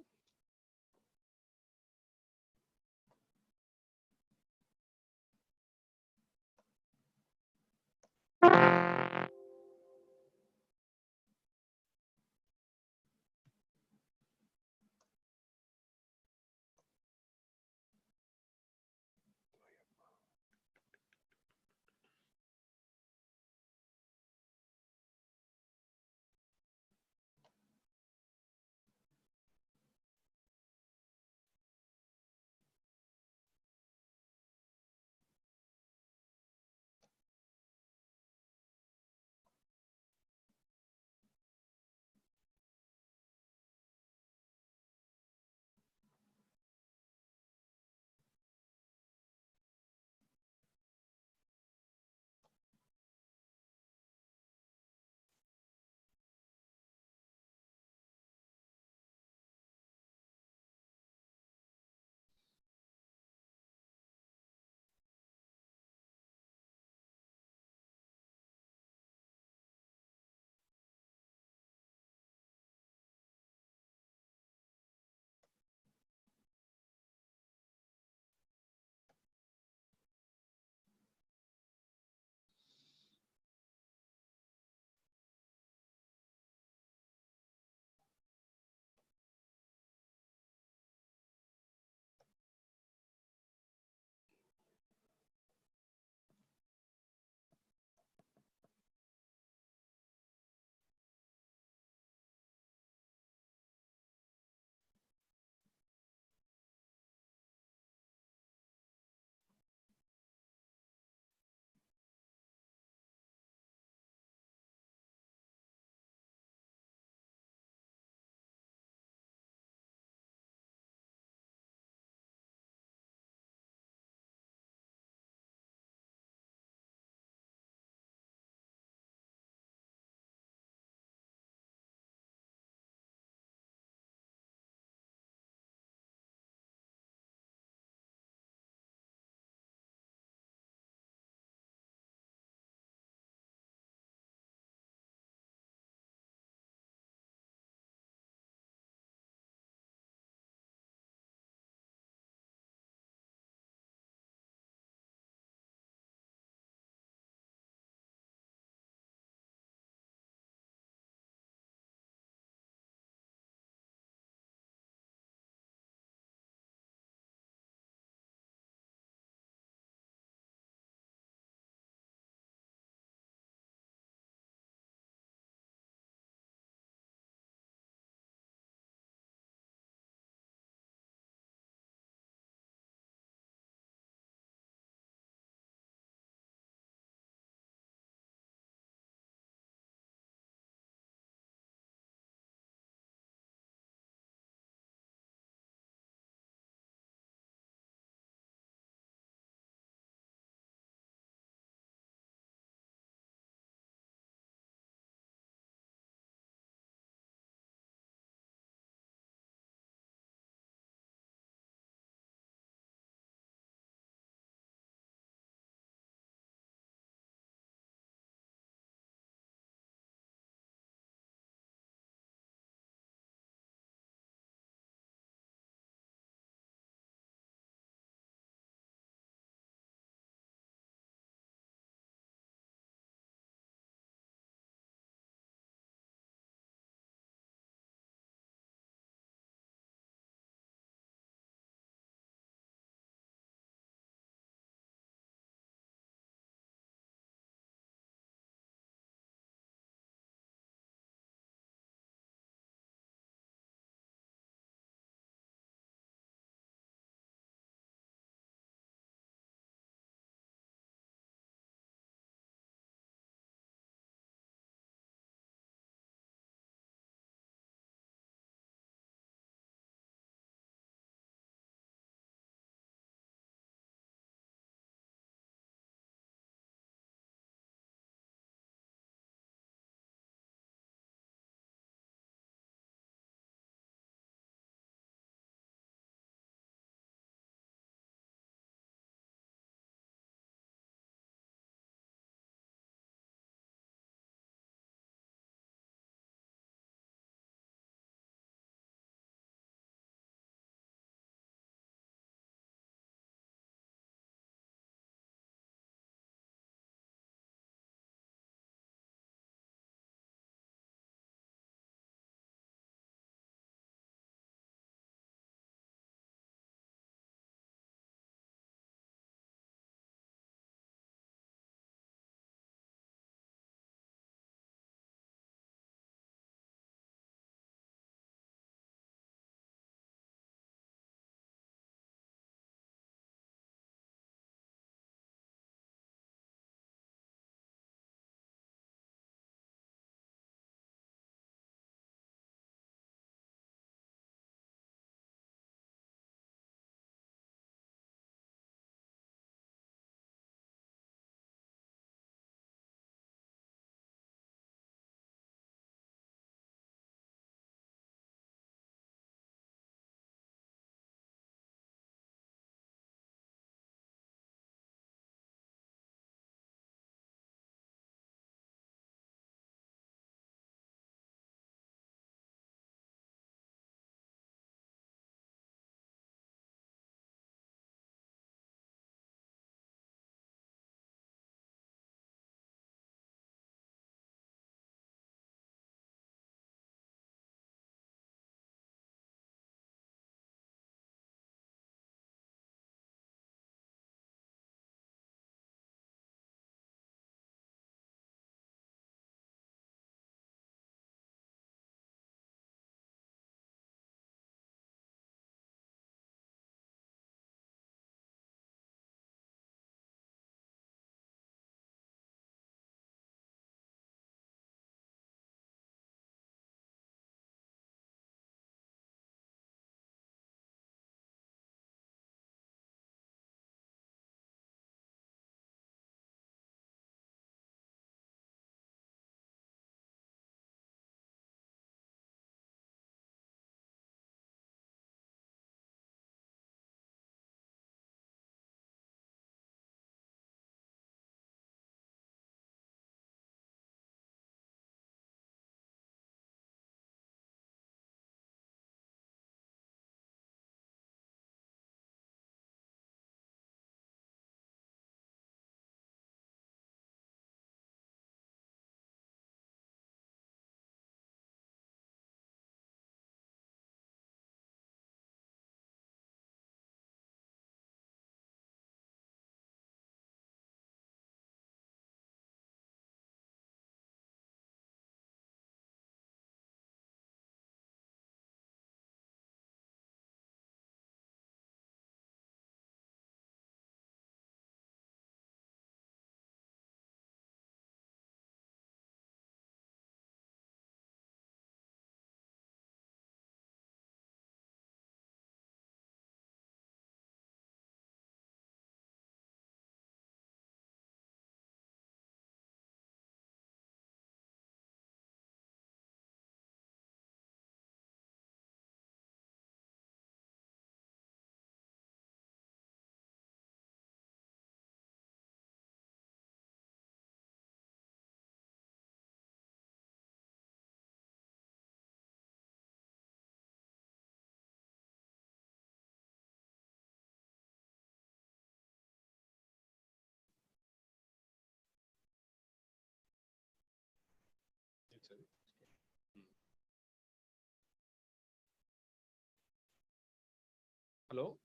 Hello.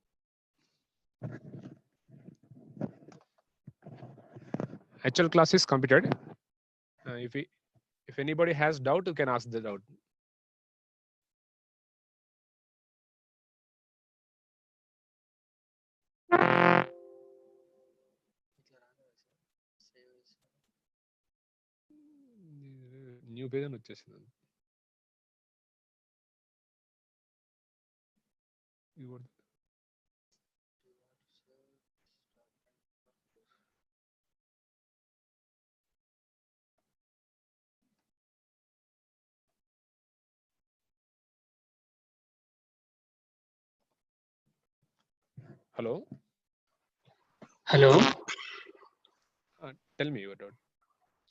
Actual class is completed. If anybody has doubt, you can ask the doubt. New page అని వచ్చేసింది. Hello. Hello, Tell me your doubt.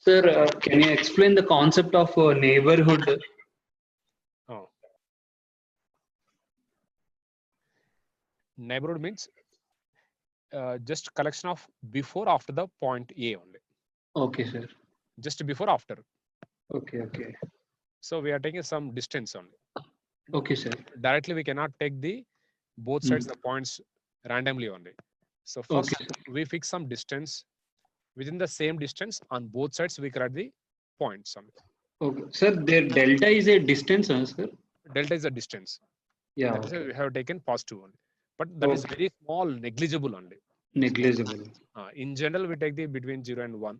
sir. Can you explain the concept of neighborhood? Oh. Neighborhood means just collection of before after the point A only. Okay, sir. Just before after. Okay, okay. So we are taking some distance only. Okay, sir. Directly we cannot take the both sides the points randomly only. So first Okay, sir. we fix some distance. Within the same distance on both sides we create the points only. Okay, sir. Their delta is a distance, sir. Delta is a distance. Yeah. That is why we have taken positive only. But that is Okay. very small, negligible only. Negligible. In general, we take the between 0 and 1.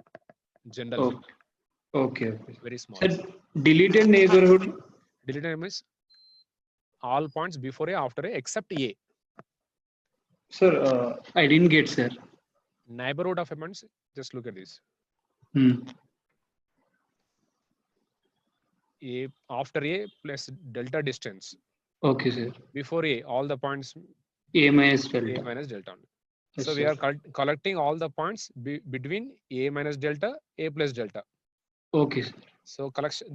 Generally, Okay. Okay, okay. very small. Sir, deleted neighborhood. Deleted means all points before A, after A, except A. Sir, I didn't get, sir. Neighborhood of a means, just look at this. A after A plus delta distance. Okay, sir. Before A, all the points A minus A delta. minus delta only. Yes, So we sir. are collecting all the points between A minus delta, A plus delta. Okay, sir. So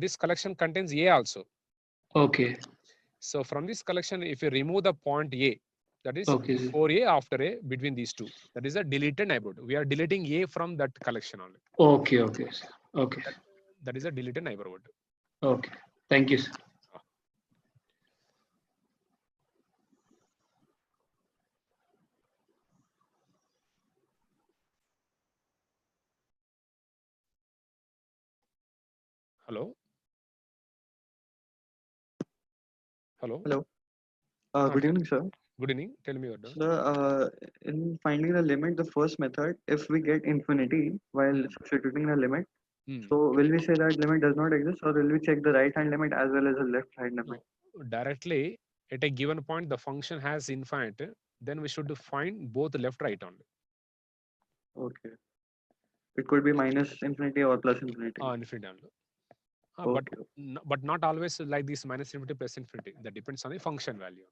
this collection contains A also. Okay. So from this collection, if you remove the point A, that is Okay, sir. before A, after A, between these two, that is a deleted neighborhood. We are deleting A from that collection only. Okay, okay, sir. Okay. That is a deleted neighborhood. Okay. Thank you, sir. Hello. Hello. Hello. Good evening, sir. Good evening. Tell me your doubt. Sir, in finding the limit, the first method, if we get infinity while substituting the limit, so will we say that limit does not exist, or will we check the right hand limit as well as the left hand limit? Directly at a given point, the function has infinite. Then we should find both left, right only. Okay. It could be minus infinity or plus infinity. Infinity only. Okay. But not always like this minus infinity plus infinity. That depends on the function value.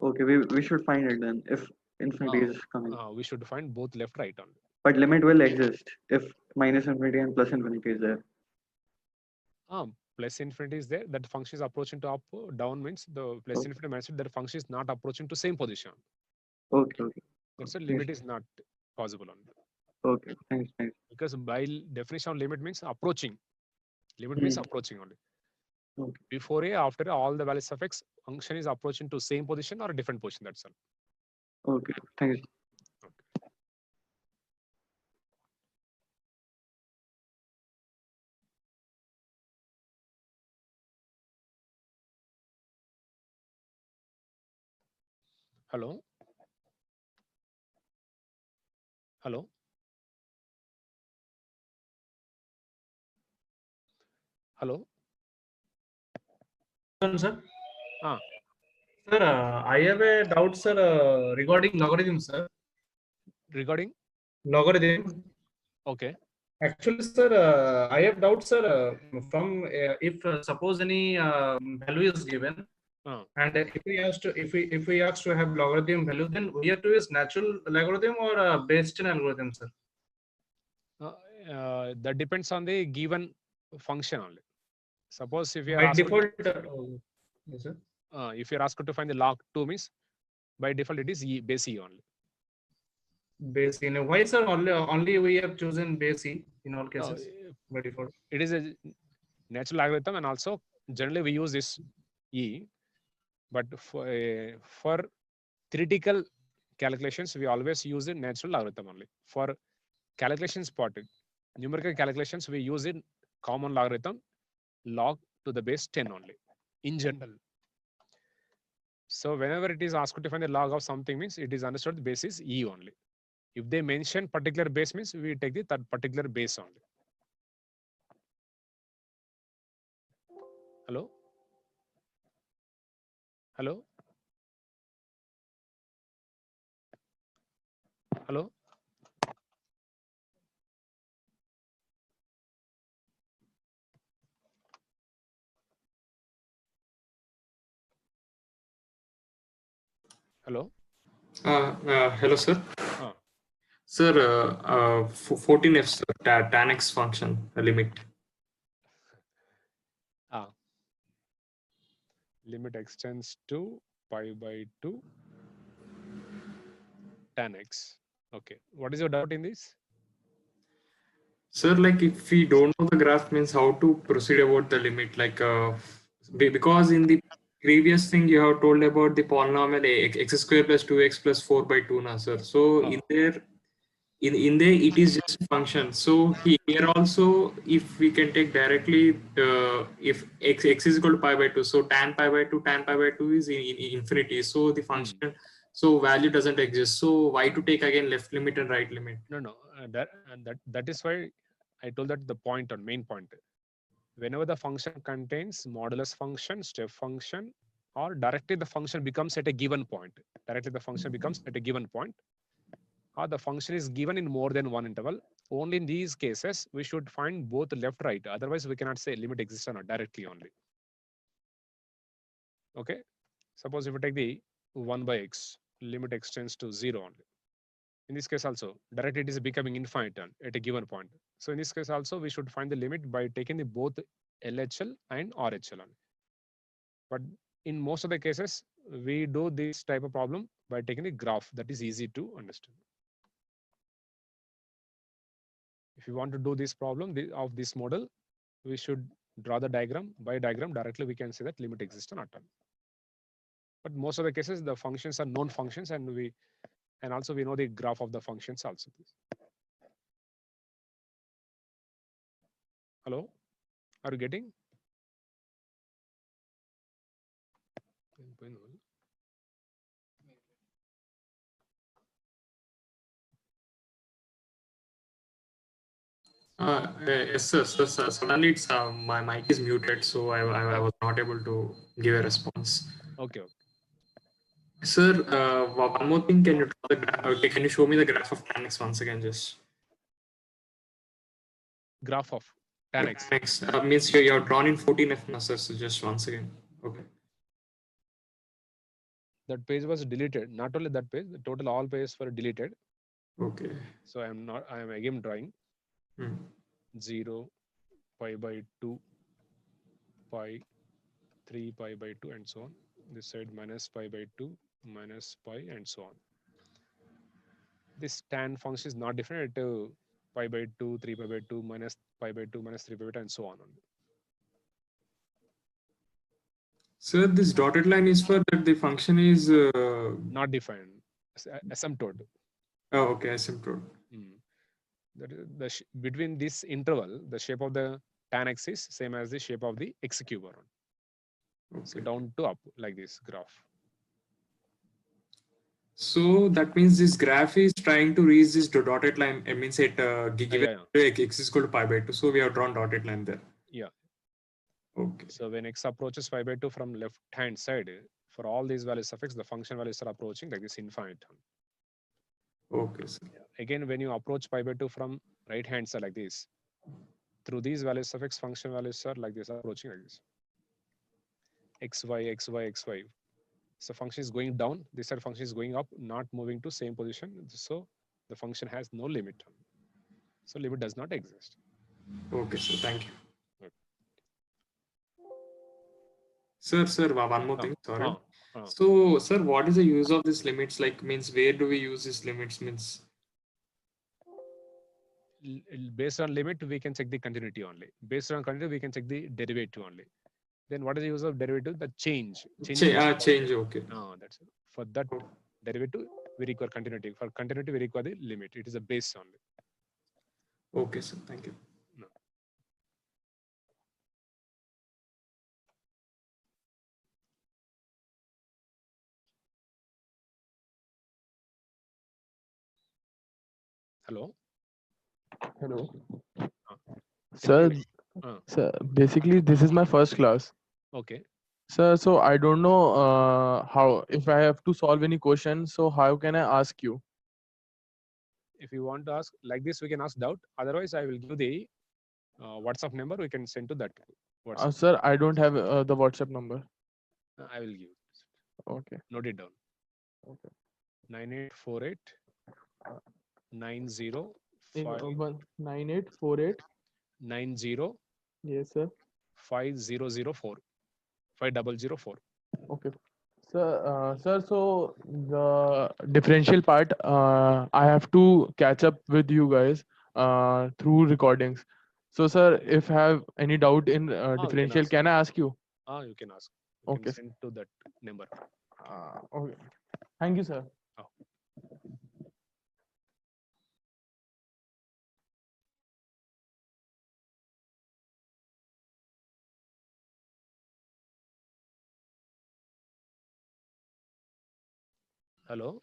Okay, we should find it then if infinity is coming. We should find both left, right only. But limit will exist if minus infinity and plus infinity is there. Plus infinity is there. That function is approaching to up, down means the plus infinity minus that function is not approaching to same position. Okay, okay. That's a limit is not possible only. Okay, thanks. Because by definition of limit means approaching. Limit means approaching only. Okay. Before A, after A, all the values of X, function is approaching to same position or a different position. That's all. Okay, thank you. Hello. Hello. Hello. Sir. Ah. Sir, I have a doubt, sir, regarding logarithm, sir. Regarding? Logarithm. Okay. Actually, sir, I have doubt, sir, from if suppose any value is given, and if we ask to have logarithm value, then we have to use natural logarithm or Bayesian algorithm, sir. That depends on the given function only. Suppose if you are by asked default, yes, sir. If you are asked to find the log 2 means by default it is base E only. Base E. Why, sir? Only we have chosen base E in all cases by default. It is a natural algorithm, and also generally we use this E. But for theoretical calculations, we always use the natural logarithm only. For calculations part, numerical calculations, we use in common logarithm, log to the base 10 only in general. So whenever it is asked to find the log of something, means it is understood the base is e only. If they mention particular base, means we take the that particular base only. Hello? Hello? Hello? Hello? Hello, sir. Sir, 14f, sir, tan x function limit. Limit extends to pi by 2 tan x. Okay. What is your doubt in this? Sir, like if we don't know the graph, means how to proceed about the limit, like because in the previous thing you have told about the polynomial x square plus 2x plus 4 by 2 na, sir. So in there it is just a function. So here also, if we can take directly if x is equal to pi by 2, so tan pi by 2 is in infinity, so the function so value doesn't exist. So why to take again left limit and right limit? No. That is why I told that the point on main point. Whenever the function contains modulus function, step function, or directly the function becomes at a given point. Directly the function becomes at a given point, or the function is given in more than one interval. Only in these cases, we should find both left, right. Otherwise, we cannot say limit exists or not directly only. Okay. Suppose if we take the 1 by x, limit extends to 0 only. In this case also, directly it is becoming infinite at a given point. So in this case also, we should find the limit by taking the both LHL and RHL only. But in most of the cases, we do this type of problem by taking the graph. That is easy to understand. If you want to do this problem of this model, we should draw the diagram. By diagram, directly we can say that limit exists or not. But most of the cases, the functions are known functions, and also we know the graph of the functions also. Hello? Are you getting? Yes, sir. Suddenly it's my mic is muted, so I was not able to give a response. Okay. Sir, one more thing. Can you draw the graph? Okay, can you show me the graph of tan x once again, just? Graph of tan x. Tan x means you have drawn in 14f, no, sir. So just once again. Okay. That page was deleted. Not only that page, the total all pages were deleted. Okay. So I am again drawing 0, pi by 2, pi, 3 pi by 2, and so on. This side minus pi by 2, minus pi, and so on. This tan function is not different to pi by 2, 3 pi by 2, minus pi by 2, minus 3 pi by 2, and so on. Sir, this dotted line is for that the function is not defined, asymptote. Oh, okay, asymptote. Between this interval, the shape of the tan x is same as the shape of the x cube. Okay. So down to up like this graph. So that means this graph is trying to reach this dotted line. It means it given x is equal to pi by 2. So we have drawn dotted line there. Yeah. Okay. So when x approaches pi by 2 from left hand side, for all these values of x, the function values are approaching like this infinite. Okay, sir. Again, when you approach pi by 2 from right hand side like this, through these values of x, function values are like this, approaching like this. xy, xy, xy. So function is going down, this side function is going up, not moving to same position. So the function has no limit. So limit does not exist. Okay, sir. Thank you. Sir, one more thing. Sorry. So, sir, what is the use of these limits? Like, means where do we use these limits? Means based on limit, we can check the continuity only. Based on continuity, we can check the derivative only. Then what is the use of derivative? The change. Change. Okay. That's it. For that derivative, we require continuity. For continuity, we require the limit. It is a base only. Okay, sir. Thank you. No. Hello. Hello. Can you Sir, hear me? sir, basically this is my first class. Okay. Sir, so I don't know how, if I have to solve any question, so how can I ask you? If you want to ask like this, we can ask doubt. Otherwise, I will give the WhatsApp number. We can send to that WhatsApp. Sir, I don't have the WhatsApp number. I will give. Okay. Note it down. Okay. 9848 90 9848. 90 Yes, sir. 5004 5004. Okay. Sir, so the differential part, I have to catch up with you guys through recordings. So, sir, if I have any doubt in differential, ask. can I ask you? You can ask. You Okay. can send to that number. Okay. Thank you, sir. Hello.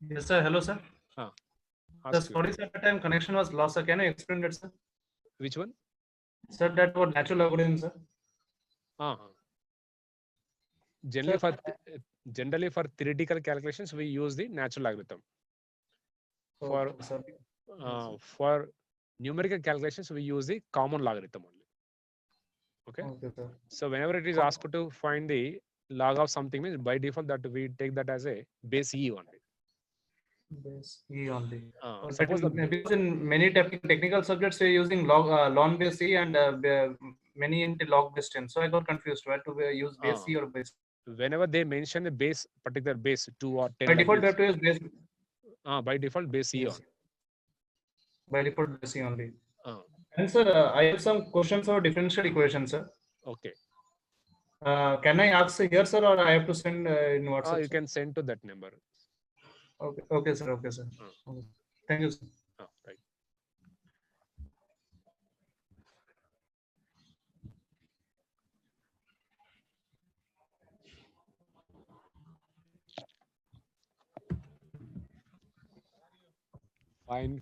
Yes, sir. Hello, sir. Sir, Ask you. sorry, sir. That time connection was lost, sir. Can you explain that, sir? Which one? Sir, that was natural logarithm, sir. Generally for theoretical calculations, we use the natural logarithm. For Okay, sir. for numerical calculations, we use the common logarithm only. Okay. Okay, sir. So whenever it is asked to find the log of something, means by default that we take that as a base E only. Base E only. Suppose Because in many technical subjects we're using log base E and many into log distance. So I got confused where to use base E or base. Whenever they mention the base, particular base 2 or 10. By default, we have to use base. By default, base E on. By default, base E only. And sir, I have some questions for differential equation, sir. Okay. Can I ask here, sir, or I have to send in WhatsApp? You can send to that number. Okay, okay, sir. Okay, sir. Okay. Thank you, sir. Right. Fine.